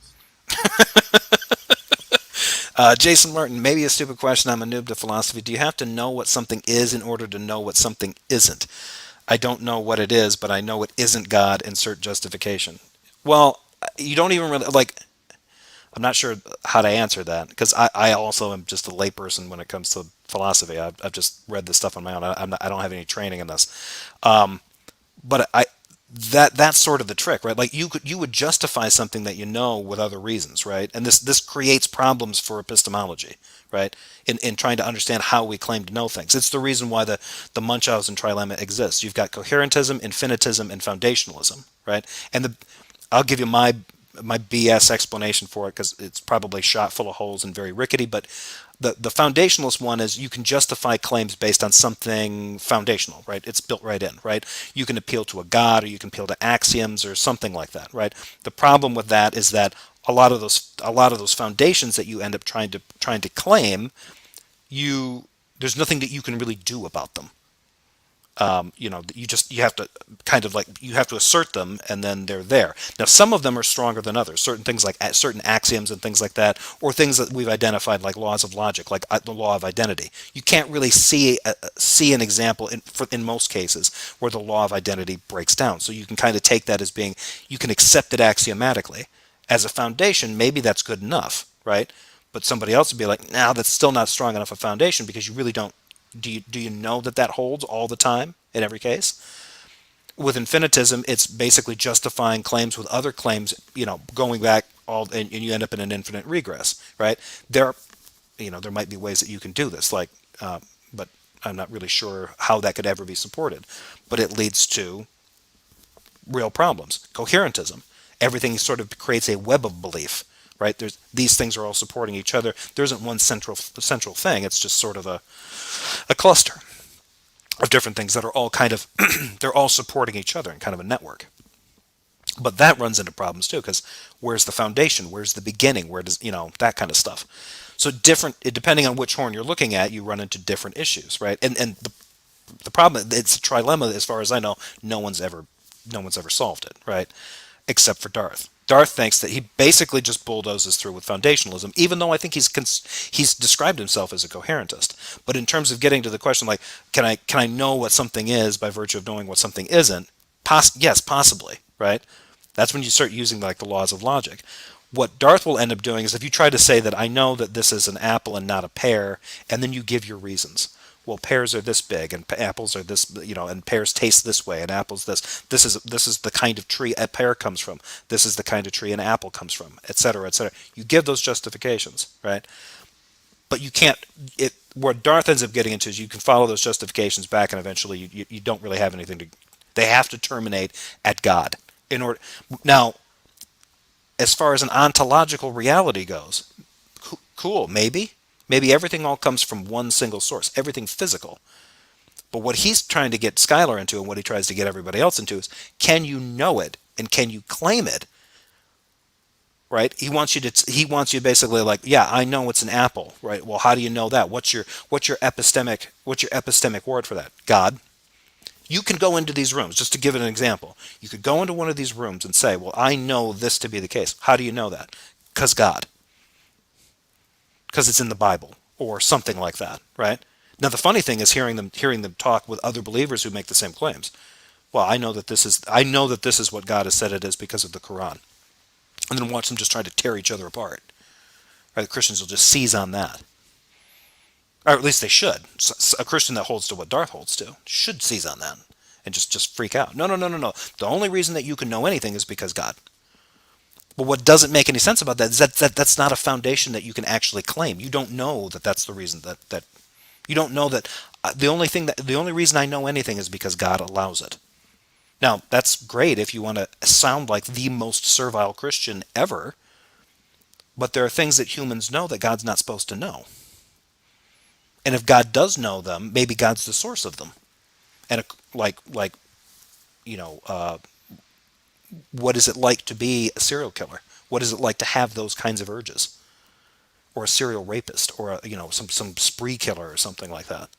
Jason Martin, maybe a stupid question. I'm a noob to philosophy. Do you have to know what something is in order to know what something isn't? I don't know what it is, but I know it isn't God. Insert justification. Well, you don't even really like. I'm not sure how to answer that, because I also am just a layperson when it comes to philosophy. I've just read this stuff on my own. I don't have any training in this. But that's sort of the trick, right? Like you would justify something that you know with other reasons, right? And this creates problems for epistemology, right? In trying to understand how we claim to know things. It's the reason why the Munchausen trilemma exists. You've got coherentism, infinitism, and foundationalism, right? And I'll give you my BS explanation for it, because it's probably shot full of holes and very rickety, but the foundationalist one is you can justify claims based on something foundational, right? It's built right in, right? You can appeal to a god, or you can appeal to axioms or something like that, right? The problem with that is that a lot of those foundations that you end up trying to claim, there's nothing that you can really do about them. You have to kind of like, you have to assert them, and then they're there. Now, some of them are stronger than others. Certain things like certain axioms and things like that, or things that we've identified like laws of logic, like the law of identity. You can't really see an example in most cases where the law of identity breaks down. So you can kind of take that as being, you can accept it axiomatically as a foundation. Maybe that's good enough, right? But somebody else would be like, no, that's still not strong enough a foundation, because you really don't. Do you know that holds all the time in every case? With infinitism, it's basically justifying claims with other claims, going back and you end up in an infinite regress, right? There might be ways that you can do this, like, but I'm not really sure how that could ever be supported. But it leads to real problems. Coherentism, everything sort of creates a web of belief, right? These things are all supporting each other. There isn't one central thing. It's just sort of a cluster of different things that are all kind of they're all supporting each other in kind of a network. But that runs into problems too, because where's the foundation? Where's the beginning? Where does that kind of stuff? So depending on which horn you're looking at, you run into different issues, right? And the problem, it's a trilemma as far as I know. No one's ever solved it, right? Except for Darth. Darth thinks that he basically just bulldozes through with foundationalism, even though I think he's described himself as a coherentist. But in terms of getting to the question, like, can I know what something is by virtue of knowing what something isn't? Yes, possibly, right? That's when you start using like the laws of logic. What Darth will end up doing is, if you try to say that I know that this is an apple and not a pear, and then you give your reasons. Well, pears are this big, and apples are this, and pears taste this way, and apples this. This is the kind of tree a pear comes from. This is the kind of tree an apple comes from, etc., etc. You give those justifications, right? But you can't. What Darth ends up getting into is you can follow those justifications back, and eventually you don't really have anything to. They have to terminate at God, In order now, as far as an ontological reality goes, cool, maybe everything all comes from one single source, everything physical. But what he's trying to get Skylar into, and what he tries to get everybody else into, is can you know it and can you claim it? Right? He wants you basically like, yeah, I know it's an apple, right? Well, how do you know that? What's your epistemic word for that? God. You can go into these rooms, just to give it an example. You could go into one of these rooms and say, well, I know this to be the case. How do you know that? Because God. Because it's in the Bible or something like that, right? Now the funny thing is hearing them talk with other believers who make the same claims. Well, I know that this is what God has said it is because of the Quran. And then watch them just try to tear each other apart. Right? The Christians will just seize on that. Or at least they should. A Christian that holds to what Darth holds to should seize on that and just freak out. No. The only reason that you can know anything is because God. But what doesn't make any sense about that is that's not a foundation that you can actually claim. You don't know that that's the reason that you don't know that the only reason I know anything is because God allows it. Now, that's great if you want to sound like the most servile Christian ever, but there are things that humans know that God's not supposed to know. And if God does know them, maybe God's the source of them. And what is it like to be a serial killer? What is it like to have those kinds of urges? Or a serial rapist, or some spree killer or something like that.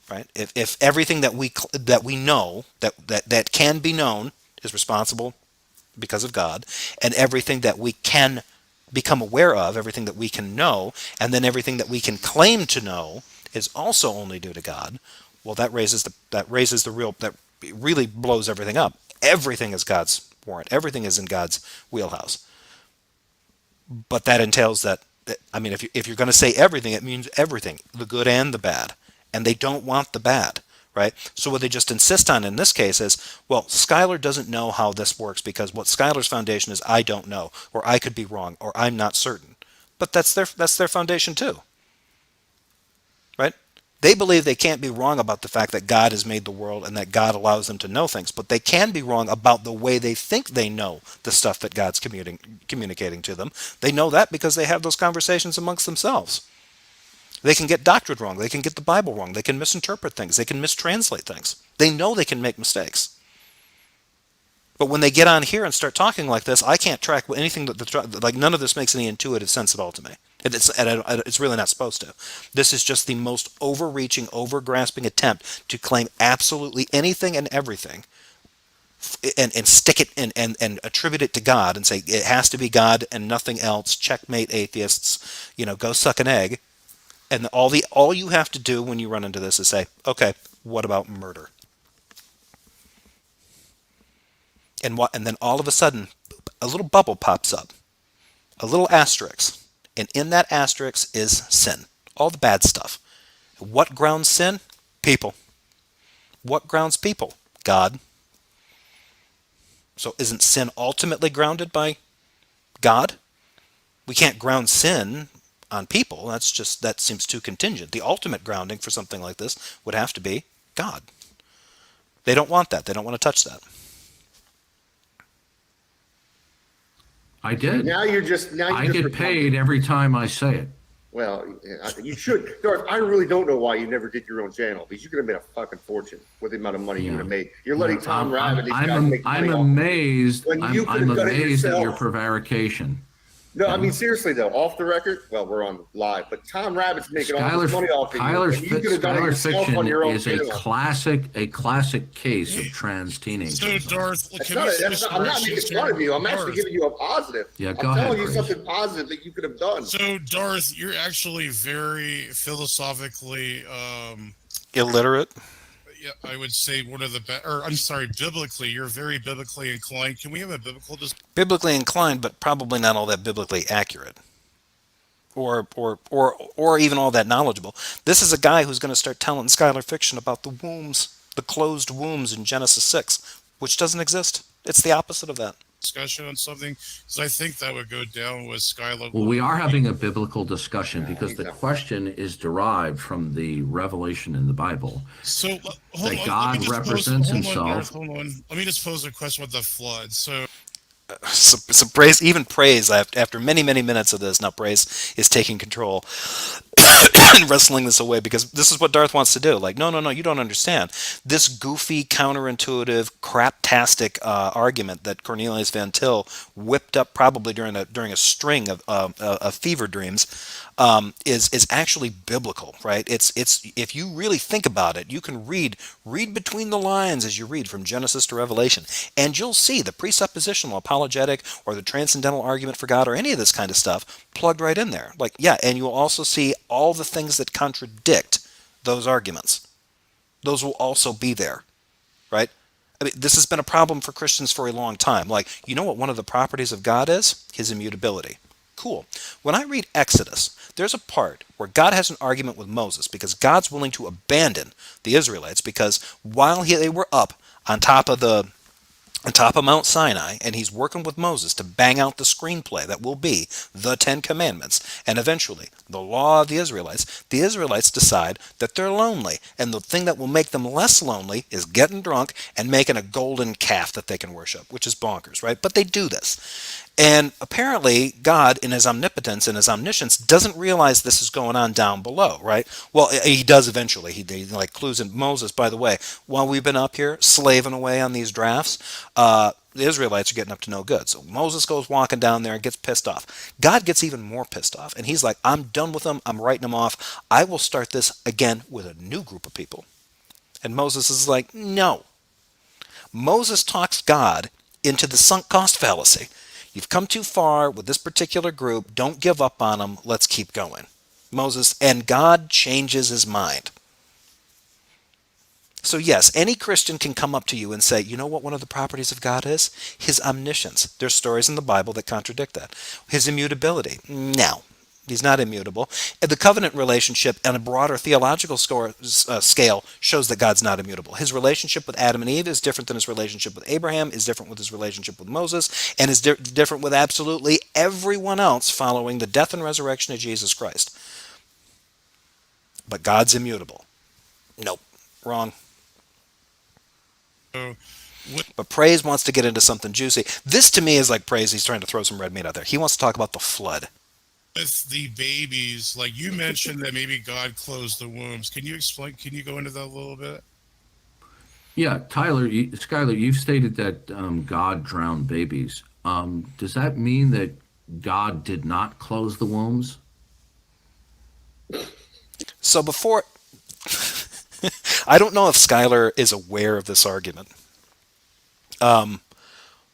Right? If everything that we know that can be known is responsible because of God, and everything that we can become aware of, everything that we can know, and then everything that we can claim to know is also only due to God, well, that really blows everything up. Everything is God's warrant. Everything is in God's wheelhouse. But that entails that, I mean, if you're going to say everything, it means everything, the good and the bad. And they don't want the bad, right? So what they just insist on in this case is, well, Skylar doesn't know how this works because what Skylar's foundation is, I don't know, or I could be wrong, or I'm not certain. But that's their foundation too, right? They believe they can't be wrong about the fact that God has made the world and that God allows them to know things, but they can be wrong about the way they think they know the stuff that God's communicating to them. They know that because they have those conversations amongst themselves. They can get doctrine wrong. They can get the Bible wrong. They can misinterpret things. They can mistranslate things. They know they can make mistakes. But when they get on here and start talking like this, I can't track anything like none of this makes any intuitive sense at all to me. It's really not supposed to. This is just the most overreaching, over-grasping attempt to claim absolutely anything and everything and stick it and attribute it to God and say it has to be God and nothing else. Checkmate atheists. Go suck an egg. And all you have to do when you run into this is say, okay, what about murder? And then all of a sudden, a little bubble pops up, a little asterisk, and in that asterisk is sin, all the bad stuff. What grounds sin? People. What grounds people? God. So isn't sin ultimately grounded by God? We can't ground sin on people. That seems too contingent. The ultimate grounding for something like this would have to be God. They don't want that. They don't want to touch that. I did. Now you're just I get paid every time I say it. Well, you should. Darth, I really don't know why you never did your own channel, because you could have made a fucking fortune with the amount of money you would have made. You're letting Tom Rabbit. I'm amazed. I'm amazed at your prevarication. No, I mean, seriously though, off the record. Well, we're on live, but Tom Rabbit's making all this money off of you. Skylar Fiction is a channel. classic case of trans teenagers. So, Darth, I'm not making fun of you. I'm actually giving you a positive. Yeah, I'm go ahead. telling you something positive that you could have done. So, Darth, you're actually very philosophically Illiterate. yeah, I would say one of the best, or I'm sorry, biblically, you're very biblically inclined. Can we have a biblical discussion? Biblically inclined, but probably not all that biblically accurate. Or even all that knowledgeable. This is a guy who's going to start telling Skylar Fiction about the closed wombs in Genesis 6, which doesn't exist. It's the opposite of that. discussion on something? Because I think that would go down with Skylar. Well, we are having a biblical discussion Yeah, because the exactly. question is derived from the revelation in the Bible. So hold That on, let me God just pose. represents Hold on, himself. Darth. Hold on. Let me just pose a question with the flood. So Some praise, even praise, after many, many minutes of this, now praise is taking control and wrestling this away because this is what Darth wants to do. Like, no, no, no, you don't understand. This goofy, counterintuitive, craptastic argument that Cornelius Van Til whipped up probably during a string of fever dreams is actually biblical, right? It's if you really think about it, you can read between the lines as you read from Genesis to Revelation, and you'll see the presuppositional apologetic or the transcendental argument for God or any of this kind of stuff plugged right in there. Like, yeah, and you'll also see all the things that contradict those arguments. Those will also be there, right? I mean, this has been a problem for Christians for a long time. Like, you know what one of the properties of God is? His immutability. Cool. When I read Exodus, there's a part where God has an argument with Moses because God's willing to abandon the Israelites because while they were up on top of Mount Sinai, and he's working with Moses to bang out the screenplay that will be the Ten Commandments and eventually the law of the Israelites decide that they're lonely, and the thing that will make them less lonely is getting drunk and making a golden calf that they can worship, which is bonkers, right? But they do this. And apparently, God, in his omnipotence and his omniscience, doesn't realize this is going on down below, right? Well, he does eventually. He like clues in Moses, by the way, while we've been up here slaving away on these drafts, the Israelites are getting up to no good. So Moses goes walking down there and gets pissed off. God gets even more pissed off. And he's like, I'm done with them. I'm writing them off. I will start this again with a new group of people. And Moses is like, no. Moses talks God into the sunk cost fallacy. You've come too far with this particular group. Don't give up on them. Let's keep going. Moses, and God changes his mind. So yes, any Christian can come up to you and say, you know what one of the properties of God is? His omniscience. There's stories in the Bible that contradict that. His immutability. No, he's not immutable. And the covenant relationship on a broader theological scale shows that God's not immutable. His relationship with Adam and Eve is different than his relationship with Abraham, is different with his relationship with Moses, and is different with absolutely everyone else following the death and resurrection of Jesus Christ. But God's immutable. Nope. Wrong. But Praise wants to get into something juicy. This to me is like Praise. He's trying to throw some red meat out there. He wants to talk about the flood. with the babies, like you mentioned that maybe God closed the wombs. Can you explain? Can you go into that a little bit? Yeah, Tyler, Skylar, you've stated that God drowned babies. Does that mean that God did not close the wombs? So before, I don't know if Skylar is aware of this argument.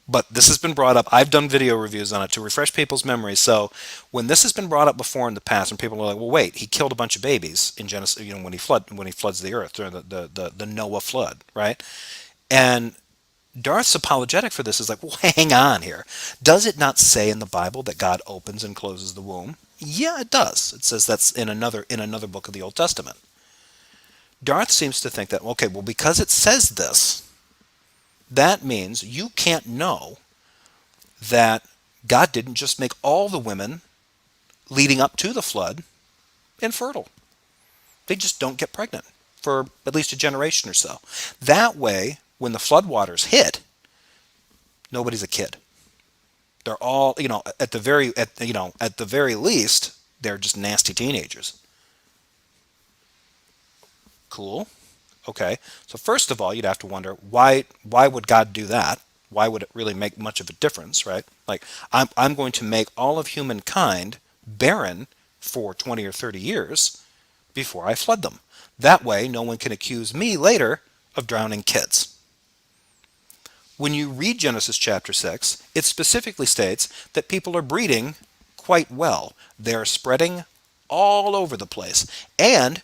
But this has been brought up. I've done video reviews on it to refresh people's memories. So when this has been brought up before in the past, and people are like, "Well, wait, he killed a bunch of babies in Genesis, when he floods the earth during the Noah flood, right?" And Darth's apologetic for this is like, "Well, hang on here. Does it not say in the Bible that God opens and closes the womb?" Yeah, it does. It says that's in another book of the Old Testament. Darth seems to think that, okay, well, because it says this, that means you can't know that God didn't just make all the women leading up to the flood infertile. They just don't get pregnant for at least a generation or so. That way, when the floodwaters hit, nobody's a kid. They're all, at the very least, they're just nasty teenagers. Cool. Okay, so first of all, you'd have to wonder why would God do that? Why would it really make much of a difference, right? Like, I'm going to make all of humankind barren for 20 or 30 years before I flood them. That way, no one can accuse me later of drowning kids. When you read Genesis chapter 6, it specifically states that people are breeding quite well. They're spreading all over the place. And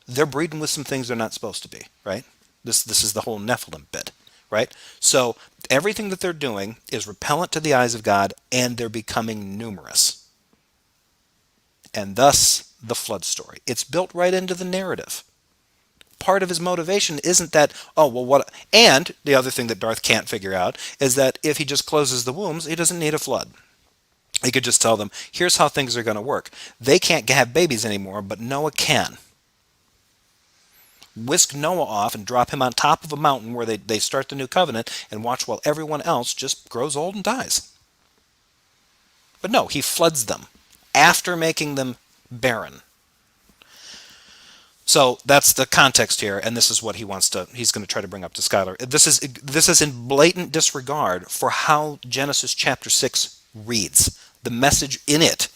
they're breeding with some things they're not supposed to be, right? This is the whole Nephilim bit, right? So everything that they're doing is repellent to the eyes of God, and they're becoming numerous. And thus, the flood story. It's built right into the narrative. part of his motivation isn't that, oh, well, what? And the other thing that Darth can't figure out is that if he just closes the wombs, he doesn't need a flood. He could just tell them, here's how things are going to work. They can't have babies anymore, but Noah can. Whisk Noah off and drop him on top of a mountain where they start the new covenant and watch while everyone else just grows old and dies. But no, he floods them after making them barren. So that's the context here, and this is what he's going to try to bring up to Skylar. This is in blatant disregard for how Genesis chapter 6 reads. The message in it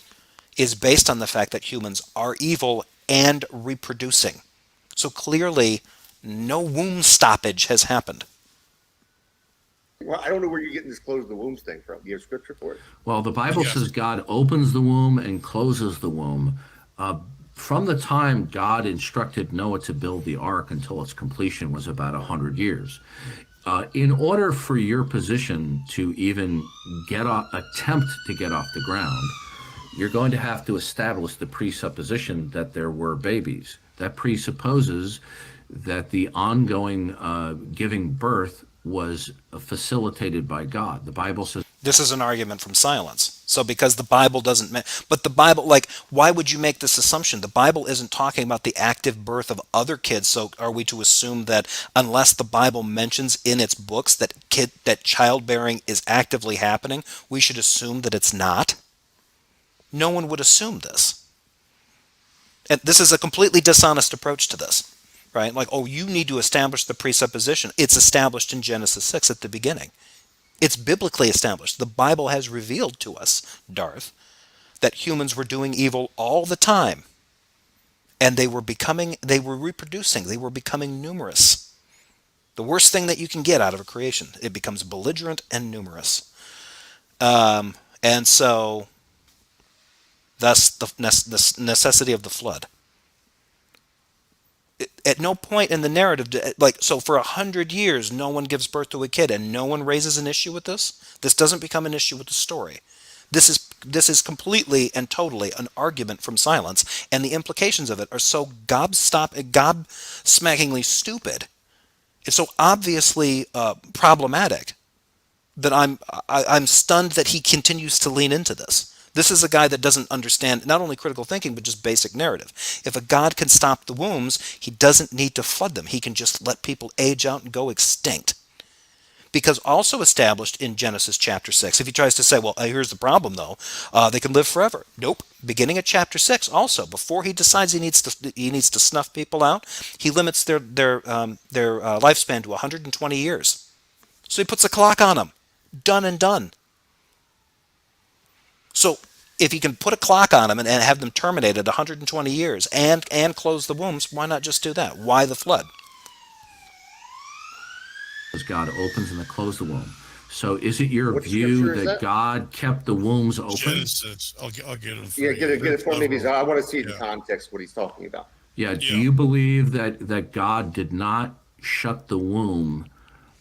is based on the fact that humans are evil and reproducing. So clearly, no womb stoppage has happened. Well, I don't know where you're getting this close the wombs thing from. You have scripture for it? Well, the Bible Yes. says God opens the womb and closes the womb. From the time God instructed Noah to build the ark until its completion was about 100 years. In order for your position to even attempt to get off the ground, you're going to have to establish the presupposition that there were babies. That presupposes that the ongoing giving birth was facilitated by God. The Bible says This is an argument from silence. So because the Bible doesn't, but the Bible, like, why would you make this assumption? The Bible isn't talking about the active birth of other kids. So are we to assume that unless the Bible mentions in its books that childbearing is actively happening, we should assume that it's not? No one would assume this. And this is a completely dishonest approach to this, right? Like, oh, you need to establish the presupposition. It's established in Genesis 6 at the beginning. It's biblically established. The Bible has revealed to us, Darth, that humans were doing evil all the time. And they were reproducing, they were becoming numerous. The worst thing that you can get out of a creation. It becomes belligerent and numerous. And so, thus the necessity of the flood. At no point in the narrative, so for 100 years, no one gives birth to a kid, and no one raises an issue with this. This doesn't become an issue with the story. This is completely and totally an argument from silence, and the implications of it are so gobsmackingly stupid. It's so obviously problematic that I'm stunned that he continues to lean into this. This is a guy that doesn't understand not only critical thinking, but just basic narrative. If a God can stop the wombs, he doesn't need to flood them. He can just let people age out and go extinct. Because also established in Genesis chapter 6, if he tries to say, well, here's the problem, though, they can live forever. Nope. Beginning at chapter 6, also, before he decides he needs to snuff people out, he limits their lifespan to 120 years. So he puts a clock on them. Done and done. So if he can put a clock on them and have them terminated 120 years and close the wombs, why not just do that? Why the flood? as God opens and then closes the womb. So is it your What view scripture is that that? God kept the wombs open? Genesis. I'll get it. For Yeah, you. get it for me because I want to see the Yeah. context what he's talking about. Yeah. Do Yeah. you believe that God did not shut the womb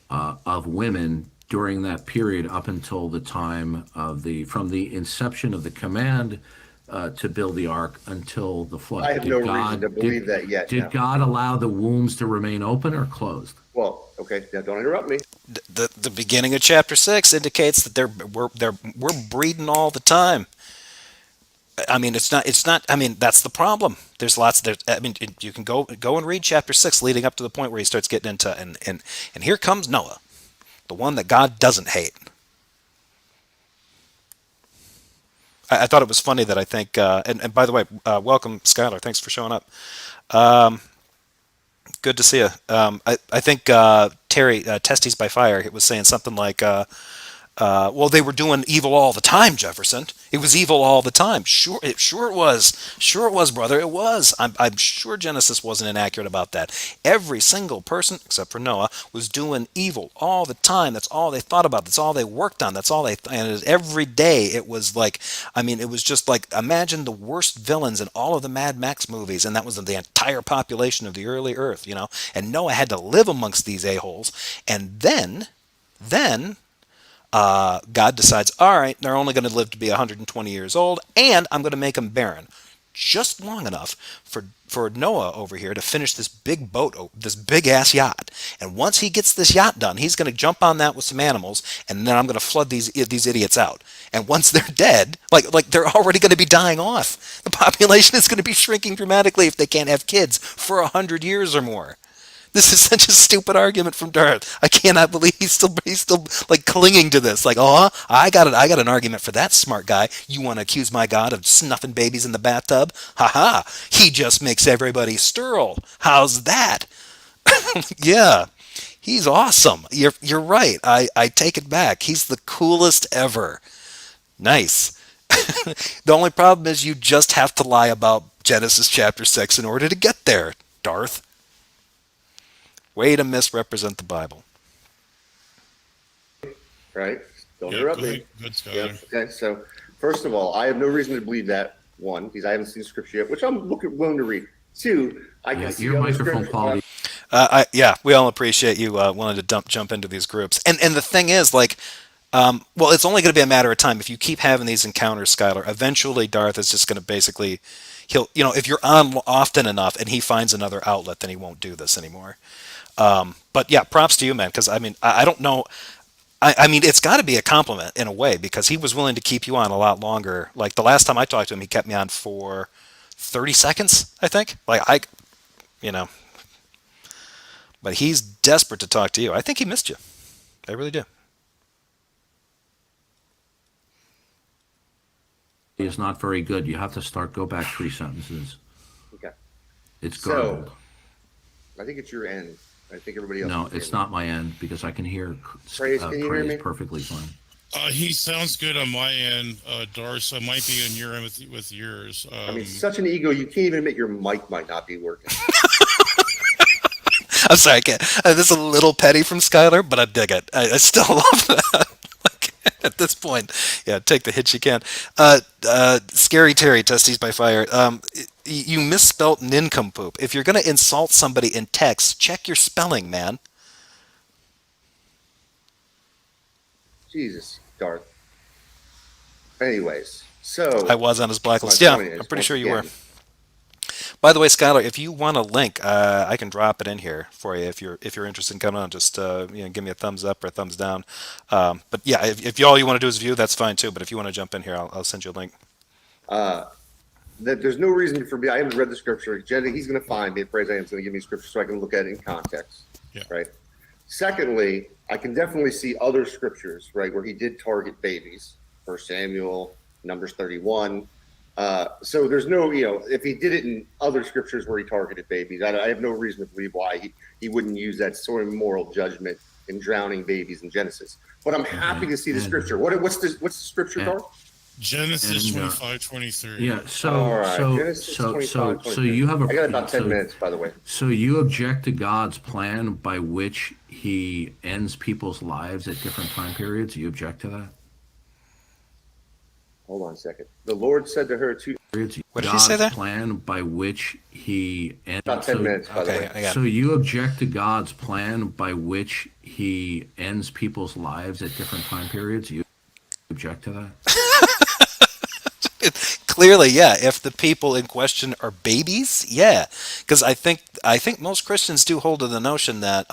of women during that period up until the time of from the inception of the command to build the ark until the flood? I have no reason to believe that yet. Did no. God allow the wombs to remain open or closed? Well, okay, now don't interrupt me. The beginning of chapter 6 indicates that we're breeding all the time. I mean, it's not. I mean, that's the problem. There's lots. I mean, you can go and read chapter 6, leading up to the point where he starts getting into and here comes Noah, the one that God doesn't hate. I thought it was funny that I think, and by the way, welcome Skylar. Thanks for showing up. Good to see you. I think Terry Testes by Fire was saying something like, well, they were doing evil all the time, Jefferson. It was evil all the time. Sure it was. Sure it was, brother. It was. I'm sure Genesis wasn't inaccurate about that. Every single person, except for Noah, was doing evil all the time. That's all they thought about. That's all they worked on. That's all and every day it was like, I mean, it was just like, imagine the worst villains in all of the Mad Max movies, and that was the entire population of the early Earth, you know. And Noah had to live amongst these a-holes, and then God decides, all right, they're only going to live to be 120 years old, and I'm going to make them barren. just long enough for Noah over here to finish this big boat, this big ass yacht. And once he gets this yacht done, he's going to jump on that with some animals, and then I'm going to flood these idiots out. And once they're dead, like they're already going to be dying off. The population is going to be shrinking dramatically if they can't have kids for 100 years or more. This is such a stupid argument from Darth. I cannot believe he's still like clinging to this. Like, oh, I got an argument for that smart guy. You want to accuse my God of snuffing babies in the bathtub? Ha ha! He just makes everybody sterile. How's that? Yeah, he's awesome. You're right. I take it back. He's the coolest ever. Nice. The only problem is you just have to lie about Genesis chapter 6 in order to get there, Darth. Way to misrepresent the Bible. Right? Don't Yeah, interrupt go me. ahead. Good, Skylar. Yeah. Okay. So, first of all, I have no reason to believe that. One, because I haven't seen scripture yet, which I'm willing to read. Two, I can see Your other microphone scripture. quality. Yeah, we all appreciate you willing to jump into these groups. And the thing is, like, well, it's only going to be a matter of time. If you keep having these encounters, Skylar, eventually Darth is just going to basically, if you're on often enough and he finds another outlet, then he won't do this anymore. But yeah, props to you, man, because I mean, I don't know. I mean, it's got to be a compliment in a way because he was willing to keep you on a lot longer. Like the last time I talked to him, he kept me on for 30 seconds, I think. You know, but he's desperate to talk to you. I think he missed you. I really do. Is not very good. You have to go back 3 sentences. Okay. It's So- garbled. I think it's your end. I think everybody else. No, can hear it's me. not my end because I can hear Praise, can you hear Praise me? perfectly fine. He sounds good on my end, Darth. So it might be on your end with yours. I mean, such an ego. You can't even admit your mic might not be working. I'm sorry, I can't. This is a little petty from Skylar, but I dig it. I still love that. Like, at this point, yeah, take the hits you can. Scary Terry, Testes by Fire. You misspelt nincompoop. If you're going to insult somebody in text, check your spelling, man. Jesus, Darth. Anyways, so I was on his blacklist. my Yeah, point is, I'm pretty once sure you were. again, By the way, Skylar, if you want a link, I can drop it in here for you if you're interested in coming on. Just give me a thumbs up or a thumbs down. But yeah, if all you want to do is view, that's fine too. But if you want to jump in here, I'll send you a link. that there's no reason for me. I haven't read the scripture. Jenny, he's going to find me. Praise I am going to give me scripture so I can look at it in context. Yeah. Right. Secondly, I can definitely see other scriptures, right, where he did target babies. 1 Samuel, Numbers 31. So there's no, if he did it in other scriptures where he targeted babies, I have no reason to believe why he wouldn't use that sort of moral judgment in drowning babies in Genesis. But I'm happy to see the scripture. What's the scripture, Darth? Genesis And, 25:23. Yeah. So All right. so Genesis so 25, so 23. you have a. I got about 10 so- minutes, by the way. So you object to God's plan by which He ends people's lives at different time periods. You object to that. Hold on a second. The Lord said to her two. What did he say there? God's plan by which He ends. About 10 minutes, by the Okay, way. I got So you object to God's plan by which He ends people's lives at different time periods. You object to that. Clearly, yeah. If the people in question are babies, yeah, because I think most Christians do hold to the notion that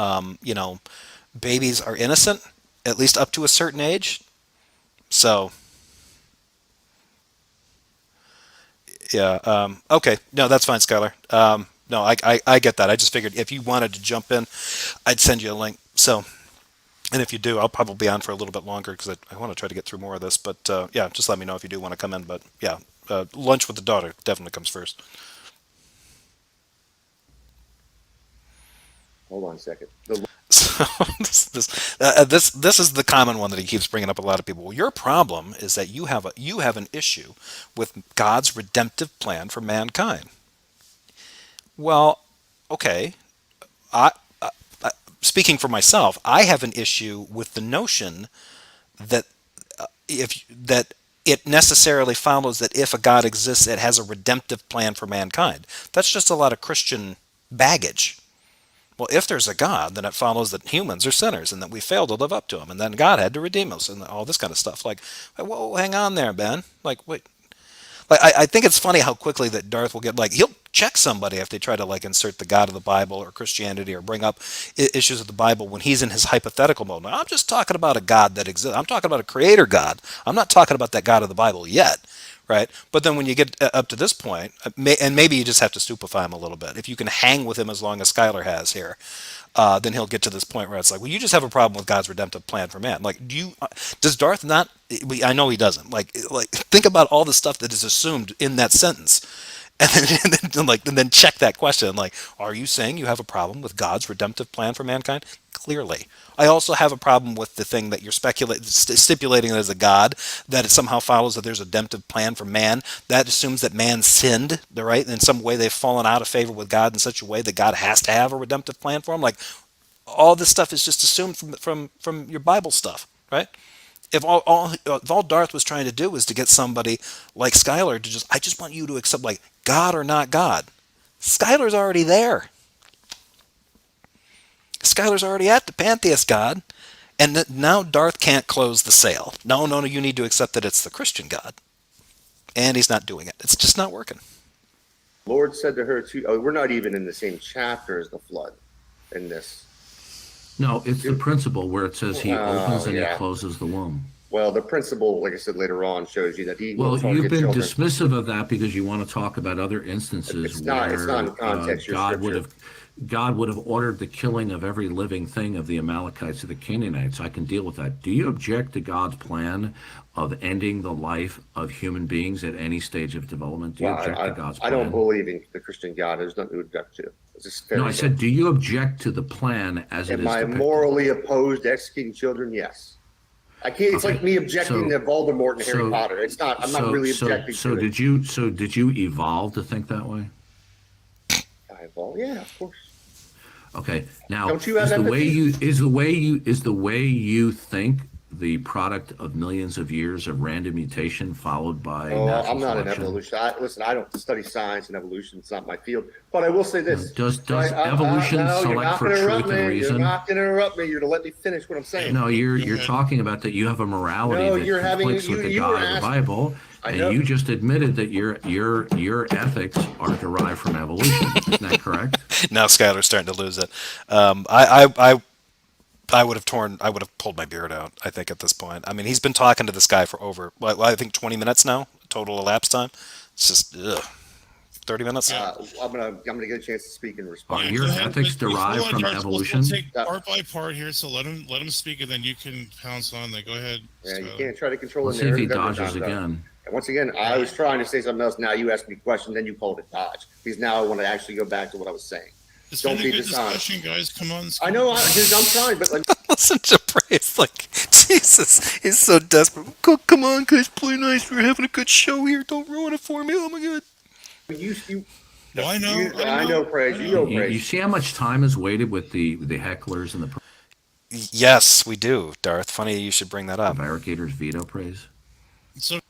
babies are innocent, at least up to a certain age. So, yeah. Okay. No, that's fine, Skylar. No, I get that. I just figured if you wanted to jump in, I'd send you a link. So, and if you do, I'll probably be on for a little bit longer because I want to try to get through more of this. But yeah, just let me know if you do want to come in. But yeah, lunch with the daughter definitely comes first. Hold on a second. So this is the common one that he keeps bringing up. A lot of people. Well, your problem is that you have an issue with God's redemptive plan for mankind. Well, okay. Speaking for myself, I have an issue with the notion that that it necessarily follows that if a God exists, it has a redemptive plan for mankind. That's just a lot of Christian baggage. Well, if there's a God, then it follows that humans are sinners and that we failed to live up to him, and then God had to redeem us and all this kind of stuff. Like, whoa, hang on there, Ben. Like, wait. Like I think it's funny how quickly that Darth will get, like, he'll check somebody if they try to like insert the God of the Bible or Christianity or bring up issues of the Bible when he's in his hypothetical mode. Now, I'm just talking about a God that exists. I'm talking about a creator God. I'm not talking about that God of the Bible yet, right? But then when you get up to this point, and maybe you just have to stupefy him a little bit. If you can hang with him as long as Skylar has here, then he'll get to this point where it's like, well, you just have a problem with God's redemptive plan for man. Like, does Darth not? I know he doesn't. Like, think about all the stuff that is assumed in that sentence, and then check that question. Like, are you saying you have a problem with God's redemptive plan for mankind? Clearly. I also have a problem with the thing that you're stipulating as a God, that it somehow follows that there's a redemptive plan for man. That assumes that man sinned, right? In some way they've fallen out of favor with God in such a way that God has to have a redemptive plan for him. Like, all this stuff is just assumed from your Bible stuff, right? If all Darth was trying to do was to get somebody like Skylar to I just want you to accept, like, God or not God. Skylar's already there. Skylar's already at the pantheist God, and now Darth can't close the sale. No, you need to accept that it's the Christian God, and he's not doing it. It's just not working. Lord said to her too. Oh, we're not even in the same chapter as the flood in this. No, it's the principle where it says he opens and he closes the womb. Well, the principle, like I said later on, shows you that he. Well, you've been dismissive of that because you want to talk about other instances where it's not in context. God would have ordered the killing of every living thing of the Amalekites or the Canaanites. I can deal with that. Do you object to God's plan of ending the life of human beings at any stage of development? Do you object to God's plan? I don't believe in the Christian God. There's nothing to object to. No, I said, do you object to the plan as it is depicted? Am I morally opposed to executing children? Yes. I can't. It's like me objecting to Voldemort and Harry Potter. It's not. I'm not really objecting to it. So did you evolve to think that way? I evolved. Yeah, of course. Okay. Now, don't you have is the way you think the product of millions of years of random mutation followed by natural I'm not selection? an evolution. Listen, I don't study science and evolution. It's not my field. But I will say this: Does evolution select for truth and reason? You're not going to interrupt me. You're to let me finish what I'm saying. No, you're talking about that you have a morality that conflicts with the God of the Bible, and you just admitted that your ethics are derived from evolution. Isn't that correct? Now Skylar's starting to lose it. I would have pulled my beard out, I think, at this point. I mean, he's been talking to this guy for over, I think 20 minutes now, total elapsed time. It's just, 30 minutes. I'm gonna get a chance to speak and respond. Are your ethics derived from evolution? We'll take part by part here, so let him speak, and then you can pounce on that. Go ahead. Yeah, you can't try to control Let's the see if narrative. he dodges again. And once again, I was trying to say something else. Now you asked me a question, then you called it dodge. Because now I want to actually go back to what I was saying. It's Don't been a be good dishonest. discussion, guys. Come on. I know, I'm trying, but Listen to Praise, like, Jesus, he's so desperate. Come on, guys, play nice. We're having a good show here. Don't ruin it for me. Oh my God. I know, Praise. You know, Praise. You see how much time is waited with the hecklers and the Yes, we do, Darth. Funny you should bring that up. Variegators veto praise. So,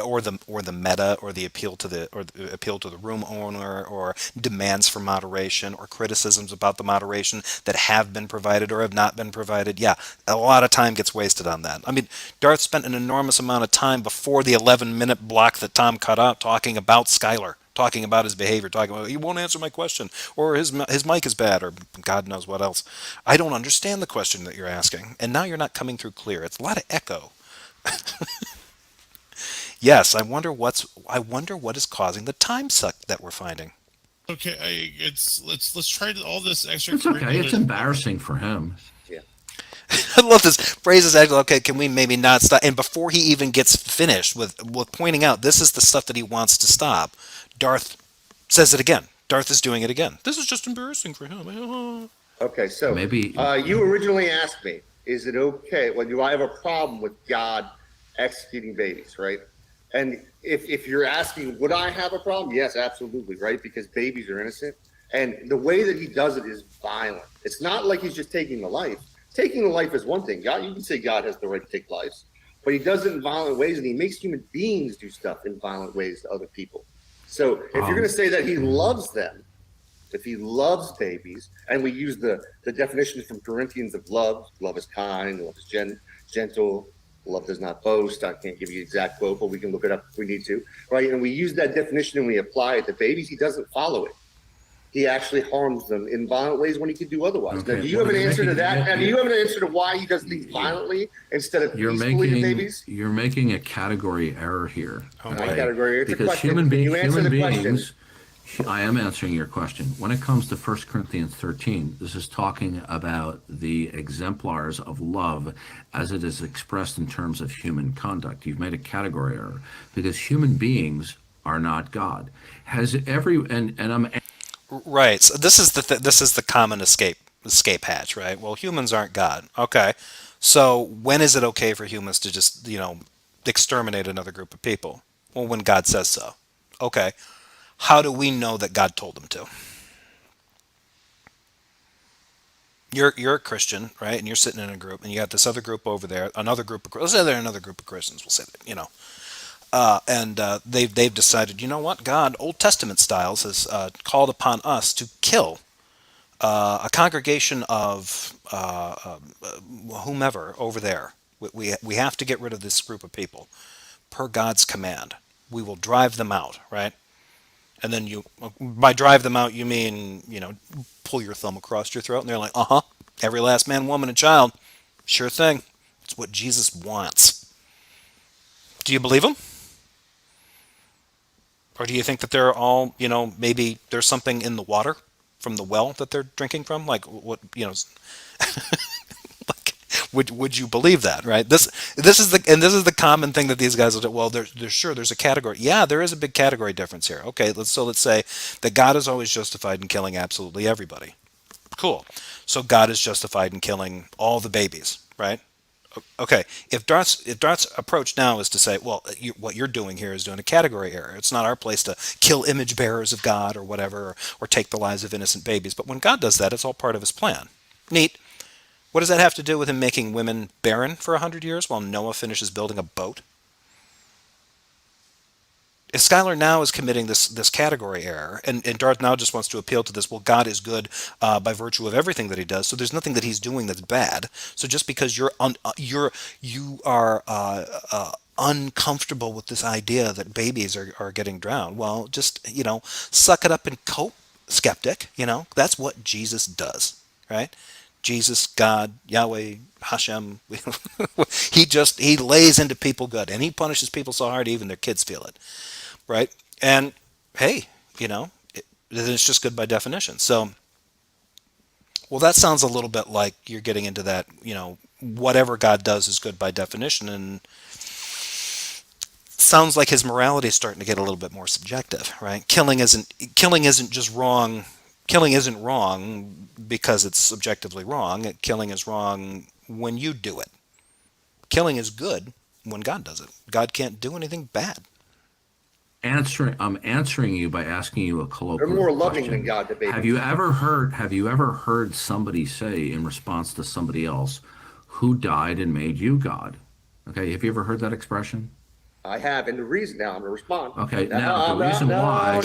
or the meta, or the appeal to the room owner, or demands for moderation, or criticisms about the moderation that have been provided or have not been provided. Yeah, a lot of time gets wasted on that. I mean, Darth spent an enormous amount of time before the 11-minute block that Tom cut out talking about Skylar, talking about his behavior, talking about he won't answer my question, or his mic is bad, or God knows what else. I don't understand the question that you're asking, and now you're not coming through clear. It's a lot of echo. Yes, I wonder what is causing the time suck that we're finding. okay, let's try all this extra. It's okay. It's embarrassing for him. Yeah. I love this. Phrase is actually okay. Can we maybe not stop? And before he even gets finished with pointing out this is the stuff that he wants to stop, Darth says it again. Darth is doing it again. This is just embarrassing for him. Okay, so Maybe you originally asked me, is it okay? Well, do I have a problem with God executing babies, right? And if you're asking, would I have a problem? Yes, absolutely, right? Because babies are innocent. And the way that he does it is violent. It's not like he's just taking the life. Taking the life is one thing. God, you can say God has the right to take lives, but he does it in violent ways, and he makes human beings do stuff in violent ways to other people. So if you're going to say that he loves them, if he loves babies, and we use the definition from Corinthians of love is kind, love is gentle, Love does not boast. I can't give you the exact quote, but we can look it up if we need to, right? And we use that definition and we apply it to babies. He doesn't follow it. He actually harms them in violent ways when he could do otherwise. Okay. Now, do you have an answer to that? Now, do you have an answer to why he does things violently instead of peacefully to babies? You're making a category error here. Category. It's because a question. human question? beings, I am answering your question. When it comes to 1 Corinthians 13, this is talking about the exemplars of love as it is expressed in terms of human conduct. You've made a category error because human beings are not God. I'm Right. So this is the common escape hatch, right? Well, humans aren't God. Okay. So when is it okay for humans to just, exterminate another group of people? Well, when God says so. Okay. How do we know that God told them to? You're a Christian, right? And you're sitting in a group, and you got this other group over there, let's say they're another group of Christians. We'll say that, and they've decided, you know what? God, Old Testament styles, has called upon us to kill a congregation of whomever over there. We have to get rid of this group of people per God's command. We will drive them out, right? And then by drive them out, you mean, pull your thumb across your throat, and they're like, every last man, woman, and child, sure thing. It's what Jesus wants. Do you believe him? Or do you think that they're all, maybe there's something in the water from the well that they're drinking from? Like, what, like, would you believe that, right? This is the common thing that these guys will do. Well, there's a category. Yeah, there is a big category difference here. Okay, let's say that God is always justified in killing absolutely everybody. Cool. So God is justified in killing all the babies, right? Okay, if Darth's approach now is to say, well, what you're doing here is doing a category error. It's not our place to kill image bearers of God or whatever, or take the lives of innocent babies. But when God does that, it's all part of his plan. Neat. What does that have to do with him making women barren for 100 years while Noah finishes building a boat? If Skylar now is committing this category error, and Darth now just wants to appeal to this, well, God is good by virtue of everything that he does, so there's nothing that he's doing that's bad. So just because you are uncomfortable with this idea that babies are getting drowned, well, just, suck it up and cope, skeptic. That's what Jesus does, right? Jesus, God, Yahweh, Hashem, he lays into people good, and he punishes people so hard even their kids feel it. Right? And hey, it's just good by definition. So, well, that sounds a little bit like you're getting into that, whatever God does is good by definition, and sounds like his morality is starting to get a little bit more subjective, right? Killing isn't just wrong. Killing isn't wrong because it's subjectively wrong. Killing is wrong when you do it. Killing is good when God does it. God can't do anything bad. I'm answering you by asking you a colloquial They're more loving question. than God to babies. Have you ever heard somebody say in response to somebody else, who died and made you God? Okay, have you ever heard that expression? I have, and the reason now I'm going to respond. Okay, now the reason why.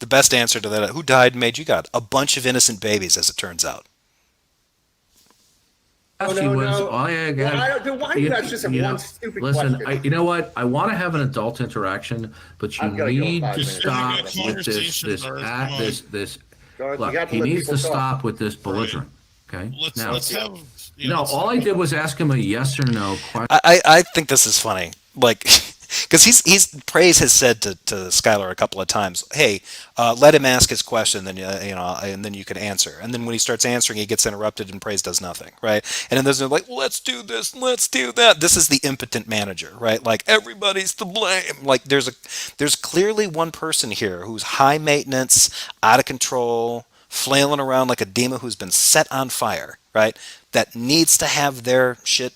The best answer to that, who died and made you God? A bunch of innocent babies, as it turns out. Why do you guys just have one stupid listen, question? you know what? I want to have an adult interaction, but you need to stop with this. Look, he needs to stop with this belligerent. Okay. Let's have. All I did was ask him a yes or no question. I think this is funny, like, because Praise has said to Skylar a couple of times, hey, let him ask his question, then and then you can answer. And then when he starts answering, he gets interrupted, and Praise does nothing, right? And then there's like, let's do this, let's do that. This is the impotent manager, right? Like, everybody's to blame. Like, there's clearly one person here who's high maintenance, out of control, flailing around like a demon who's been set on fire, right? That needs to have their shit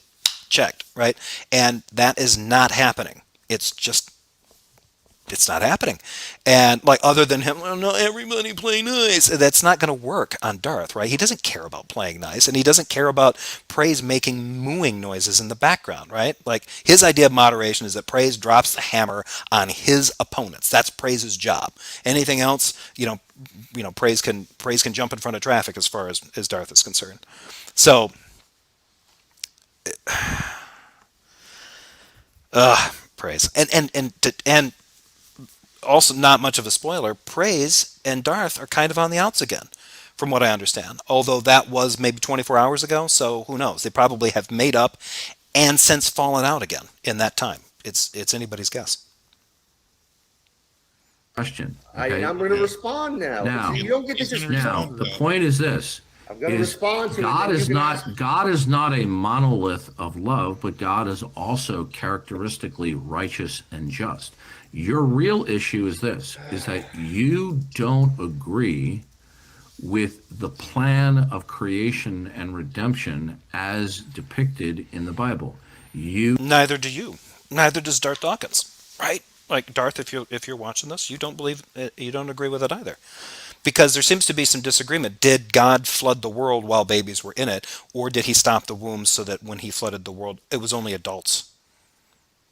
checked, right? And that is not happening. It's not happening. And like, other than him, well, no, everybody play nice. That's not going to work on Darth, right? He doesn't care about playing nice, and he doesn't care about Praise making mooing noises in the background, right? Like, his idea of moderation is that Praise drops the hammer on his opponents. That's Praise's job. Anything else, Praise can jump in front of traffic as far as Darth is concerned. So Praise. And also, not much of a spoiler, Praise and Darth are kind of on the outs again, from what I understand. Although that was maybe 24 hours ago, so who knows? They probably have made up and since fallen out again in that time. It's anybody's guess. Question. I'm Okay? going to respond now. Now- you don't get to He's just gonna Now, respond. the point is this. I'm going to is respond to God it. is not a monolith of love, but God is also characteristically righteous and just. Your real issue is this, is that you don't agree with the plan of creation and redemption as depicted in the Bible. Neither do you. Neither does Darth Dawkins, right? Like Darth, if you're watching this, you don't agree with it either, because there seems to be some disagreement. Did God flood the world while babies were in it, or did He stop the womb so that when He flooded the world, it was only adults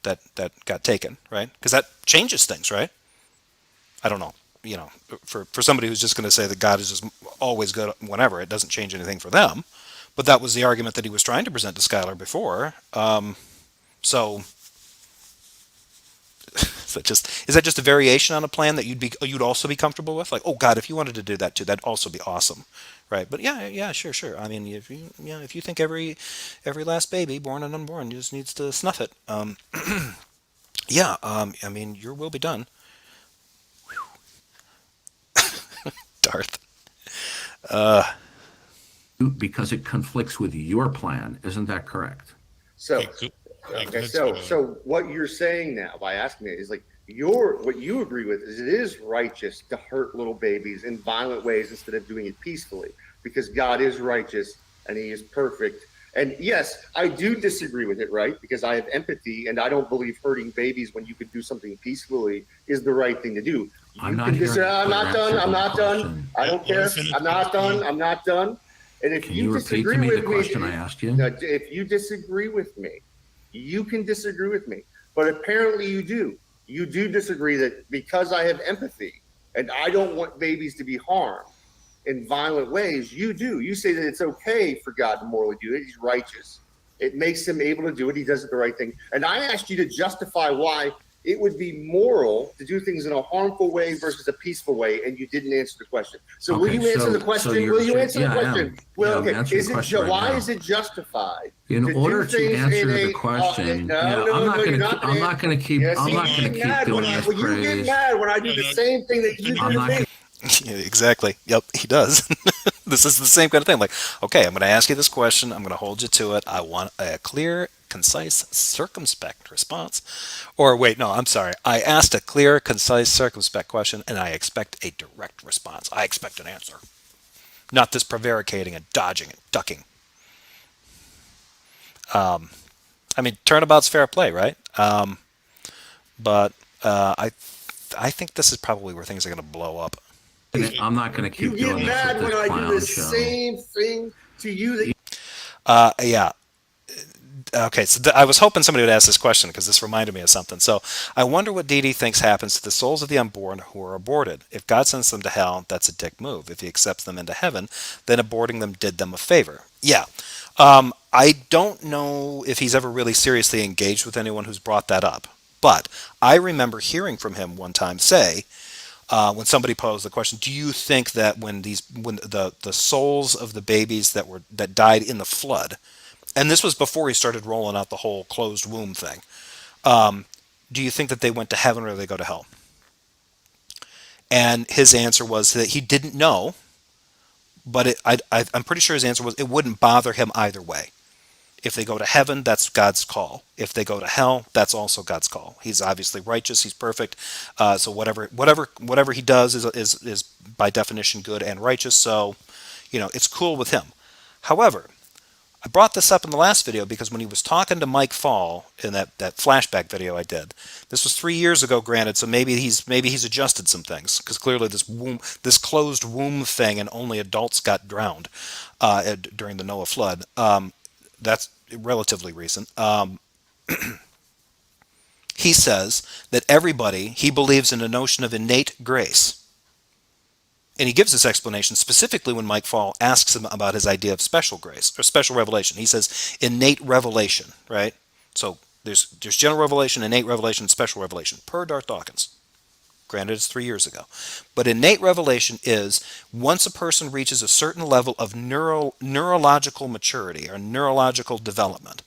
that got taken, right? Because that changes things, right? I don't know. For somebody who's just going to say that God is just always good whenever, it doesn't change anything for them. But that was the argument that he was trying to present to Skylar before. So is that just a variation on a plan that you'd also be comfortable with? Like, oh God, if you wanted to do that too, that'd also be awesome, right? But yeah, sure. I mean, if you think every last baby, born and unborn, just needs to snuff it, I mean, your will be done. Darth. Because it conflicts with your plan. Isn't that correct? So, Hey, okay, good, so what you're saying now by asking me is like what you agree with is it is righteous to hurt little babies in violent ways instead of doing it peacefully, because God is righteous and He is perfect. And yes, I do disagree with it, right? Because I have empathy and I don't believe hurting babies when you could do something peacefully is the right thing to do. I'm not done. I'm not done. I don't care. I'm not done. I'm not done. And if Can you repeat to me the question I asked you? if you disagree with me, you can disagree with me. But apparently you do. You do disagree that because I have empathy and I don't want babies to be harmed in violent ways, you do. You say that it's okay for God to morally do it. He's righteous. It makes Him able to do it. He does it the right thing. And I asked you to justify why it would be moral to do things in a harmful way versus a peaceful way, and you didn't answer the question. So will you answer the question? Will you answer the question? Well, okay. Why is it justified? In order to answer the question, I'm not going to keep doing this praise. You get mad when I do the same thing that you do to me. Yeah, exactly. Yep, he does. This is the same kind of thing. Like, okay, I'm going to ask you this question. I'm going to hold you to it. I want a clear, concise, circumspect response. Or wait, no, I'm sorry. I asked a clear, concise, circumspect question, and I expect a direct response. I expect an answer. Not this prevaricating and dodging and ducking. I mean, turnabout's fair play, right? But I think this is probably where things are going to blow up. I'm not going to keep You doing get mad this when with this I do clown the show. same thing to you that Yeah. Okay, so I was hoping somebody would ask this question because this reminded me of something. So I wonder what Dee Dee thinks happens to the souls of the unborn who are aborted. If God sends them to hell, that's a dick move. If He accepts them into heaven, then aborting them did them a favor. Yeah. I don't know if he's ever really seriously engaged with anyone who's brought that up. But I remember hearing from him one time say, when somebody posed the question, do you think that when the souls of the babies that died in the flood, and this was before he started rolling out the whole closed womb thing, do you think that they went to heaven or they go to hell? And his answer was that he didn't know, but I'm pretty sure his answer was it wouldn't bother him either way. If they go to heaven, that's God's call. If they go to hell, that's also God's call. He's obviously righteous. He's perfect. So whatever he does is by definition good and righteous. So, it's cool with him. However, I brought this up in the last video because when he was talking to Mike Fall in that flashback video I did, this was 3 years ago, granted. So maybe he's adjusted some things because clearly this closed womb thing and only adults got drowned during the Noah flood. That's relatively recent. He says that he believes in a notion of innate grace. And he gives this explanation specifically when Mike Fall asks him about his idea of special grace or special revelation. He says innate revelation, right? So There's general revelation, innate revelation, and special revelation, per Darth Dawkins. Granted, it's 3 years ago. But innate revelation is once a person reaches a certain level of neurological maturity or neurological development,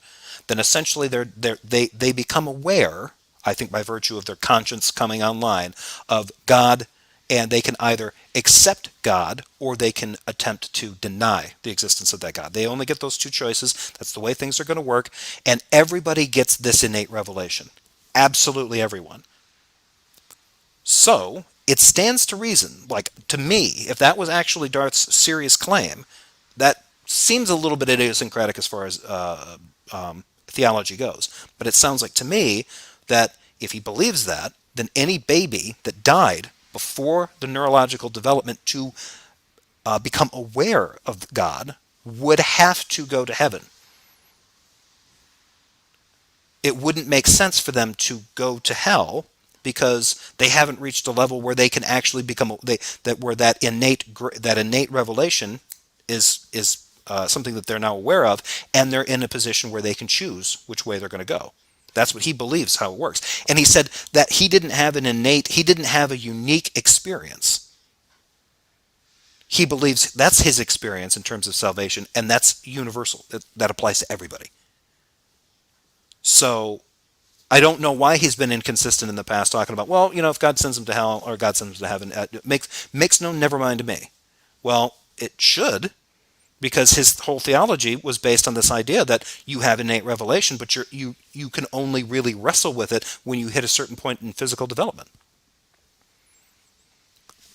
then essentially they become aware, I think by virtue of their conscience coming online, of God, and they can either accept God or they can attempt to deny the existence of that God. They only get those two choices. That's the way things are going to work. And everybody gets this innate revelation. Absolutely everyone. So it stands to reason, like to me, if that was actually Darth's serious claim, that seems a little bit idiosyncratic as far as theology goes. But it sounds like to me that if he believes that, then any baby that died before the neurological development to become aware of God would have to go to heaven. It wouldn't make sense for them to go to hell because they haven't reached a level where they can actually become that innate revelation is something that they're now aware of, and they're in a position where they can choose which way they're going to go. That's what he believes how it works. And he said that he didn't have a unique experience. He believes that's his experience in terms of salvation, and that's universal. That applies to everybody. So I don't know why he's been inconsistent in the past, talking about, well, if God sends him to hell or God sends him to heaven, it makes no never mind to me. Well, it should, because his whole theology was based on this idea that you have innate revelation, but you can only really wrestle with it when you hit a certain point in physical development.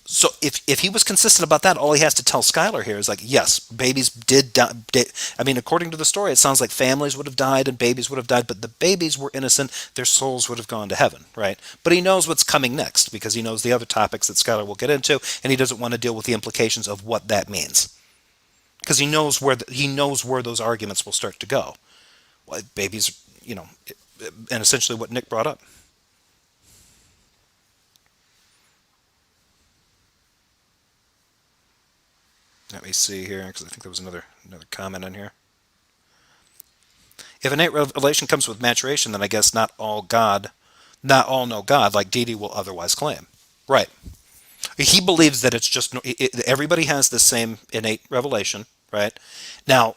So if he was consistent about that, all he has to tell Skylar here is like, yes, babies did die. I mean, according to the story, it sounds like families would have died and babies would have died, but the babies were innocent. Their souls would have gone to heaven, right? But he knows what's coming next because he knows the other topics that Skylar will get into, and he doesn't want to deal with the implications of what that means. Because he knows where those arguments will start to go. Well, babies, and essentially what Nick brought up. Let me see here, because I think there was another comment in here. If innate revelation comes with maturation, then I guess not all know God, like Dede will otherwise claim. Right. He believes that it's just everybody has the same innate revelation, right? Now,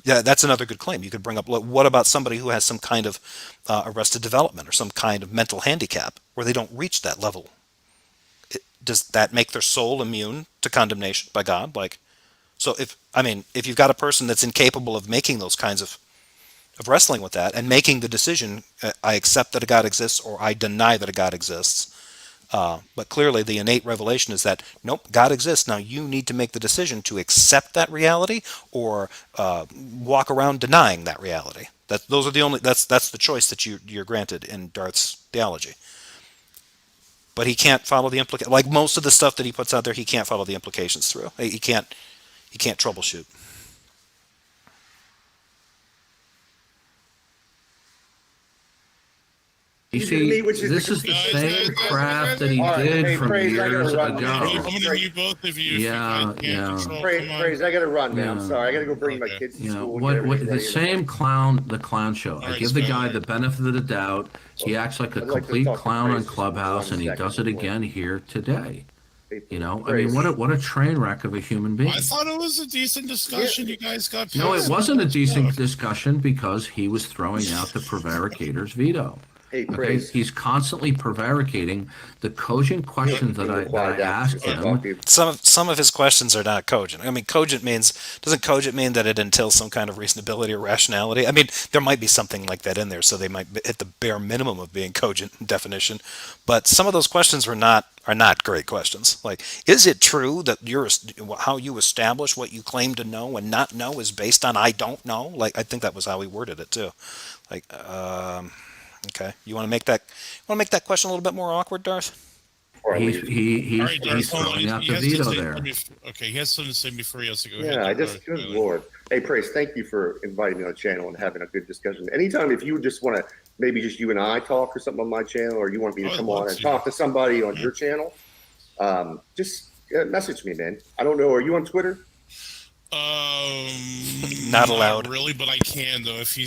that's another good claim. You could bring up, what about somebody who has some kind of arrested development or some kind of mental handicap where they don't reach that level? Does that make their soul immune to condemnation by God? So if you've got a person that's incapable of making those kinds of wrestling with that and making the decision, I accept that a God exists or I deny that a God exists. But clearly the innate revelation is that, nope, God exists. Now you need to make the decision to accept that reality or walk around denying that reality. That's the choice that you're granted in Darth's theology. But he can't follow the implications. Like most of the stuff that he puts out there, he can't follow the implications through. He can't troubleshoot. You see, this is the same crap that he did from years ago. I'm going to mute both of you. Yeah. Praise, I got to run, man. Yeah. I'm sorry. I got to go bring my kids to school. What the same clown, the clown show. I give the guy the benefit of the doubt. He acts like a complete clown on Clubhouse, and he does it again here today. What a train wreck of a human being. I thought it was a decent discussion. You guys got past. No, it wasn't a decent discussion because he was throwing out the prevaricator's veto. Hey, Praise. He's constantly prevaricating the cogent questions that I ask him. Some of his questions are not cogent. Doesn't cogent mean that it entails some kind of reasonability or rationality? There might be something like that in there, so they might hit the bare minimum of being cogent definition. But some of those questions are not great questions. Like, is it true that how you establish what you claim to know and not know is based on I don't know? Like, I think that was how he worded it too. Like, okay, you want to make that question a little bit more awkward, Darth? He's throwing out the veto there. Okay, he has something to say before he has to go. Yeah, good Lord. Hey, Praise, thank you for inviting me on the channel and having a good discussion. Anytime, if you just want to, maybe just you and I talk or something on my channel, or you want me to come on and talk to somebody on your channel, just message me, man. I don't know. Are you on Twitter? Not allowed. Really, but I can though. If you,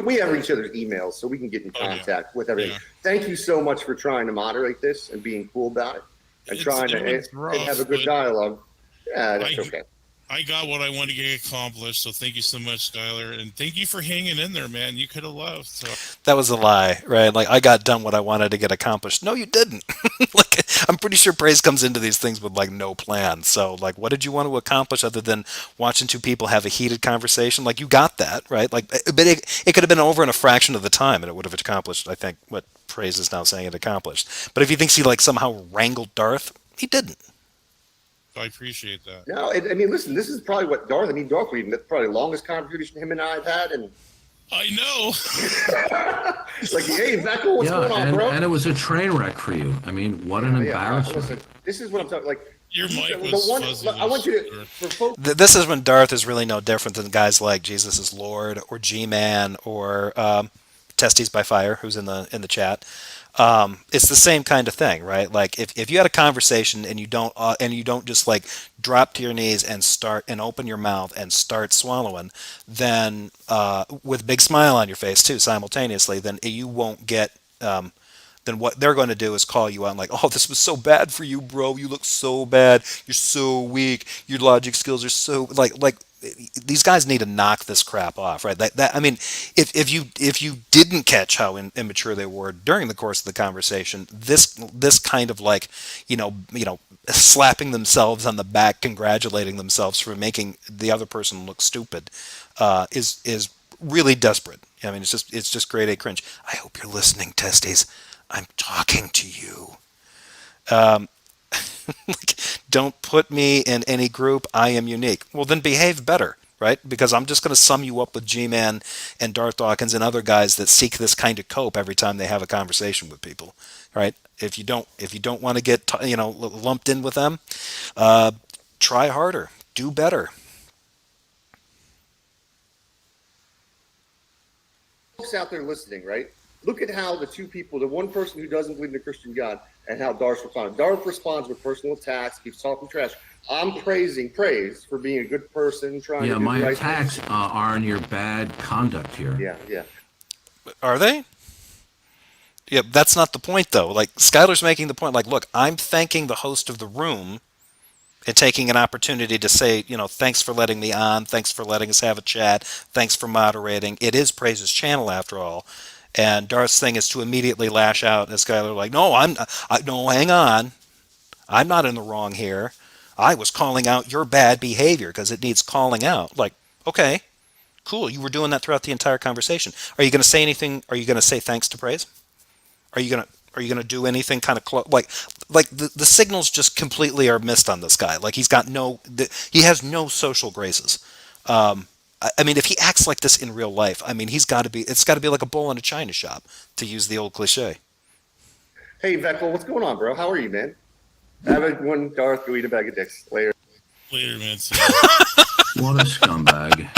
We have each other's emails, so we can get in contact with everything. Yeah. Thank you so much for trying to moderate this and being cool about it and trying to have a good dialogue. Yeah, that's okay. I got what I wanted to get accomplished, so thank you so much, Skylar, and thank you for hanging in there, man. You could have left. So. That was a lie, right? Like, I got done what I wanted to get accomplished. No, you didn't. Like, I'm pretty sure praise comes into these things with like no plan. So, like, what did you want to accomplish other than watching two people have a heated conversation? Like, you got that, right? Like, but it could have been over in a fraction of the time, and it would have accomplished, I think, what praise is now saying it accomplished. But if he thinks he like somehow wrangled Darth, he didn't. I appreciate that. No, I mean, listen, this is probably what Darth. I mean, Darth, that's probably the longest conversation him and I have had, and I know. like, hey, Beckel, what's going on, bro? And it was a train wreck for you. I mean, what an embarrassment. Listen, this is what I'm talking. Like, your mic was fuzzy. I want you to. For folks, This is when Darth is really no different than guys like Jesus is Lord or G-Man or Testes by Fire, who's in the chat. It's the same kind of thing, right? Like if you had a conversation and you don't just like drop to your knees and start and open your mouth and start swallowing, then with a big smile on your face too simultaneously, then you won't get. Then what they're going to do is call you out and like, oh, this was so bad for you, bro. You look so bad. You're so weak. Your logic skills are so like. These guys need to knock this crap off, right? I mean, if you didn't catch how immature they were during the course of the conversation, this kind of like, you know, slapping themselves on the back, congratulating themselves for making the other person look stupid, is really desperate. I mean, it's just grade A cringe. I hope you're listening, Testes. I'm talking to you. Like, don't put me in any group. I am unique. Well, then behave better, right? Because I'm just going to sum you up with G-Man and Darth Dawkins and other guys that seek this kind of cope every time they have a conversation with people, right? If you don't want to get lumped in with them, try harder, do better. folks out there listening, right? Look at how the two people, the one person who doesn't believe in the Christian God, and how Darth responds. Darth responds with personal attacks, keeps talking trash. I'm praising praise for being a good person, trying to do my the right attacks are on your bad conduct here. Yeah. Are they? Yeah, that's not the point though. Like, Skylar's making the point, like, look, I'm thanking the host of the room and taking an opportunity to say, thanks for letting me on, thanks for letting us have a chat, thanks for moderating. It is Praise's channel after all. And Darth's thing is to immediately lash out, and Skylar like, no, hang on, I'm not in the wrong here. I was calling out your bad behavior because it needs calling out. Like, okay, cool, you were doing that throughout the entire conversation. Are you going to say anything? Are you going to say thanks to Praise? Are you going to do anything kind of like the signals just completely are missed on this guy? Like, he has no social graces. I mean, if he acts like this in real life, I mean, it's got to be like a bull in a china shop, to use the old cliche. Hey, Veckel, what's going on, bro? How are you, man? Have one Darth, go eat a bag of dicks. Later, man. What a scumbag.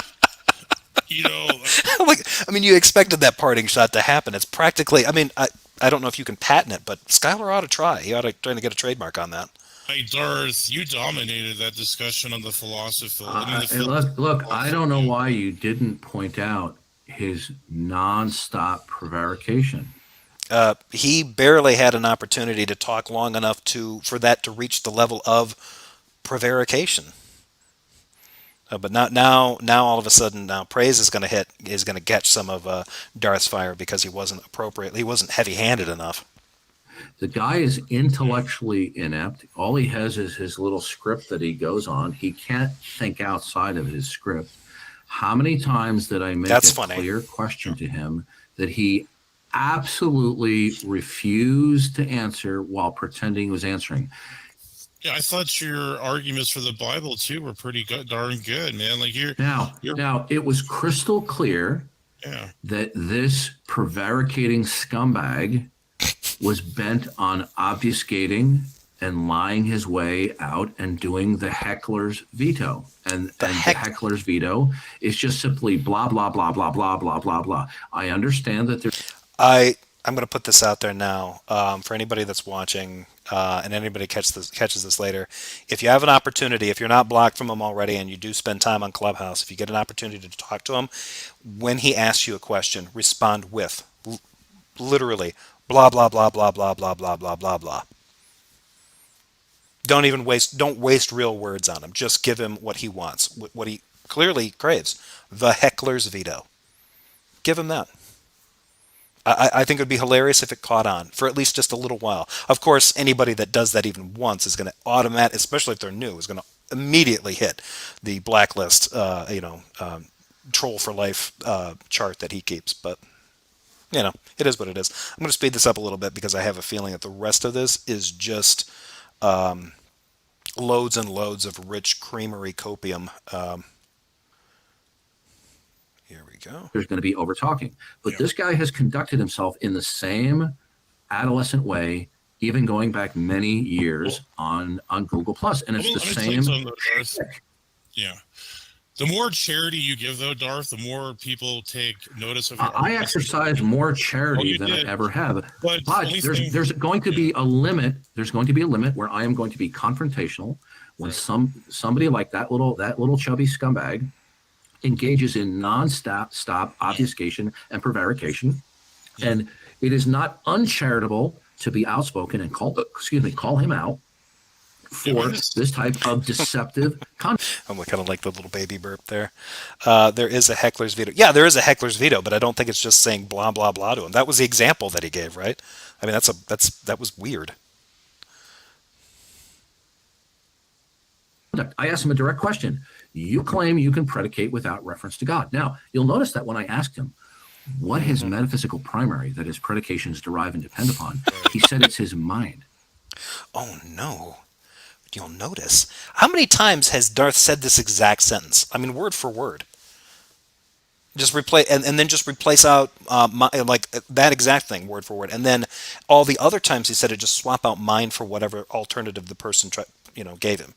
Like, I mean, you expected that parting shot to happen. It's practically, I mean, I don't know if you can patent it, but Skylar ought to try. He ought to try to get a trademark on that. Hey, Darth, you dominated that discussion on the philosophy. Look, I don't know why you didn't point out his nonstop prevarication. He barely had an opportunity to talk long enough for that to reach the level of prevarication. But now, all of a sudden, Praise is going to catch some of Darth's fire because he wasn't heavy-handed enough. The guy is intellectually inept. All he has is his little script that he goes on. He can't think outside of his script. How many times did I make clear question to him that he absolutely refused to answer while pretending he was answering? Yeah, I thought your arguments for the Bible too were pretty darn good, man. Like now it was crystal clear that this prevaricating scumbag was bent on obfuscating and lying his way out and doing the heckler's veto. And the heckler's veto is just simply blah, blah, blah, blah, blah, blah, blah, blah. I understand that there's... I'm going to put this out there now for anybody that's watching and anybody catches this later. If you have an opportunity, if you're not blocked from him already and you do spend time on Clubhouse, if you get an opportunity to talk to him, when he asks you a question, respond with literally blah, blah, blah, blah, blah, blah, blah, blah, blah, blah. Don't waste real words on him. Just give him what he wants, what he clearly craves. The heckler's veto. Give him that. I think it would be hilarious if it caught on for at least just a little while. Of course, anybody that does that even once is going to especially if they're new, is going to immediately hit the blacklist, troll for life chart that he keeps. But it is what it is. I'm going to speed this up a little bit because I have a feeling that the rest of this is just loads and loads of rich creamery copium. Here we go. There's going to be over talking. But this guy has conducted himself in the same adolescent way, even going back many years on Google Plus, and it's the same. Yeah. The more charity you give, though, Darth, the more people take notice of your I exercise more charity than I ever have. But there's going to be a limit. There's going to be a limit where I am going to be confrontational when somebody like that little chubby scumbag engages in non-stop obfuscation and prevarication. And it is not uncharitable to be outspoken and call him out for this type of deceptive content. I'm kind of like the little baby burp there. There is a heckler's veto. Yeah, there is a heckler's veto, but I don't think it's just saying blah blah blah to him. That was the example that he gave, right? I mean, that was weird. I asked him a direct question. You claim you can predicate without reference to God. Now, you'll notice that when I asked him what his metaphysical primary, that his predications derive and depend upon, he said it's his mind. Oh, no. You'll notice. How many times has Darth said this exact sentence? I mean, word for word. Just replace, and then just replace out like that exact thing, word for word. And then all the other times he said it, just swap out mine for whatever alternative the person gave him.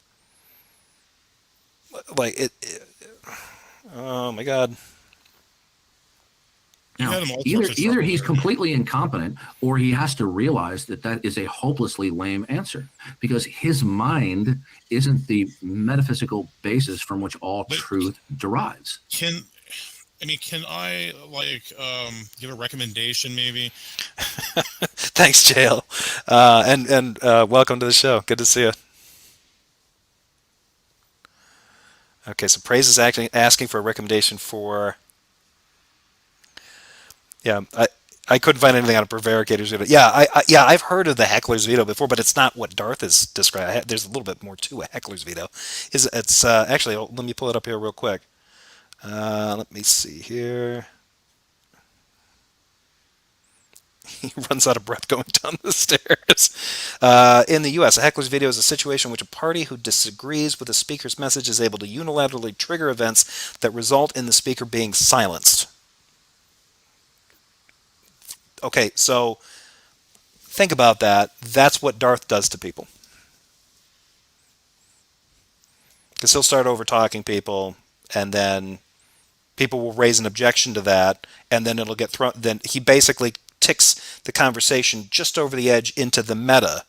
Like oh my God. Now, either he's completely incompetent or he has to realize that is a hopelessly lame answer because his mind isn't the metaphysical basis from which all truth derives. Can I give a recommendation maybe? Thanks, Jail. And welcome to the show. Good to see you. Okay, so Praise is asking for a recommendation for. Yeah, I couldn't find anything on a prevaricator's veto. Yeah, I've heard of the heckler's veto before, but it's not what Darth is described. There's a little bit more to a heckler's veto. It's actually, let me pull it up here real quick. Let me see here. He runs out of breath going down the stairs. In the U.S., a heckler's veto is a situation in which a party who disagrees with the speaker's message is able to unilaterally trigger events that result in the speaker being silenced. Okay, so think about that. That's what Darth does to people. Because he'll start over talking people, and then people will raise an objection to that, and then it'll get thrown. Then he basically ticks the conversation just over the edge into the meta,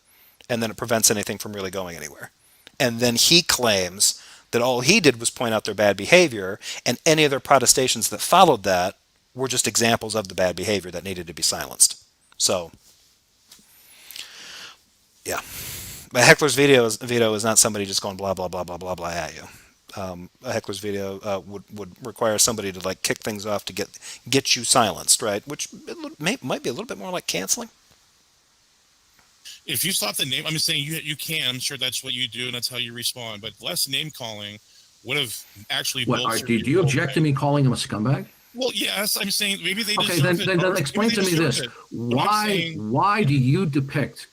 and then it prevents anything from really going anywhere. And then he claims that all he did was point out their bad behavior, and any of their protestations that followed that were just examples of the bad behavior that needed to be silenced. So, yeah. A heckler's veto is not somebody just going blah, blah, blah, blah, blah, blah at you. A heckler's veto would require somebody to kick things off to get you silenced, right? Which might be a little bit more like canceling. If you slap the name, I'm just saying you can. I'm sure that's what you do and that's how you respond. But less name calling would have actually. Do you object to me calling him a scumbag? Well, yes, I'm saying maybe they. Okay, then explain to me this: why do you depict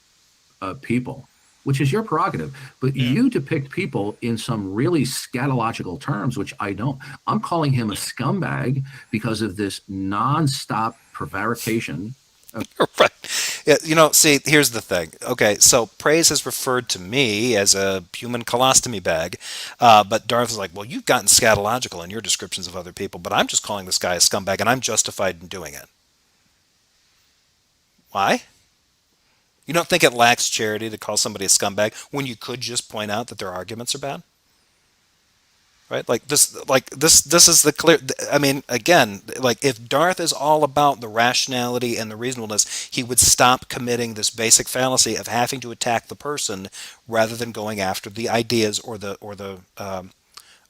people, which is your prerogative, but you depict people in some really scatological terms, which I don't. I'm calling him a scumbag because of this nonstop prevarication. Right. Yeah, see, here's the thing. Okay, so Praise has referred to me as a human colostomy bag, but Darth is like, well, you've gotten scatological in your descriptions of other people, but I'm just calling this guy a scumbag, and I'm justified in doing it. Why? You don't think it lacks charity to call somebody a scumbag when you could just point out that their arguments are bad? Right? This is the clear. I mean, again, like if Darth is all about the rationality and the reasonableness, he would stop committing this basic fallacy of having to attack the person rather than going after the ideas or the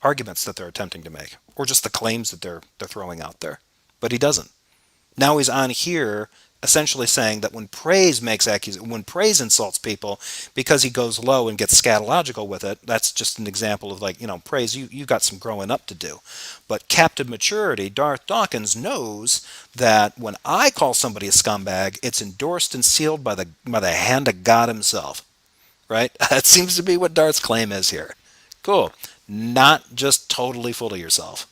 arguments that they're attempting to make, or just the claims that they're throwing out there. But he doesn't. Now he's on here essentially saying that when praise insults people because he goes low and gets scatological with it, that's just an example of like, praise, you got some growing up to do. But captive maturity, Darth Dawkins knows that when I call somebody a scumbag, it's endorsed and sealed by the hand of God himself. Right? That seems to be what Darth's claim is here. Cool. Not just totally full of yourself.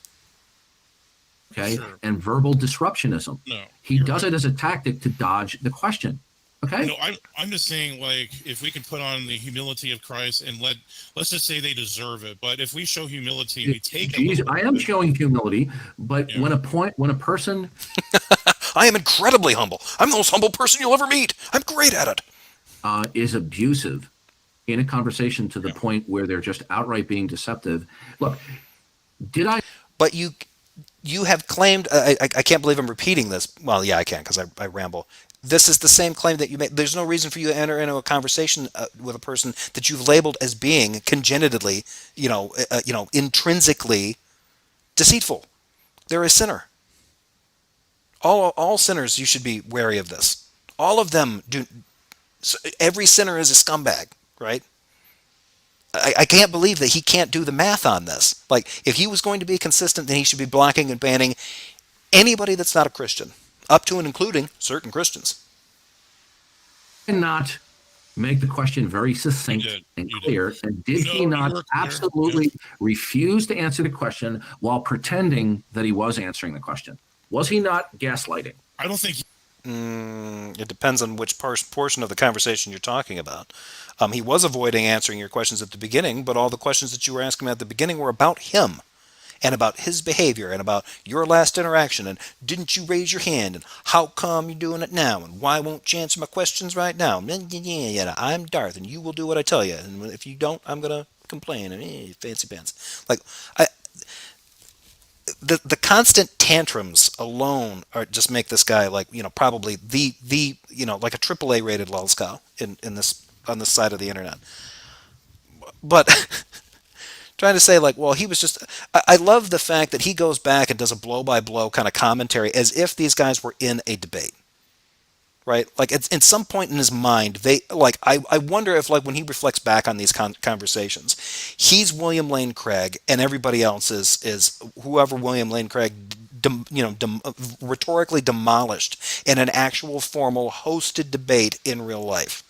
Okay. Sure. And verbal disruptionism. No, He you're does right. it as a tactic to dodge the question. Okay. No, I'm just saying, like, if we can put on the humility of Christ and let's just say they deserve it, but if we show humility, we take a little I bit am of it. showing humility, but Yeah. when a person I am incredibly humble. I'm the most humble person you'll ever meet. I'm great at it. is abusive in a conversation to the Yeah. point where they're just outright being deceptive. Look, did I But you have claimed. I can't believe I'm repeating this. Well, yeah, I can because I ramble. This is the same claim that you made. There's no reason for you to enter into a conversation with a person that you've labeled as being congenitally, intrinsically deceitful. They're a sinner. All sinners, you should be wary of this. All of them do. Every sinner is a scumbag, right? I can't believe that he can't do the math on this. Like, if he was going to be consistent, then he should be blocking and banning anybody that's not a Christian, up to and including certain Christians. not make the question very succinct You did. and You did. clear? And did No, he you not were clear. absolutely refuse to answer the question while pretending that he was answering the question? Was he not gaslighting? I don't think It depends on which portion of the conversation you're talking about. He was avoiding answering your questions at the beginning, but all the questions that you were asking him at the beginning were about him and about his behavior and about your last interaction and didn't you raise your hand and how come you're doing it now and why won't you answer my questions right now? I'm Darth and you will do what I tell you, and if you don't, I'm gonna complain and fancy pants. Like the constant tantrums alone are just make this guy like probably the like a AAA rated lolscow in this on this side of the internet. But trying to say like, well, he was just. I love the fact that he goes back and does a blow by blow kind of commentary as if these guys were in a debate. Right, like it's in some point in his mind, they like. I wonder if like when he reflects back on these conversations, he's William Lane Craig, and everybody else is whoever William Lane Craig, rhetorically demolished in an actual formal hosted debate in real life.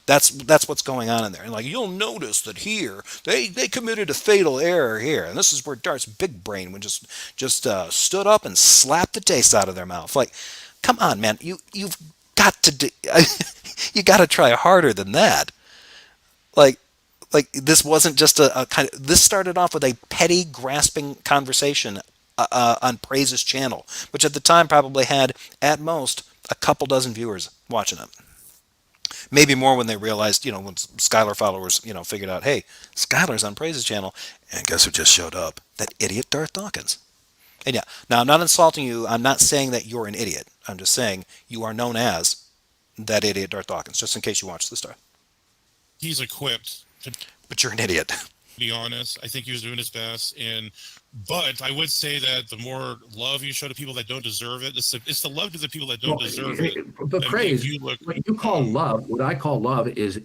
That's what's going on in there. And like you'll notice that here they committed a fatal error here, and this is where Dart's big brain would just stood up and slapped the taste out of their mouth. Like, come on, man, you've got to do, you got to try harder than that. Like this wasn't just a kind of. This started off with a petty, grasping conversation on Praise's channel, which at the time probably had at most a couple dozen viewers watching it. Maybe more when they realized, when Skylar followers, figured out, hey, Skylar's on Praise's channel, and guess who just showed up? That idiot Darth Dawkins. And yeah, now I'm not insulting you. I'm not saying that you're an idiot. I'm just saying you are known as that idiot Darth Dawkins, just in case you watch the star. he's equipped to But you're an idiot. be honest. I think he was doing his best, but I would say that the more love you show to people that don't deserve it, it's the love to the people that don't deserve it. But that praise, make you look. what you call love, what I call love is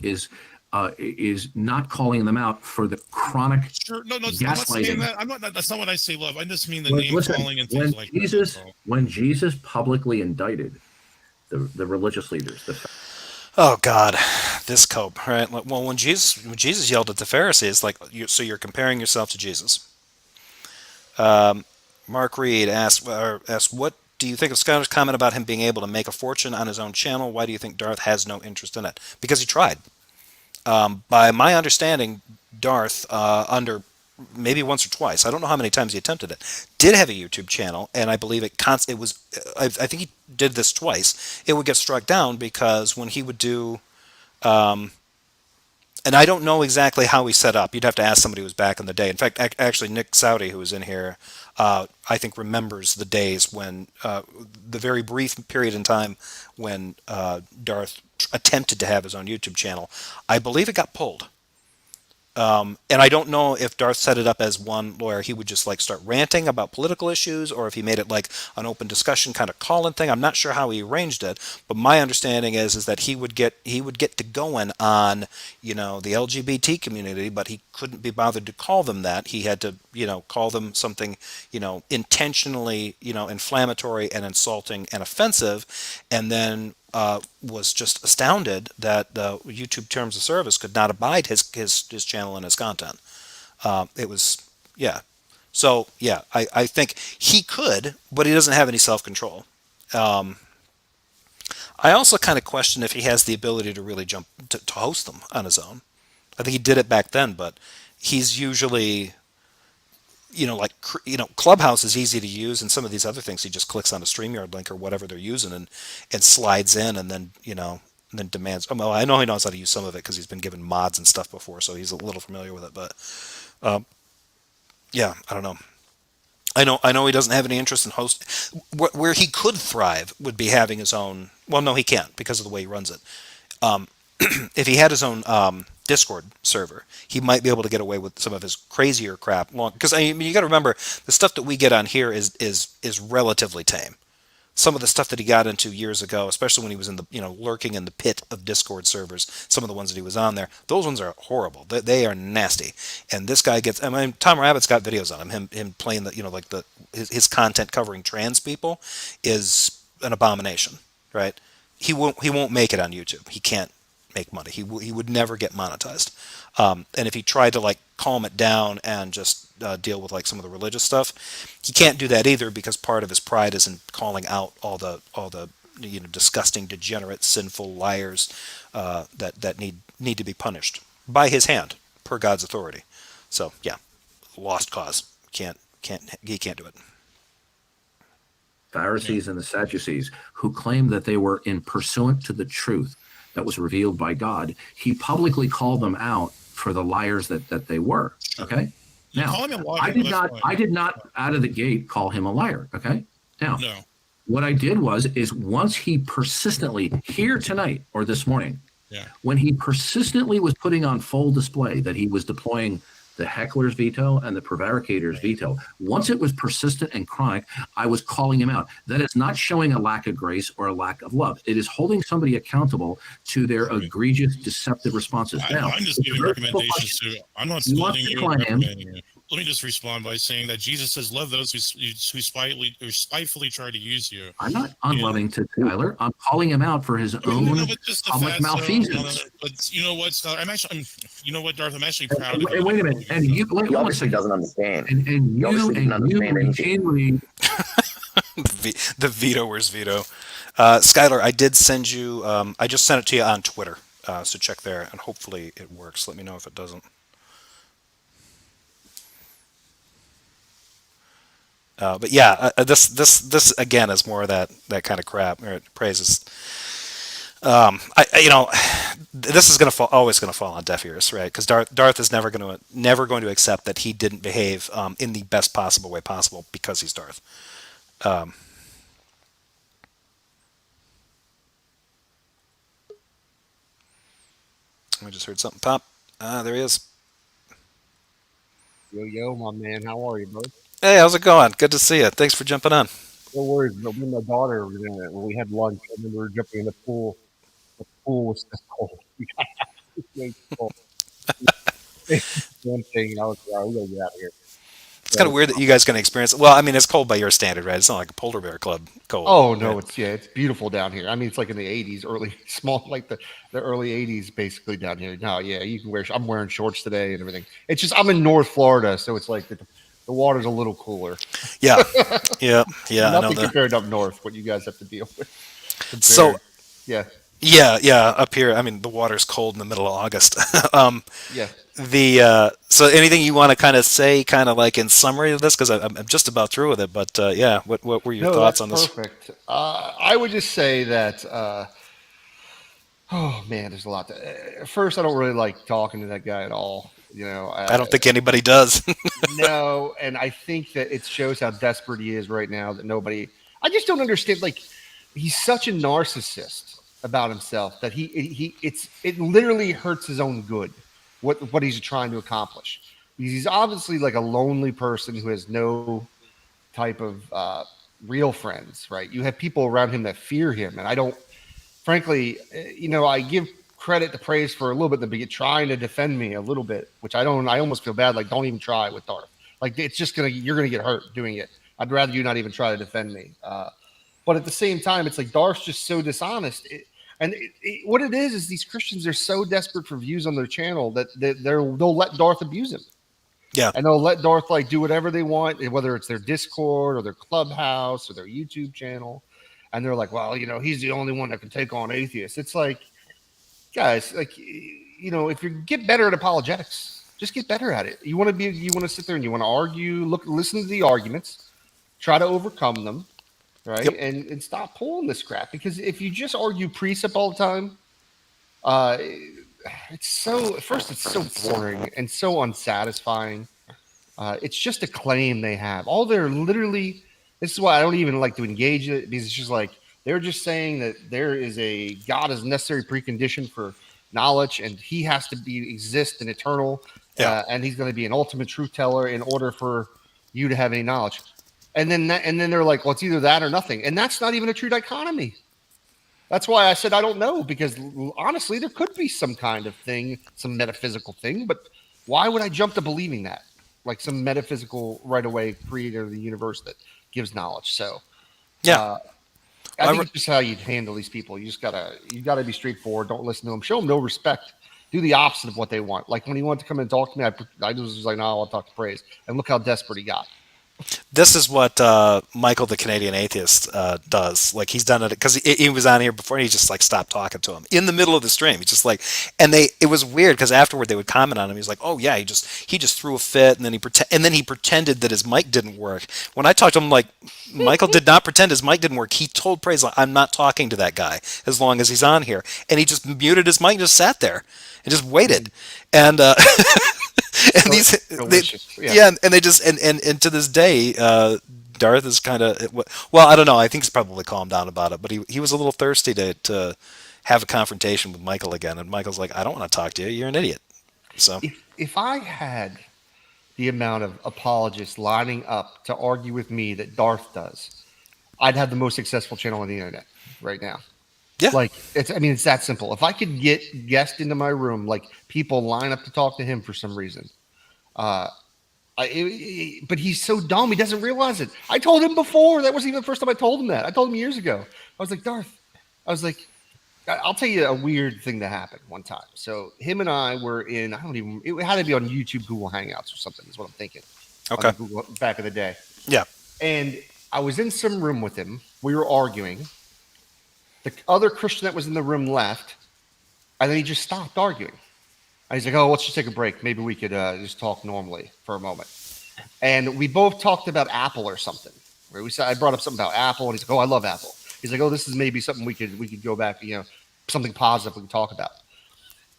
not calling them out for the chronic Sure, no, I'm not saying gaslighting. that. I'm not. That's not what I say. Love. I just mean the Well, name listen, calling and things like that. when Jesus publicly indicted the religious leaders, Oh God, this cope, right? Well, when Jesus yelled at the Pharisees, like, so you're comparing yourself to Jesus. Mark Reed asked, what do you think of Skylar's comment about him being able to make a fortune on his own channel? Why do you think Darth has no interest in it? Because he tried. By my understanding, Darth, under maybe once or twice. I don't know how many times he attempted it. Did have a YouTube channel, and I believe it was. I think he did this twice. It would get struck down because when he would do, and I don't know exactly how he set up. You'd have to ask somebody who was back in the day. In fact, actually, Nick Saudi, who was in here, I think remembers the days when the very brief period in time when Darth attempted to have his own YouTube channel. I believe it got pulled. And I don't know if Darth set it up as one where he would just like start ranting about political issues, or if he made it like an open discussion kind of call-in thing. I'm not sure how he arranged it, but my understanding is that he would get to going on, the LGBT community, but he couldn't be bothered to call them that. He had to, call them something, intentionally, inflammatory and insulting and offensive, and then was just astounded that the YouTube terms of service could not abide his channel and his content. It was, yeah. So, yeah, I think he could, but he doesn't have any self-control. I also kind of question if he has the ability to really jump to host them on his own. I think he did it back then, but he's usually, Clubhouse is easy to use, and some of these other things he just clicks on a StreamYard link or whatever they're using and slides in, and then and then demands. Oh, well, I know he knows how to use some of it because he's been given mods and stuff before, so he's a little familiar with it. But yeah, I don't know. I know he doesn't have any interest in host. Where he could thrive would be having his own. Well, no, he can't because of the way he runs it. If he had his own Discord server, he might be able to get away with some of his crazier crap. Because I mean, you got to remember the stuff that we get on here is relatively tame. Some of the stuff that he got into years ago, especially when he was in the lurking in the pit of Discord servers, some of the ones that he was on there, those ones are horrible. They are nasty. And this guy gets. I mean, Tom Rabbit's got videos on him. Him playing the like his content covering trans people is an abomination, right? He won't make it on YouTube. He can't make money. He would never get monetized. And if he tried to like calm it down and just deal with like some of the religious stuff, he can't do that either because part of his pride is in calling out all the disgusting, degenerate, sinful liars that need to be punished by his hand per God's authority. So yeah, lost cause. He can't do it. Pharisees and the Sadducees, who claimed that they were in pursuant to the truth that was revealed by God, he publicly called them out for the liars that they were. Okay. Now, I did not out of the gate call him a liar. Okay. Now, No. what I did is once he persistently here tonight or this morning, Yeah. when he persistently was putting on full display that he was deploying the heckler's veto and the prevaricator's veto, once it was persistent and chronic, I was calling him out. That is not showing a lack of grace or a lack of love. It is holding somebody accountable to their egregious, deceptive responses. Now, I'm just giving recommendations to. I'm not He wants scolding to you. claim- Recommending you. Let me just respond by saying that Jesus says, "Love those who spitefully try to use you." I'm not unloving to Tyler. I'm calling him out for his own But just the public fact, malfeasance. But you know what, Skylar? You know what, Darth? I'm actually proud of Wait, you. wait a minute. And you, wait He one obviously second. doesn't understand. And He obviously doesn't understand anything. routinely The vetoer's veto. Skylar, I did send you. I just sent it to you on Twitter, so check there, and hopefully it works. Let me know if it doesn't. But yeah, this again is more of that kind of crap or praises. This is always gonna fall on deaf ears, right? Because Darth is never going to accept that he didn't behave in the best possible way possible because he's Darth. I just heard something pop. There he is. Yo, my man, how are you, bro? Hey, how's it going? Good to see you. Thanks for jumping on. No worries, but me and my daughter, when we had lunch, I remember we were jumping in the pool. The pool was just cold. It's cold. One thing, I was like, "All right, we gotta get out of here." It's kind of weird that you guys can experience it. Well, I mean, it's cold by your standard, right? It's not like a polar bear club cold. Oh no, right? it's beautiful down here. I mean, it's like in the '80s, like the early '80s, basically down here. No, yeah, you can wear. I'm wearing shorts today and everything. It's just I'm in North Florida, so it's like the water's a little cooler. Yeah, yeah. I know Nothing that. compared up north, what you guys have to deal with. So, yeah, yeah. Up here, I mean, the water's cold in the middle of August. yeah. So anything you want to kind of say, kind of like in summary of this, because I'm just about through with it. But yeah, what were your No, thoughts that's on this? perfect. I would just say that. Oh man, there's a lot. First, I don't really like talking to that guy at all. I don't think anybody does. No, and I think that it shows how desperate he is right now. That nobody. I just don't understand. Like, he's such a narcissist about himself that it literally hurts his own good. What he's trying to accomplish. He's obviously like a lonely person who has no type of real friends. Right? You have people around him that fear him, and I don't. Frankly, I give credit to praise for a little bit the beginning, trying to defend me a little bit, which I don't. I almost feel bad. Like, don't even try with Darth. Like, it's just you're gonna get hurt doing it. I'd rather you not even try to defend me. But at the same time, it's like Darth's just so dishonest. What it is these Christians are so desperate for views on their channel that they'll let Darth abuse him. Yeah, And they'll let Darth like do whatever they want, whether it's their Discord or their Clubhouse or their YouTube channel. And they're like, well, he's the only one that can take on atheists. It's like, guys, like, if you get better at apologetics, just get better at it. You want to sit there and you want to argue, listen to the arguments, try to overcome them, right? Yep. And stop pulling this crap. Because if you just argue precept all the time, it's so boring and so unsatisfying. It's just a claim they have. All they're literally. This is why I don't even like to engage it, because it's just like they're just saying that there is a God is a necessary precondition for knowledge, and he has to exist and eternal, and he's going to be an ultimate truth teller in order for you to have any knowledge. And then they're like, well, it's either that or nothing, and that's not even a true dichotomy. That's why I said I don't know, because honestly, there could be some kind of thing, some metaphysical thing, but why would I jump to believing that? Like some metaphysical right away creator of the universe that gives knowledge. So yeah. I think it's just how you handle these people. You gotta be straightforward. Don't listen to them. Show them no respect. Do the opposite of what they want. Like when he wanted to come and talk to me, I was just like, no, I'll talk to praise. And look how desperate he got. This is what Michael, the Canadian atheist, does. Like, he's done it because he was on here before, and he just like stopped talking to him in the middle of the stream. He's just like, and it was weird because afterward they would comment on him. He's like, oh yeah, he just threw a fit, and then he pretended that his mic didn't work. When I talked to him, like, Michael did not pretend his mic didn't work. He told Praise, like, I'm not talking to that guy as long as he's on here, and he just muted his mic and just sat there and just waited, and. And and they just and to this day, Darth is kind of, well, I don't know. I think he's probably calmed down about it, but he was a little thirsty to have a confrontation with Michael again, and Michael's like, I don't want to talk to you. You're an idiot. So if I had the amount of apologists lining up to argue with me that Darth does, I'd have the most successful channel on the internet right now. Yeah. Like, it's that simple. If I could get guests into my room, like people line up to talk to him for some reason. But he's so dumb. He doesn't realize it. I told him before. That wasn't even the first time I told him that. I told him years ago. I was like, Darth, I'll tell you a weird thing that happened one time. So him and I were it had to be on YouTube, Google Hangouts or something is what I'm thinking. Okay. Google, back in the day. Yeah. And I was in some room with him. We were arguing. The other Christian that was in the room left, and then he just stopped arguing. And he's like, oh, let's just take a break. Maybe we could just talk normally for a moment. And we both talked about Apple or something. I brought up something about Apple, and he's like, oh, I love Apple. He's like, oh, this is maybe something we could go back, something positive we can talk about.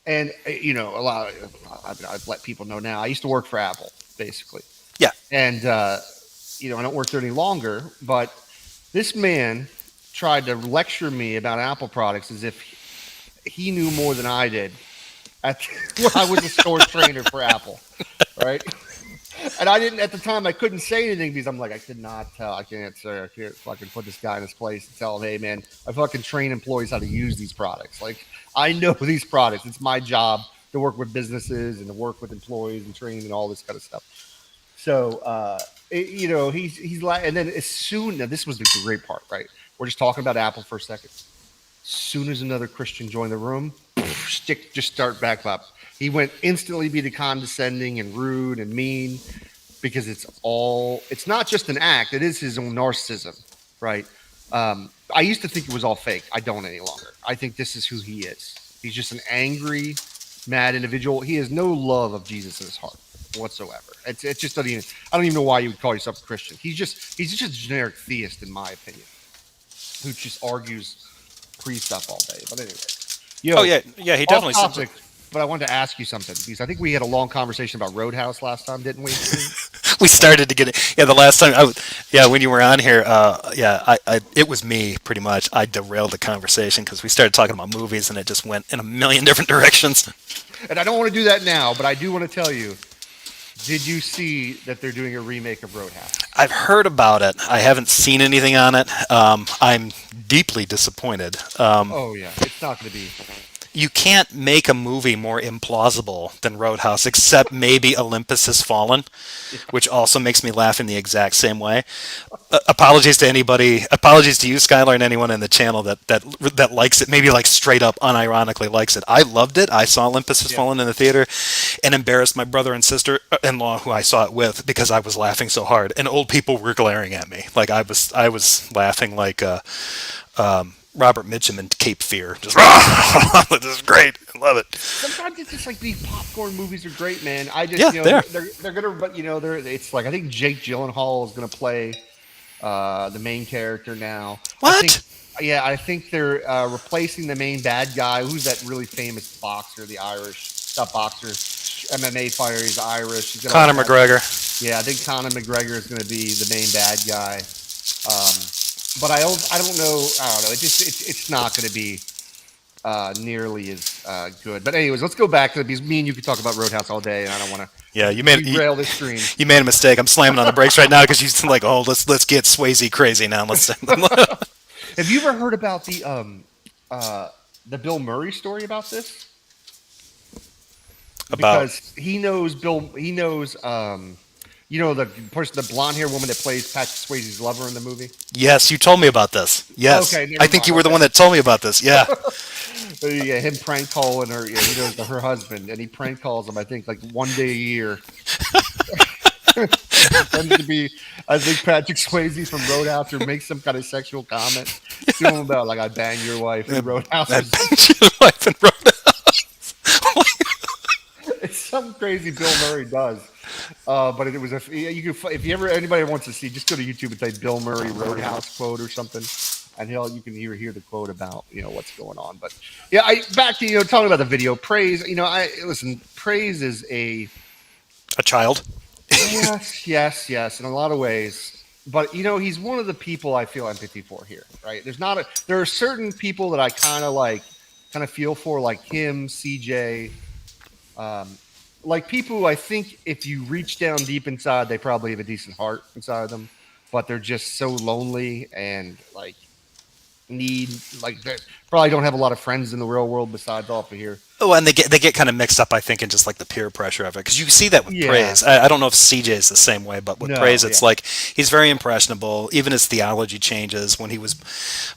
And, I've let people know now. I used to work for Apple, basically. Yeah. And, I don't work there any longer, but this man tried to lecture me about Apple products as if he knew more than I did when I was a store trainer for Apple, right? And I didn't, at the time, I couldn't say anything because I'm like, I could not tell. I can't fucking put this guy in his place and tell him, hey, man, I fucking train employees how to use these products. Like, I know these products. It's my job to work with businesses and to work with employees and training and all this kind of stuff. So, he's like, and then now this was the great part, right? We're just talking about Apple for a second. As soon as another Christian joined the room, just start back up. He went instantly be the condescending and rude and mean because it's not just an act. It is his own narcissism, right? I used to think it was all fake. I don't any longer. I think this is who he is. He's just an angry, mad individual. He has no love of Jesus in his heart whatsoever. It just doesn't even. I don't even know why you would call yourself a Christian. He's just a generic theist, in my opinion, who just argues pre-stuff all day. But anyway, Oh yeah, yeah. He definitely off seems topic. But I wanted to ask you something because I think we had a long conversation about Roadhouse last time, didn't we? we started to get it. Yeah, the last time yeah, when you were on here, it was me pretty much. I derailed the conversation because we started talking about movies and it just went in a million different directions. And I don't want to do that now, but I do want to tell you. Did you see that they're doing a remake of Roadhouse? I've heard about it. I haven't seen anything on it. I'm deeply disappointed. Oh yeah, it's not going to be. You can't make a movie more implausible than Roadhouse, except maybe Olympus Has Fallen, which also makes me laugh in the exact same way. Apologies to anybody. Apologies to you, Skylar, and anyone in the channel that likes it. Maybe like straight up, unironically likes it. I loved it. I saw Olympus Has Fallen in the theater, and embarrassed my brother and sister-in-law who I saw it with because I was laughing so hard, and old people were glaring at me like I was laughing like. Robert Mitchum in Cape Fear. Just, this is great. I love it. Sometimes it's just like these popcorn movies are great, man. I just, Yeah, they're gonna, but it's like I think Jake Gyllenhaal is gonna play the main character now. What? I think they're replacing the main bad guy. Who's that really famous boxer? The Irish, not boxer, MMA fighter. He's Irish. He's Conor McGregor. Yeah, I think Conor McGregor is gonna be the main bad guy. But I don't know. I don't know. It's not going to be nearly as good. But anyways, let's go back to it because me and you could talk about Roadhouse all day, and I don't want to. Yeah, you derail this stream. You made a mistake. I'm slamming on the brakes right now because you're like, oh, let's get Swayze crazy now. Have you ever heard about the Bill Murray story about this? Because he knows Bill. He knows. The person, the blonde-haired woman that plays Patrick Swayze's lover in the movie? Yes, you told me about this. Yes. Okay, I think you were the one that told me about this. Yeah. Yeah, him prank calling her. Yeah, he knows her husband, and he prank calls him, I think, like one day a year. Tends to be, I think, Patrick Swayze from Roadhouse who makes some kind of sexual comment to him about, like, I banged your wife in Roadhouse. I banged your wife in Roadhouse. It's something crazy Bill Murray does. But it was if anybody wants to see, just go to YouTube and type Bill Murray Roadhouse quote or something, and you can hear the quote about what's going on. But yeah, back to talking about the video praise. Praise is a child. yes, in a lot of ways. But he's one of the people I feel empathy for here. Right? There are certain people that I kind of feel for, like him, CJ. Like people who I think if you reach down deep inside, they probably have a decent heart inside of them, but they're just so lonely and they probably don't have a lot of friends in the real world besides off of here. Oh, and they get kind of mixed up, I think, in just like the peer pressure of it, because you see that with Praise. I don't know if CJ is the same way, but with Praise, it's like he's very impressionable. Even his theology changes when he was.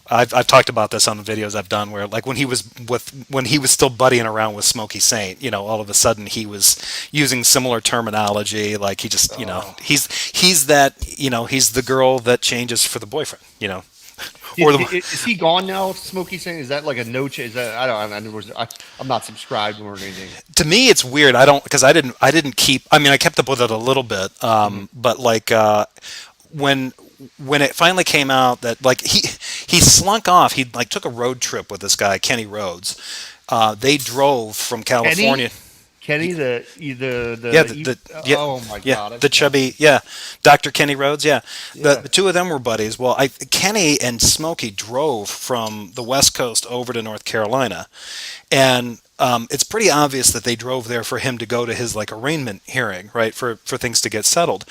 I've talked about this on the videos I've done, where like when he was still buddying around with Smokey Saint, all of a sudden he was using similar terminology. Like he just, he's that, he's the girl that changes for the boyfriend, Is he gone now? Smokey saying, is that like a no change? Is that I'm not subscribed or anything. To me, it's weird. I didn't keep. I mean, I kept up with it a little bit, but like when it finally came out that like he slunk off. He like took a road trip with this guy Kenny Rhodes. They drove from California. Kenny, oh my God, the chubby, Dr. Kenny Rhodes, the two of them were buddies. Well, Kenny and Smokey drove from the West Coast over to North Carolina, and it's pretty obvious that they drove there for him to go to his like arraignment hearing, right, for things to get settled.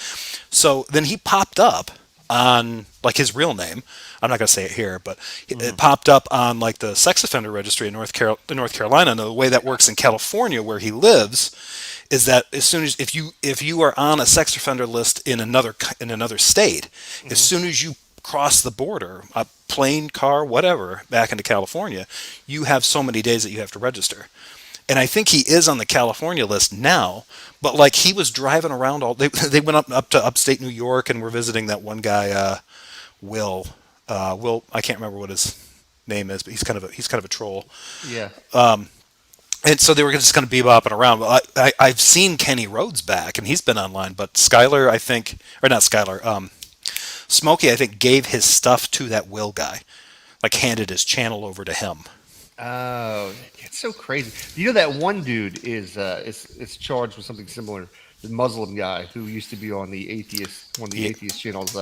So then he popped up on like his real name. I'm not going to say it here, but it popped up on like the sex offender registry in North Carolina. And the way that works in California, where he lives, is that as soon as if you are on a sex offender list in another state, as soon as you cross the border, a plane, car, whatever, back into California, you have so many days that you have to register. And I think he is on the California list now, but like he was driving around they went up to upstate New York and were visiting that one guy, Will, I can't remember what his name is, but he's kind of a troll. Yeah. And so they were just kind of bebopping around. Well, I've seen Kenny Rhodes back, and he's been online. But Skylar, I think, or not Skylar, Smokey, I think, gave his stuff to that Will guy, like handed his channel over to him. Oh, it's so crazy. You know that one dude is charged with something similar. The Muslim guy who used to be on the atheist one of the Yeah. atheist channels.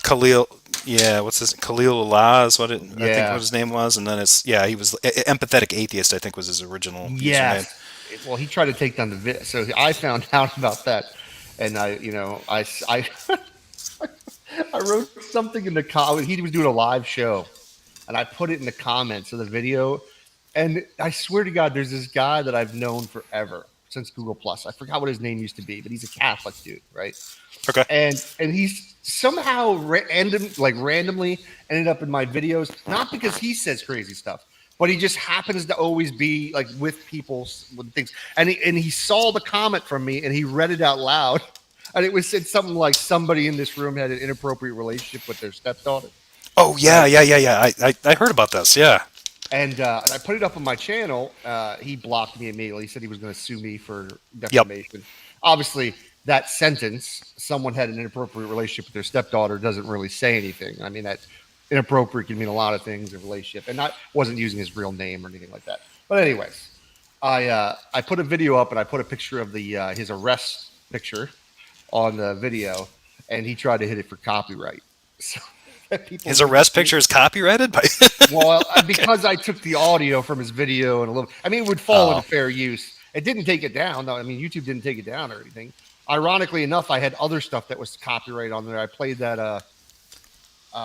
Khalil, yeah, what's his Khalil Allah is what I think Yeah. what his name was, and then he was empathetic atheist. I think was his original username. Yes. Well, he tried to take down the so I found out about that, and I I wrote something in the he was doing a live show, and I put it in the comments of the video, and I swear to God, there's this guy that I've known forever since Google Plus. I forgot what his name used to be, but he's a Catholic dude, right? Okay. And he's somehow randomly ended up in my videos, not because he says crazy stuff, but he just happens to always be like with people with things. And he saw the comment from me and he read it out loud. And it said something like somebody in this room had an inappropriate relationship with their stepdaughter. Oh yeah. I heard about this. Yeah. And I put it up on my channel. He blocked me immediately. He said he was going to sue me for defamation. Yep. Obviously, that sentence, someone had an inappropriate relationship with their stepdaughter, doesn't really say anything. I mean, that inappropriate can mean a lot of things, a relationship. And I wasn't using his real name or anything like that. But anyways, I put a video up and I put a picture of his arrest picture on the video, and he tried to hit it for copyright. So his arrest picture is copyrighted by well, because I took the audio from his video and it would fall into fair use. It didn't take it down. No, I mean, YouTube didn't take it down or anything. Ironically enough, I had other stuff that was copyright on there. I played that I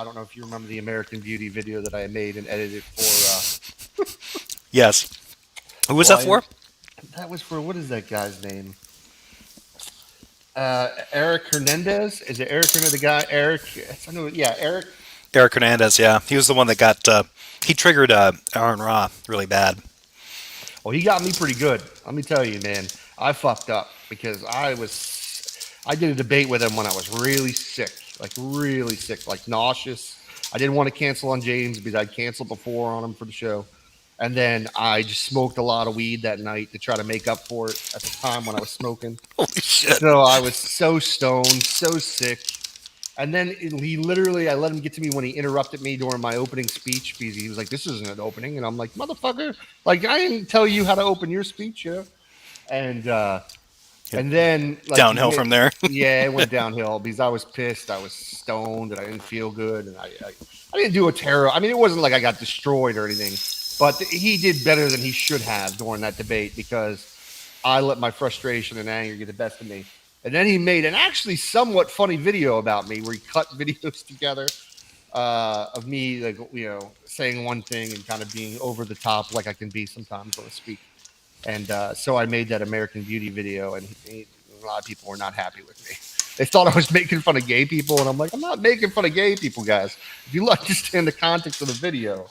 don't know if you remember the American Beauty video that I made and edited for Yes. Who was that for? That was for, what is that guy's name? Eric Hernandez. Is it Eric Hernandez? The guy Eric? I know, yeah, Eric. Eric Hernandez. Yeah, he was the one that got he triggered Aaron Ra really bad. Well, he got me pretty good. Let me tell you, man. I fucked up because I did a debate with him when I was really sick, like nauseous. I didn't want to cancel on James because I'd canceled before on him for the show. And then I just smoked a lot of weed that night to try to make up for it at the time when I was smoking. Holy shit. So I was so stoned, so sick. And then I let him get to me when he interrupted me during my opening speech because he was like, this isn't an opening. And I'm like, motherfucker, like, I didn't tell you how to open your speech, yeah? And then downhill from there. Yeah, it went downhill because I was pissed. I was stoned and I didn't feel good. And I didn't do a terror. I mean, it wasn't like I got destroyed or anything. But he did better than he should have during that debate because I let my frustration and anger get the best of me. And then he made an actually somewhat funny video about me where he cut videos together of me, like, saying one thing and kind of being over the top like I can be sometimes when I speak. And so I made that American Beauty video, and a lot of people were not happy with me. They thought I was making fun of gay people, and I'm like, I'm not making fun of gay people, guys. If you understand the context of the video,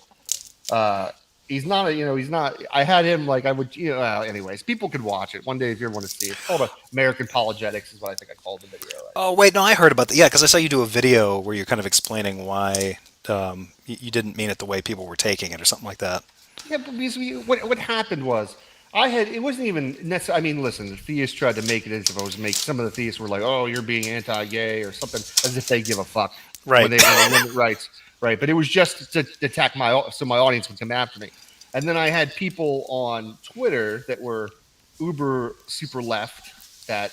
he's not he's not. I had him like I would, anyways, people could watch it one day if you ever want to see it. It's called American Apologetics is what I think I called the video. Right? Oh, wait, no, I heard about that. Yeah, because I saw you do a video where you're kind of explaining why you didn't mean it the way people were taking it or something like that. Yeah, but because what happened was it wasn't even necessary. I mean, listen, the theists tried to make it as if I was some of the theists were like, oh, you're being anti-gay or something, as if they give a fuck. Right. When they limit rights. Right. But it was just to attack my audience would come after me. And then I had people on Twitter that were uber super left that,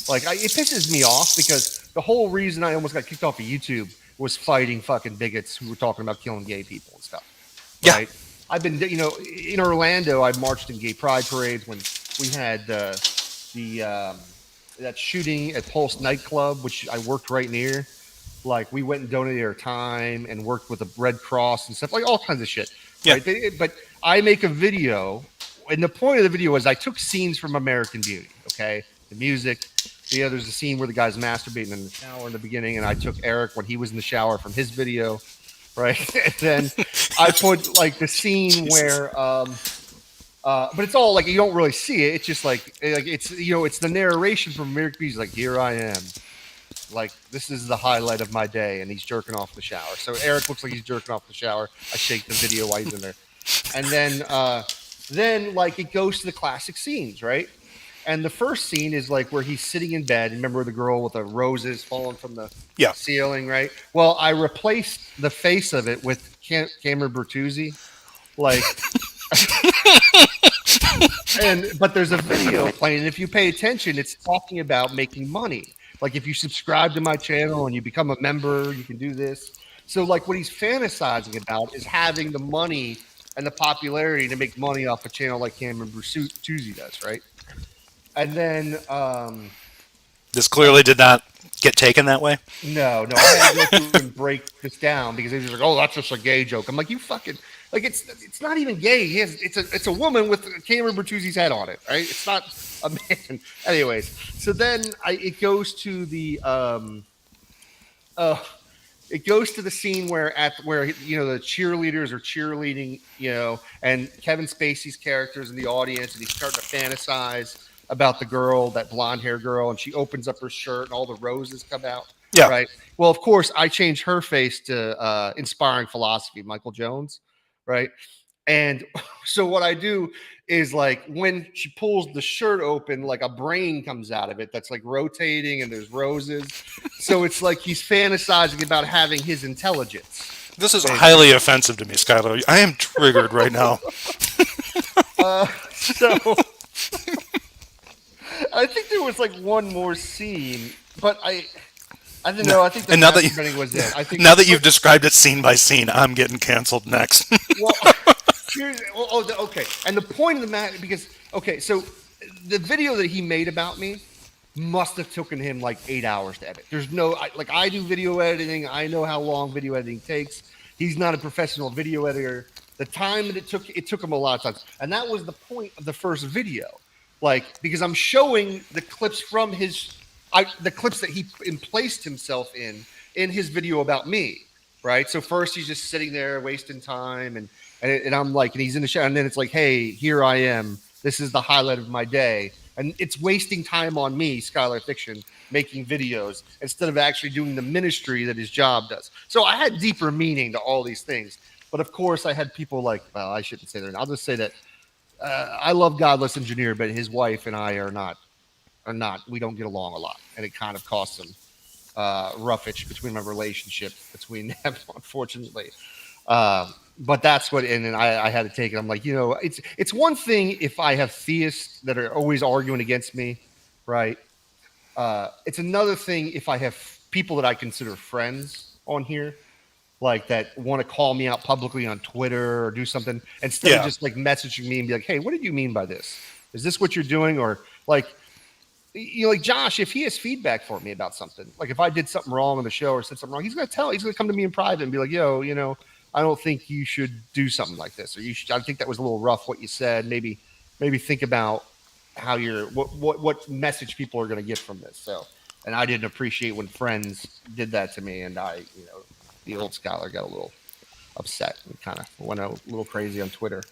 like, it pisses me off because the whole reason I almost got kicked off of YouTube was fighting fucking bigots who were talking about killing gay people and stuff. Right? Yeah. I've been, in Orlando, I marched in gay pride parades when we had that shooting at Pulse nightclub, which I worked right near. Like, we went and donated our time and worked with the Red Cross and stuff, like all kinds of shit. Yeah. Right? But I make a video, and the point of the video is I took scenes from American Beauty, okay? The music. There's a scene where the guy's masturbating in the shower in the beginning, and I took Eric when he was in the shower from his video, right? And then I put, like, the scene where but it's all, like, you don't really see it. It's just, like it's, it's the narration from American Beauty. Like, here I am. Like, this is the highlight of my day, and he's jerking off in the shower. So Eric looks like he's jerking off in the shower. I shake the video while he's in there. And then Then like it goes to the classic scenes, right? And the first scene is like where he's sitting in bed. Remember the girl with the roses falling from the Yeah. ceiling, right? Well, I replaced the face of it with Cameron Bertuzzi, like. But there's a video playing, and if you pay attention, it's talking about making money. Like if you subscribe to my channel and you become a member, you can do this. So like what he's fantasizing about is having the money and the popularity to make money off a channel like Cameron Bertuzzi does, right? And then This clearly did not get taken that way. no, I had to go through and break this down because they were just like, "Oh, that's just a gay joke." I'm like, "You fucking like it's not even gay. It's a woman with Cameron Bertuzzi's head on it, right? It's not a man." Anyways, so then it goes to the scene where the cheerleaders are cheerleading, and Kevin Spacey's character's in the audience, and he's starting to fantasize about the girl, that blonde hair girl, and she opens up her shirt and all the roses come out. Yeah. Right. Well, of course, I changed her face to Inspiring Philosophy, Michael Jones. Right. And so what I do is like when she pulls the shirt open, like a brain comes out of it that's like rotating and there's roses. So it's like he's fantasizing about having his intelligence. This is highly offensive to me, Skylar. I am triggered right now. So I think there was like one more scene, but I don't know. I think the masturbating was it. I think now that you've described it scene by scene, I'm getting canceled next. Okay. And the point of the matter, because so the video that he made about me must have taken him like 8 hours to edit. There's no I do video editing. I know how long video editing takes. He's not a professional video editor. The time that it took him a lot of times, and that was the point of the first video. Like, because I'm showing the clips from the clips that he placed himself in his video about me, right? So first he's just sitting there wasting time, and I'm like, and he's in the shower, and then it's like, hey, here I am. This is the highlight of my day, and it's wasting time on me, Skylar Fiction, making videos instead of actually doing the ministry that his job does. So I had deeper meaning to all these things, but of course I had people like, well, I shouldn't say that. I'll just say that. I love Godless Engineer, but his wife and I are not. We don't get along a lot, and it kind of costs some roughage between my relationship between them, unfortunately. But that's what, and then I had to take it. I'm like, it's one thing if I have theists that are always arguing against me, right? It's another thing if I have people that I consider friends on here, like that want to call me out publicly on Twitter or do something instead of just like messaging me and be like, hey, what did you mean by this? Is this what you're doing? Or like Josh, if he has feedback for me about something, like if I did something wrong on the show or said something wrong, he's going to come to me in private and be like, yo, I don't think you should do something like this. Or I think that was a little rough what you said. Maybe think about how what message people are going to get from this. So, and I didn't appreciate when friends did that to me, and the old Skylar got a little upset and kind of went a little crazy on Twitter.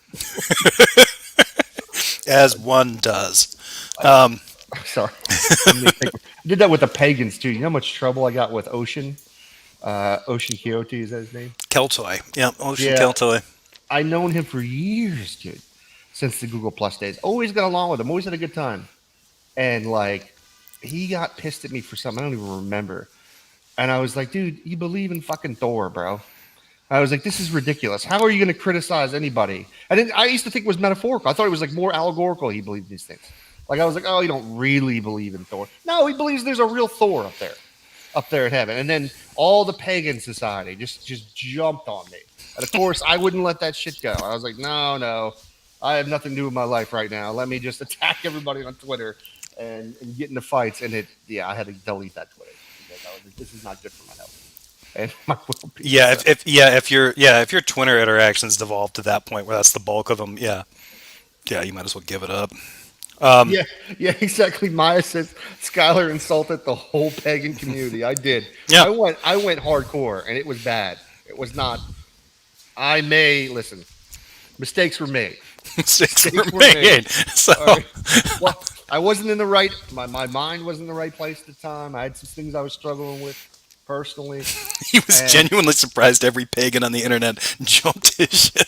As one does. Sorry. I did that with the pagans too. You know how much trouble I got with Ocean? Ocean Kyoto, is that his name? Keltoy. Yeah, Ocean Keltoy. I've known him for years, dude. Since the Google Plus days. Always got along with him. Always had a good time. And like, he got pissed at me for something. I don't even remember. And I was like, dude, you believe in fucking Thor, bro. I was like, this is ridiculous. How are you going to criticize anybody? I used to think it was metaphorical. I thought it was like more allegorical. He believed these things. Like I was like, oh, you don't really believe in Thor. No, he believes there's a real Thor up there in heaven. And then all the pagan society just jumped on me. And of course, I wouldn't let that shit go. I was like, no, I have nothing to do with my life right now. Let me just attack everybody on Twitter and get into fights. And I had to delete that Twitter. This is not good for my health and my well-being. Yeah, if your Twitter interactions devolve to that point where that's the bulk of them, you might as well give it up. Yeah, exactly. Maya says Skylar insulted the whole pagan community. I did. Yeah. I went hardcore, and it was bad. It was not. Mistakes were made. Mistakes were made. So. Right. Well, I wasn't in the right. My mind wasn't in the right place at the time. I had some things I was struggling with personally. He was genuinely surprised every pagan on the internet jumped his shit.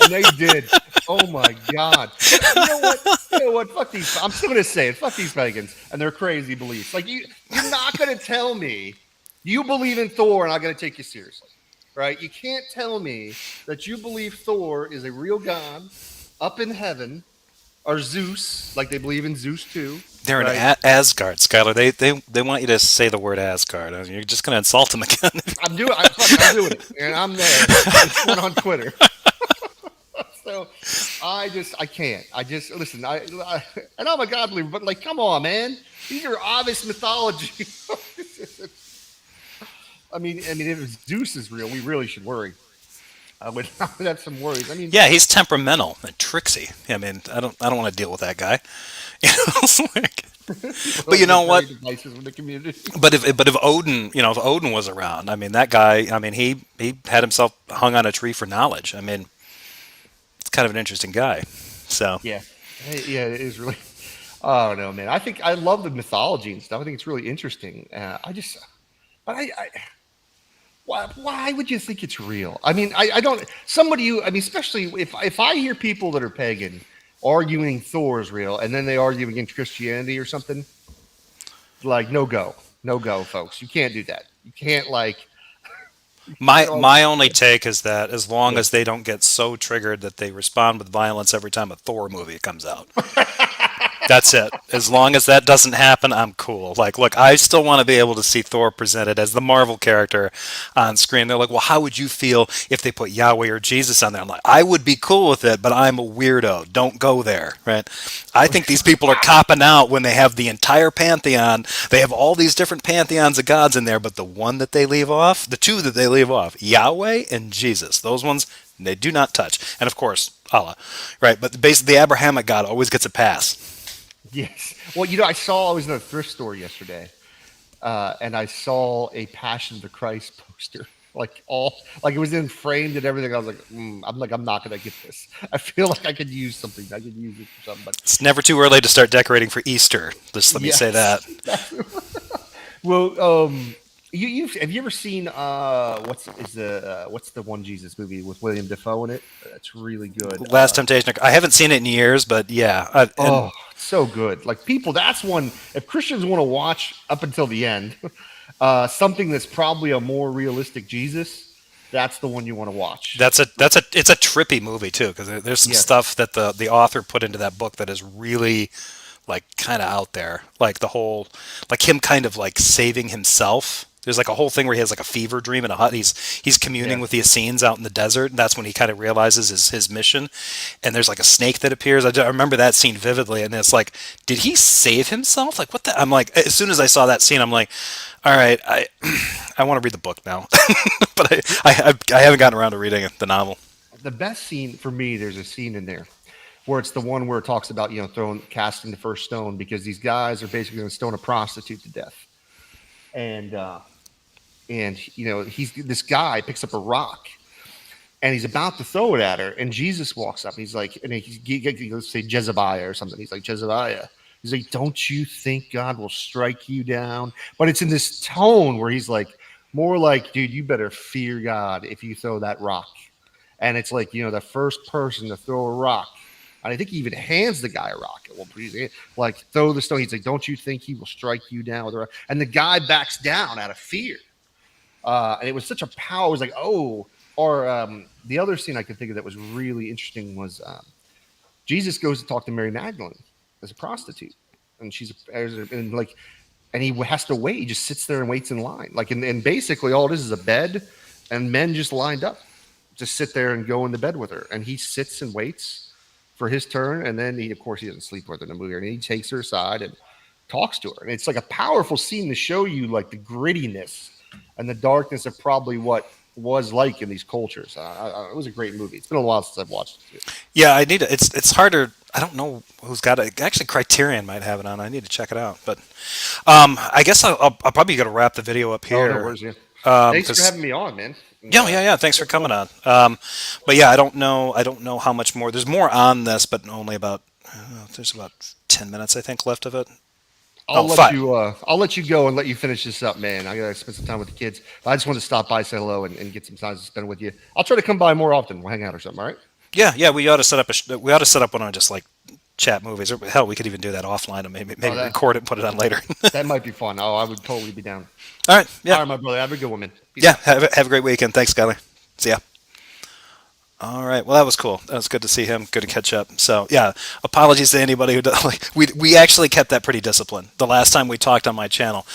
And they did. Oh my God! But you know what? You know what? Fuck these. I'm still gonna say it. Fuck these pagans and their crazy beliefs. Like you're not gonna tell me you believe in Thor, and I'm gonna take you seriously, right? You can't tell me that you believe Thor is a real god up in heaven, or Zeus, like they believe in Zeus too. They're in Right? Asgard, Skylar. They want you to say the word Asgard. You're just going to insult them again. I'm doing it, and I'm there. It's one on Twitter. So I can't. I just listen. And I'm a God believer, but like, come on, man. These are obvious mythology. I mean, if Zeus is real, we really should worry. I would have some worries. I mean, Yeah, he's temperamental and tricksy. I mean, I don't want to deal with that guy. You know, it's like- but you know what? Devices in the community. But if Odin, if Odin was around, I mean, that guy, I mean, he had himself hung on a tree for knowledge. I mean, it's kind of an interesting guy. So Yeah, yeah, it is really. Oh no, man! I think I love the mythology and stuff. I think it's really interesting. But why would you think it's real? I mean, I don't. Somebody I mean, especially if I hear people that are pagan arguing Thor is real, and then they argue against Christianity or something, like no go, folks. You can't do that. You can't like. my only take is that as long as they don't get so triggered that they respond with violence every time a Thor movie comes out. That's it. As long as that doesn't happen, I'm cool. Like, look, I still want to be able to see Thor presented as the Marvel character on screen. They're like, well, how would you feel if they put Yahweh or Jesus on there? I'm like, I would be cool with it, but I'm a weirdo. Don't go there, right? I think these people are copping out when they have the entire pantheon. They have all these different pantheons of gods in there, but the one that they leave off, the two that they leave off, Yahweh and Jesus, those ones they do not touch. And of course, Allah, right? But basically, the Abrahamic God always gets a pass. Yes. Well, I was in a thrift store yesterday, and I saw a Passion of the Christ poster, like it was in framed and everything. I was like, I'm not gonna get this. I feel like I could use something. I could use it for something. But It's never too early to start decorating for Easter. Just let me say that. Well, have you ever seen what's the one Jesus movie with William Dafoe in it? That's really good. Last Temptation. I haven't seen it in years, but yeah. So good. Like people, that's one. If Christians want to watch up until the end, something that's probably a more realistic Jesus, that's the one you want to watch. It's a trippy movie too, because there's some stuff that the author put into that book that is really like kind of out there. Like the whole, like him kind of like saving himself. There's like a whole thing where he has like a fever dream in a hut. He's communing with the Essenes out in the desert, and that's when he kind of realizes his mission. And there's like a snake that appears. I remember that scene vividly, and it's like, did he save himself? Like what the? I'm like, as soon as I saw that scene, I'm like, all right, I want to read the book now, but I haven't gotten around to reading the novel. The best scene for me, there's a scene in there where it's the one where it talks about casting the first stone, because these guys are basically going to stone a prostitute to death, and this guy picks up a rock and he's about to throw it at her, and Jesus walks up and he's like, and he goes say Jezebel or something. He's like, Jezebel. He's like, don't you think God will strike you down? But it's in this tone where he's like, more like, dude, you better fear God if you throw that rock. And it's like, the first person to throw a rock, and I think he even hands the guy a rock. Well, like, throw the stone. He's like, don't you think he will strike you down with a rock? And the guy backs down out of fear. And it was such a power. It was like, the other scene I could think of that was really interesting was Jesus goes to talk to Mary Magdalene as a prostitute, and and he has to wait. He just sits there and waits in line. Like, and basically all it is a bed, and men just lined up to sit there and go into bed with her. And he sits and waits for his turn, and then he doesn't sleep with her in the movie, and he takes her aside and talks to her. And it's like a powerful scene to show you like the grittiness and the darkness of probably what was like in these cultures. It was a great movie. It's been a while since I've watched it too. Yeah, I need to. It's harder. I don't know who's got it. Actually, Criterion might have it on. I need to check it out. But I guess I'll probably got to wrap the video up here. Oh, no worries, yeah. Thanks for having me on, man. Yeah. Thanks for coming on. But yeah, I don't know how much more. There's more on this, but only about there's about 10 minutes I think left of it. I'll let you go and let you finish this up, man. I gotta spend some time with the kids. I just wanted to stop by, say hello, and get some time to spend with you. I'll try to come by more often. We'll hang out or something. All right. Yeah. We ought to set up we ought to set up one on just like chat movies, or hell, we could even do that offline and maybe that record it and put it on later. that might be fun. Oh, I would totally be down. All right. All Yeah. right, my brother. Have a good one, man. Peace Yeah. out. Have a great weekend. Thanks, Skylar. See ya. All right. Well, that was cool. That was good to see him. Good to catch up. So, yeah, apologies to anybody who does, like we actually kept that pretty disciplined. The last time we talked on my channel,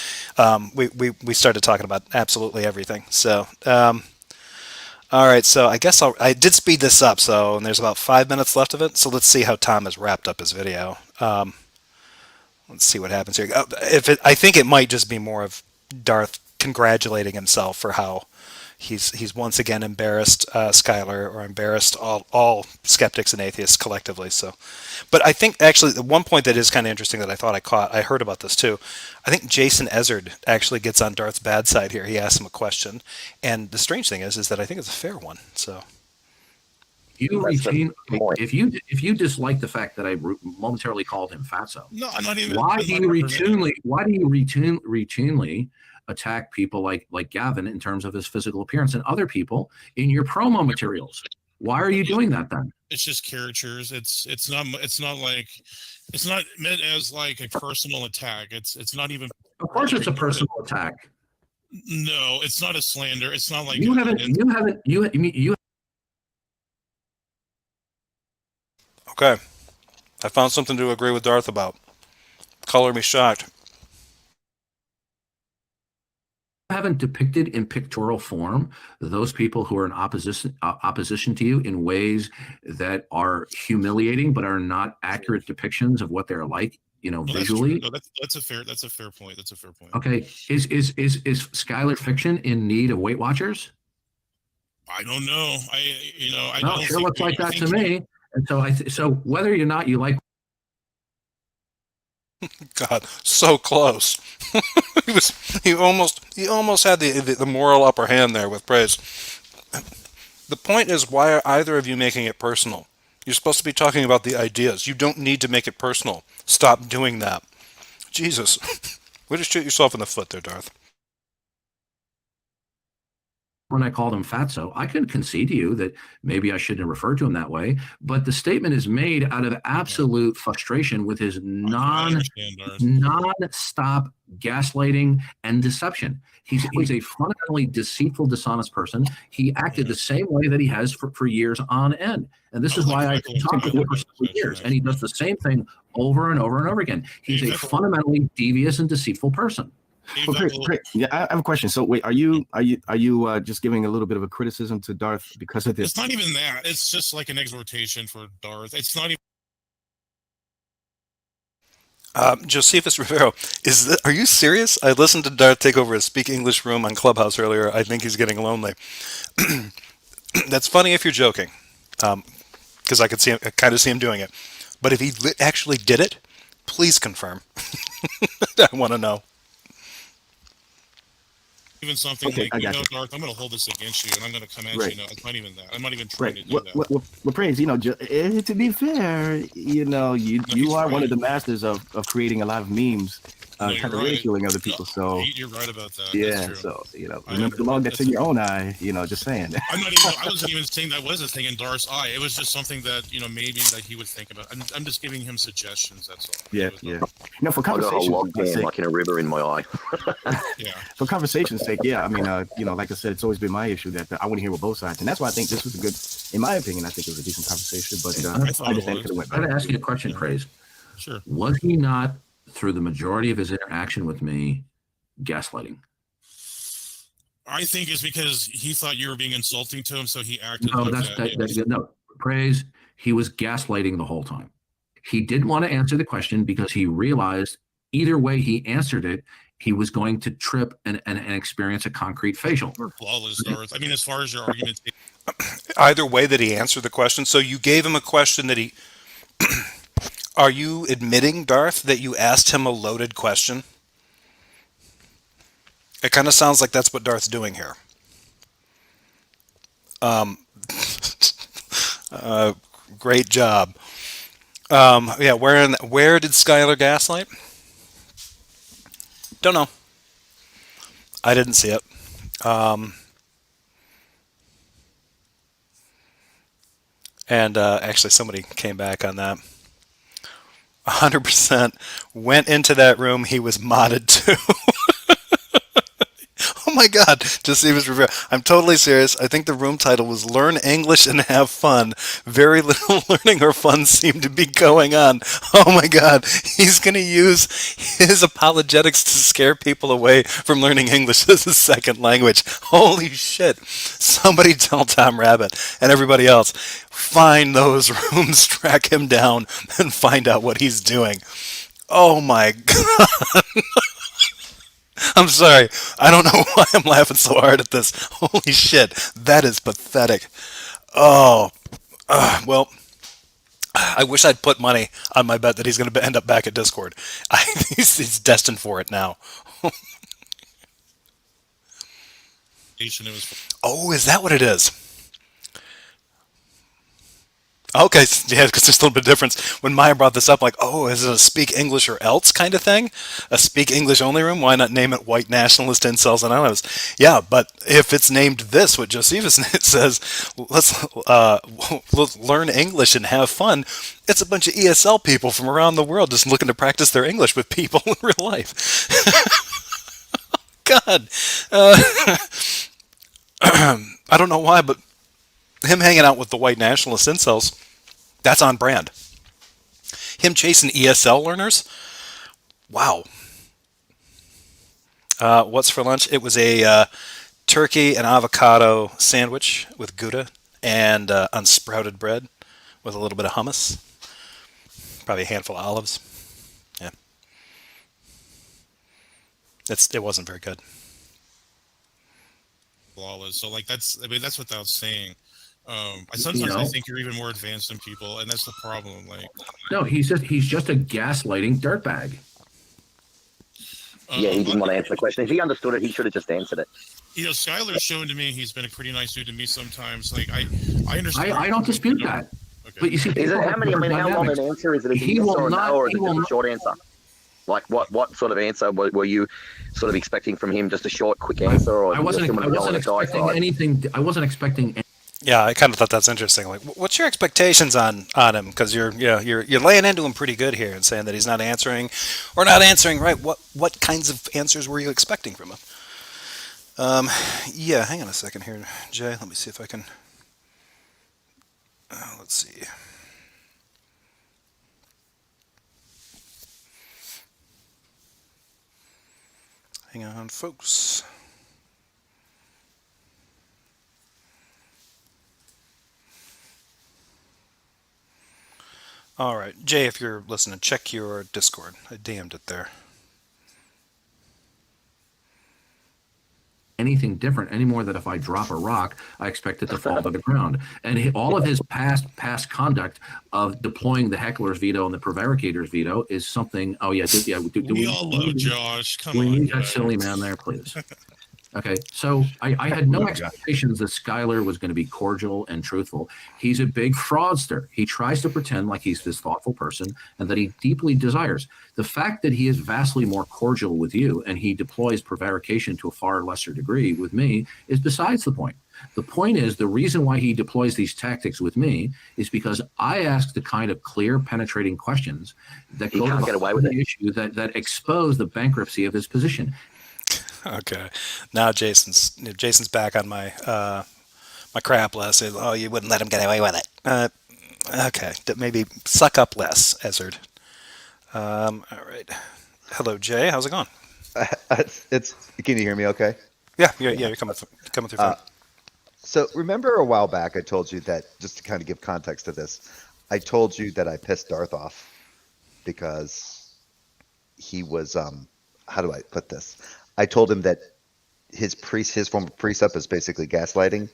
we started talking about absolutely everything. So, all right. So I guess I did speed this up. So, and there's about 5 minutes left of it. So let's see how Tom has wrapped up his video. Let's see what happens here. I think it might just be more of Darth congratulating himself for how he's once again embarrassed Skylar, or embarrassed all skeptics and atheists collectively. So, but I think actually the one point that is kind of interesting that I thought I heard about this too. I think Jason Ezard actually gets on Darth's bad side here. He asks him a question, and the strange thing is that I think it's a fair one. So. You That's the retain point. if you dislike the fact that I momentarily called him fatso. No, I'm not even. Why I'm do not you representing- routinely attack people like Gavin in terms of his physical appearance and other people in your promo materials? Why are you doing that then? It's just caricatures. It's not meant as like a personal attack. It's not even. Of course, it's a personal attack. No, it's not a slander. It's not like You Okay. I found something to agree with Darth about. Color me shocked. haven't depicted in pictorial form those people who are in opposition to you in ways that are humiliating but are not accurate depictions of what they're like, visually. No, that's a fair point. That's a fair point. Okay, is Skylar Fiction in need of Weight Watchers? I don't know. I No, don't sure think looks we- like I that think to me. And so whether or not you like, God, so close. he almost had the moral upper hand there with praise. The point is, why are either of you making it personal? You're supposed to be talking about the ideas. You don't need to make it personal. Stop doing that. Jesus. Way to shoot yourself in the foot there, Darth. when I called him fatso, I can concede to you that maybe I shouldn't have referred to him that way, but the statement is made out of absolute frustration with his I understand, Darth. non-stop gaslighting and deception. He's a fundamentally deceitful, dishonest person. He acted the same way that he has for years on end. And this is why I can talk to him for years. And he does the same thing over and over and over again. He's a fundamentally devious and deceitful person. Well, great. Yeah, I have a question. So, wait, are you just giving a little bit of a criticism to Darth because of this? It's not even that. It's just like an exhortation for Darth. It's not even. Josephus Rivero, are you serious? I listened to Darth take over a Speak English room on Clubhouse earlier. I think he's getting lonely. That's funny if you're joking, because I kind of see him doing it. But if he actually did it, please confirm. I want to know. Even something Okay, I like, got you. Darth, I'm going to hold this against you, and I'm going to come at Right. you. No, it's not even that. I'm not even trying Right. to do that. Well, praise. To be fair, you are one of the masters of creating a lot of memes, No, you're kind of right. ridiculing other people. So You're right about that. yeah. That's true. So I remember the log that's in your own eye. Just saying. I wasn't even saying that was a thing in Darth's eye. It was just something that, maybe that he would think about. I'm just giving him suggestions. That's all. Yeah. For I got a conversation's log game sake, like in a river in my eye. Yeah. for conversation's sake, yeah. I mean, like I said, it's always been my issue that I want to hear what both sides, and that's why I think this was a good, in my opinion, I think it was a decent conversation. But I thought I it just think it was. could have went I got to better. ask you a question, Craze. Sure. Was he not, through the majority of his interaction with me, gaslighting? I think it's because he thought you were being insulting to him, so he acted No, like that. no. Praise, he was gaslighting the whole time. He didn't want to answer the question because he realized either way he answered it, he was going to trip and experience a concrete facial. Flawless, Darth. I mean, as far as your argument, Either way that he answered the question. So you gave him a question that he... Are you admitting, Darth, that you asked him a loaded question? It kind of sounds like that's what Darth's doing here. Great job. Yeah, where did Skylar gaslight? Don't know. I didn't see it. And actually, somebody came back on that. 100% went into that room he was modded to. Oh my God! Just see his review. I'm totally serious. I think the room title was "Learn English and Have Fun." Very little learning or fun seemed to be going on. Oh my God! He's going to use his apologetics to scare people away from learning English as a second language. Holy shit! Somebody tell Tom Rabbit and everybody else, find those rooms, track him down, and find out what he's doing. Oh my God! I'm sorry. I don't know why I'm laughing so hard at this. Holy shit. That is pathetic. Oh, well, I wish I'd put money on my bet that he's going to end up back at Discord. He's destined for it now. It was Oh, is that what it is? Okay, yeah, because there's a little bit of difference. When Maya brought this up, like, oh, is it a speak English or else kind of thing? A speak English only room? Why not name it white nationalist incels and anonymous? Yeah, but if it's named this, what Josephus says, let's learn English and have fun. It's a bunch of ESL people from around the world just looking to practice their English with people in real life. God. I don't know why, but him hanging out with the white nationalist incels, that's on brand. Him chasing ESL learners, wow. What's for lunch? It was a turkey and avocado sandwich with Gouda and unsprouted bread with a little bit of hummus, probably a handful of olives. Yeah, it wasn't very good. flawless. So like that's without saying. Sometimes I think you're even more advanced than people, and that's the problem. Like, No, he's just a gaslighting dirtbag. Yeah, he didn't want to answer the question. If he understood it, he should have just answered it. Skylar's shown to me he's been a pretty nice dude to me sometimes. Like, I understand. I don't dispute that. Okay. But you see, Is it how many? I mean, how long an answer is it? A yes or a no, or is it just a short answer? Like, what sort of answer were you sort of expecting from him? Just a short, quick answer, or I wasn't expecting anything. I wasn't expecting. Yeah, I kind of thought that's interesting. Like, what's your expectations on him? Because you're laying into him pretty good here and saying that he's not answering or not answering right. What kinds of answers were you expecting from him? Yeah, hang on a second here, Jay. Let me see if I can. Let's see. Hang on, folks. All right, Jay, if you're listening, check your Discord. I DM'd it there. Anything different anymore than if I drop a rock, I expect it to fall to the ground. And all of his past conduct of deploying the heckler's veto and the prevaricator's veto is something. Oh yeah, we all love Josh. Come we on, need that guys. silly man there, please. Okay, so I had no expectations that Skylar was going to be cordial and truthful. He's a big fraudster. He tries to pretend like he's this thoughtful person and that he deeply desires. The fact that he is vastly more cordial with you and he deploys prevarication to a far lesser degree with me is besides the point. The point is the reason why he deploys these tactics with me is because I ask the kind of clear, penetrating questions that go to the issue that expose the bankruptcy of his position. Okay, now Jason's back on my my crap list. Oh, you wouldn't let him get away with it. Okay, maybe suck up less, Ezard. All right. Hello, Jay. How's it going? It's. Can you hear me? Okay. Yeah. You're coming through. Fine. So remember a while back, I told you that, just to kind of give context to this, I told you that I pissed Darth off because he was how do I put this? I told him that his form of precept is basically gaslighting.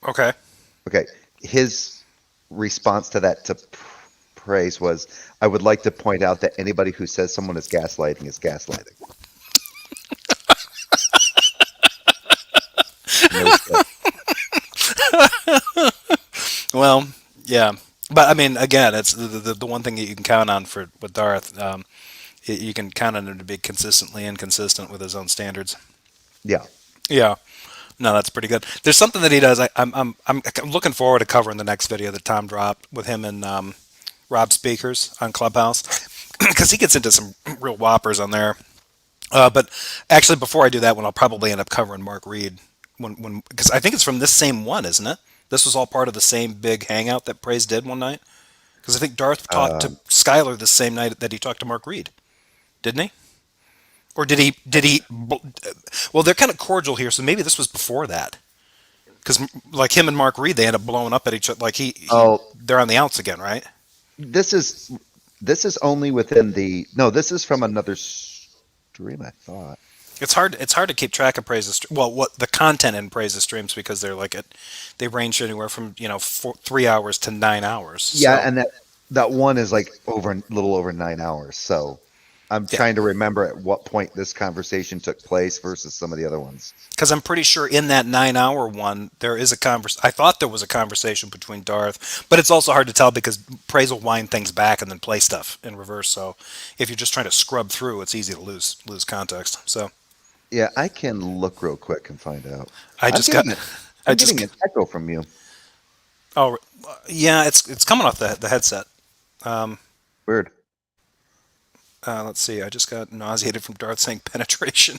Okay. His response to that praise was, I would like to point out that anybody who says someone is gaslighting is gaslighting. Well, yeah. But I mean, again, it's the one thing that you can count on with Darth. You can count on him to be consistently inconsistent with his own standards. Yeah. Yeah. No, that's pretty good. There's something that he does. I'm looking forward to covering the next video that Tom dropped with him and Rob Speakers on Clubhouse because he gets into some real whoppers on there. But actually, before I do that one, I'll probably end up covering Mark Reed when because I think it's from this same one, isn't it? This was all part of the same big hangout that Praise did one night. Because I think Darth talked to Skylar the same night that he talked to Mark Reed, didn't he? Or did he? Did he? Well, they're kind of cordial here, so maybe this was before that. Because like him and Mark Reed, they end up blowing up at each other. Like Oh, they're on the outs again, right? this is this is only within the no. This is from another stream. I thought. It's hard. It's hard to keep track of Praise's. Well, what the content in Praise's streams because they're like they range anywhere from 3 hours to 9 hours. Yeah, So, and that one is like over a little over 9 hours. So I'm yeah, trying to remember at what point this conversation took place versus some of the other ones. because I'm pretty sure in that 9 hour one there is a convers. I thought there was a conversation between Darth, but it's also hard to tell because Praise will wind things back and then play stuff in reverse. So if you're just trying to scrub through, it's easy to lose context. So Yeah, I can look real quick and find out. I I'm just got. getting it. I I'm just. getting an echo from you. Oh, yeah. It's coming off the headset. Um, Weird. let's see. I just got nauseated from Darth saying penetration.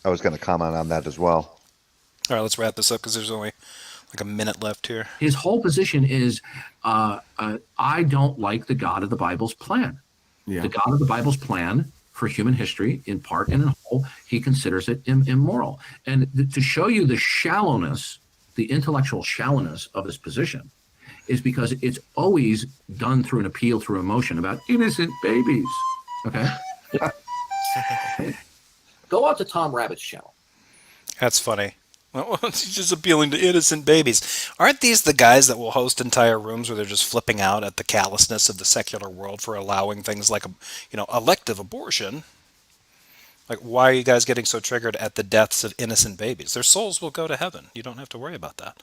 I was going to comment on that as well. All right, let's wrap this up because there's only like a minute left here. His whole position is, I don't like the God of the Bible's plan. Yeah. The God of the Bible's plan for human history, in part and in whole, he considers it immoral. And to show you the shallowness, the intellectual shallowness of his position, is because it's always done through an appeal through emotion about innocent babies. Okay? Go out to Tom Rabbit's channel. That's funny. Well, he's just appealing to innocent babies. Aren't these the guys that will host entire rooms where they're just flipping out at the callousness of the secular world for allowing things like elective abortion? Like, why are you guys getting so triggered at the deaths of innocent babies? Their souls will go to heaven. You don't have to worry about that.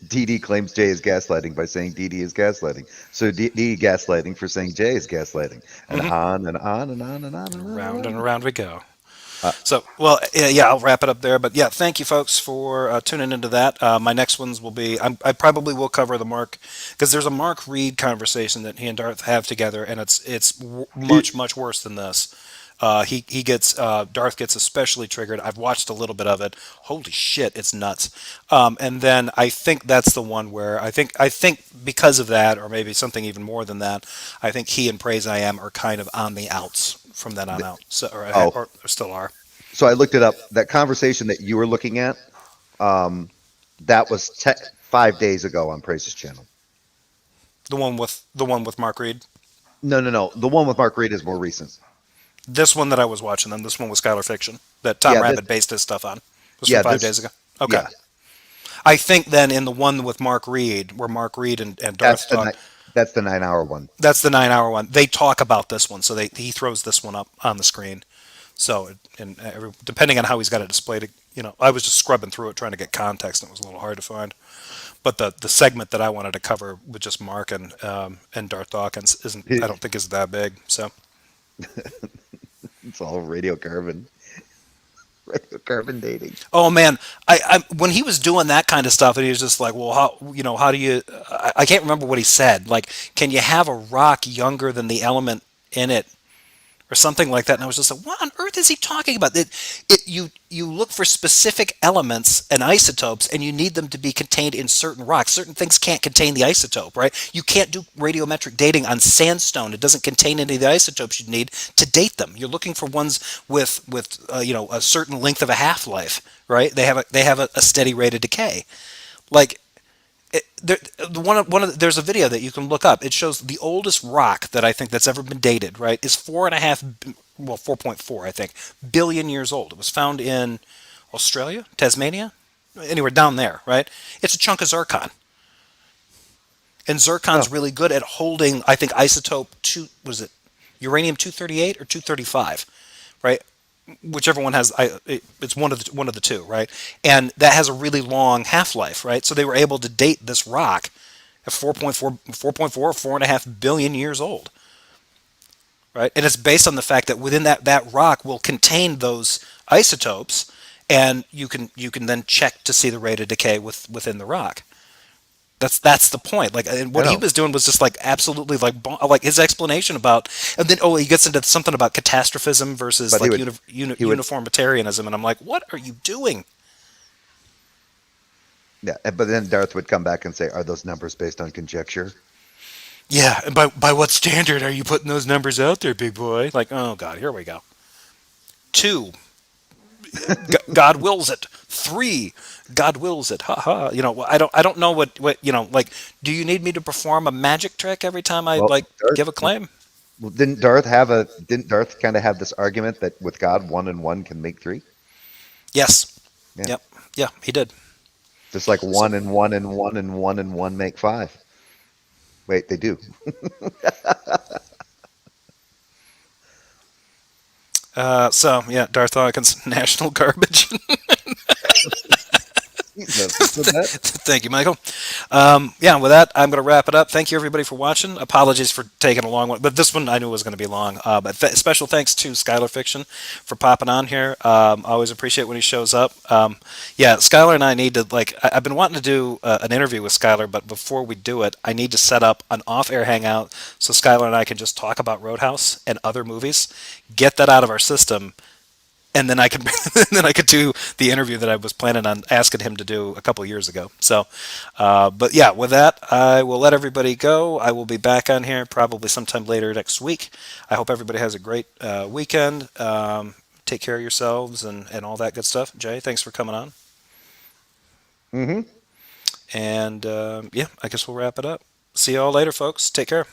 DD claims Jay is gaslighting by saying DD is gaslighting. So DD gaslighting for saying Jay is gaslighting. And on and on and on and on and on. Round and around we go. Uh, So, well, yeah, I'll wrap it up there. But yeah, thank you, folks, for tuning into that. My next ones will be I probably will cover the Mark because there's a Mark Reed conversation that he and Darth have together, and it's much worse than this. He gets Darth gets especially triggered. I've watched a little bit of it. Holy shit, it's nuts. And then I think that's the one where I think because of that, or maybe something even more than that, I think he and Praise I Am are kind of on the outs from then on out. So or still are. So I looked it up. That conversation that you were looking at, that was 5 days ago on Praise's channel. The one with Mark Reed. No. The one with Mark Reed is more recent. This one that I was watching, then this one was Skylar Fiction that Tom Yeah, Rabbit based his stuff on. Was yeah, from 5 this- days ago. Okay. Yeah, I think then in the one with Mark Reed, where Mark Reed and Darth that's talk, that's the 9 hour one. that's the 9 hour one. They talk about this one, so he throws this one up on the screen. So, depending on how he's got it displayed, I was just scrubbing through it trying to get context, and it was a little hard to find. But the segment that I wanted to cover with just Mark and Darth Dawkins I don't think is that big. So It's all radiocarbon dating. oh man, I when he was doing that kind of stuff, and he was just like, well, how do you? I can't remember what he said. Like, can you have a rock younger than the element in it, or something like that? And I was just like, what on earth is he talking about? You look for specific elements and isotopes, and you need them to be contained in certain rocks. Certain things can't contain the isotope, right? You can't do radiometric dating on sandstone. It doesn't contain any of the isotopes you need to date them. You're looking for ones with a certain length of a half-life, right? They have a steady rate of decay. Like, there's a video that you can look up. It shows the oldest rock that I think that's ever been dated, right, is 4.4, I think, billion years old. It was found in Australia, Tasmania, anywhere down there, right? It's a chunk of zircon. And zircon's really good at holding, I think, isotope uranium-238 or 235, right? Whichever one has, it's one of the two, right? And that has a really long half-life, right? So they were able to date this rock at 4.4, 4.5 billion years old, right? And it's based on the fact that within that rock will contain those isotopes, and you can then check to see the rate of decay within the rock. That's the point. Like, and I what he know, was doing was just like absolutely like his explanation about, and then he gets into something about catastrophism versus but he like would he would uniformitarianism, and I'm like, what are you doing? yeah. But then Darth would come back and say, "Are those numbers based on conjecture?" Yeah, and by what standard are you putting those numbers out there, big boy? Like, oh god, here we go. Two, God wills it. Three, God wills it. Ha ha. I don't know what like. Do you need me to perform a magic trick every time I Well, like Darth, give a claim? well, didn't Darth kind of have this argument that with God, one and one can make three? Yes. Yeah, Yep. Yeah, he did. just like So, one and one and one and one and one make five. Wait, they do. so yeah, Darth Dawkins, national garbage. Jesus, who said that? Thank you, Michael. Yeah, with that, I'm going to wrap it up. Thank you, everybody, for watching. Apologies for taking a long one, but this one I knew was going to be long. But special thanks to Skylar Fiction for popping on here. Always appreciate when he shows up. Yeah, Skylar and I need to, like, I've been wanting to do an interview with Skylar, but before we do it, I need to set up an off-air hangout so Skylar and I can just talk about Roadhouse and other movies, get that out of our system, and then I could then I could do the interview that I was planning on asking him to do a couple years ago. So, but yeah, with that, I will let everybody go. I will be back on here probably sometime later next week. I hope everybody has a great weekend. Take care of yourselves and all that good stuff. Jay, thanks for coming on. Mm-hmm. And yeah, I guess we'll wrap it up. See you all later, folks. Take care.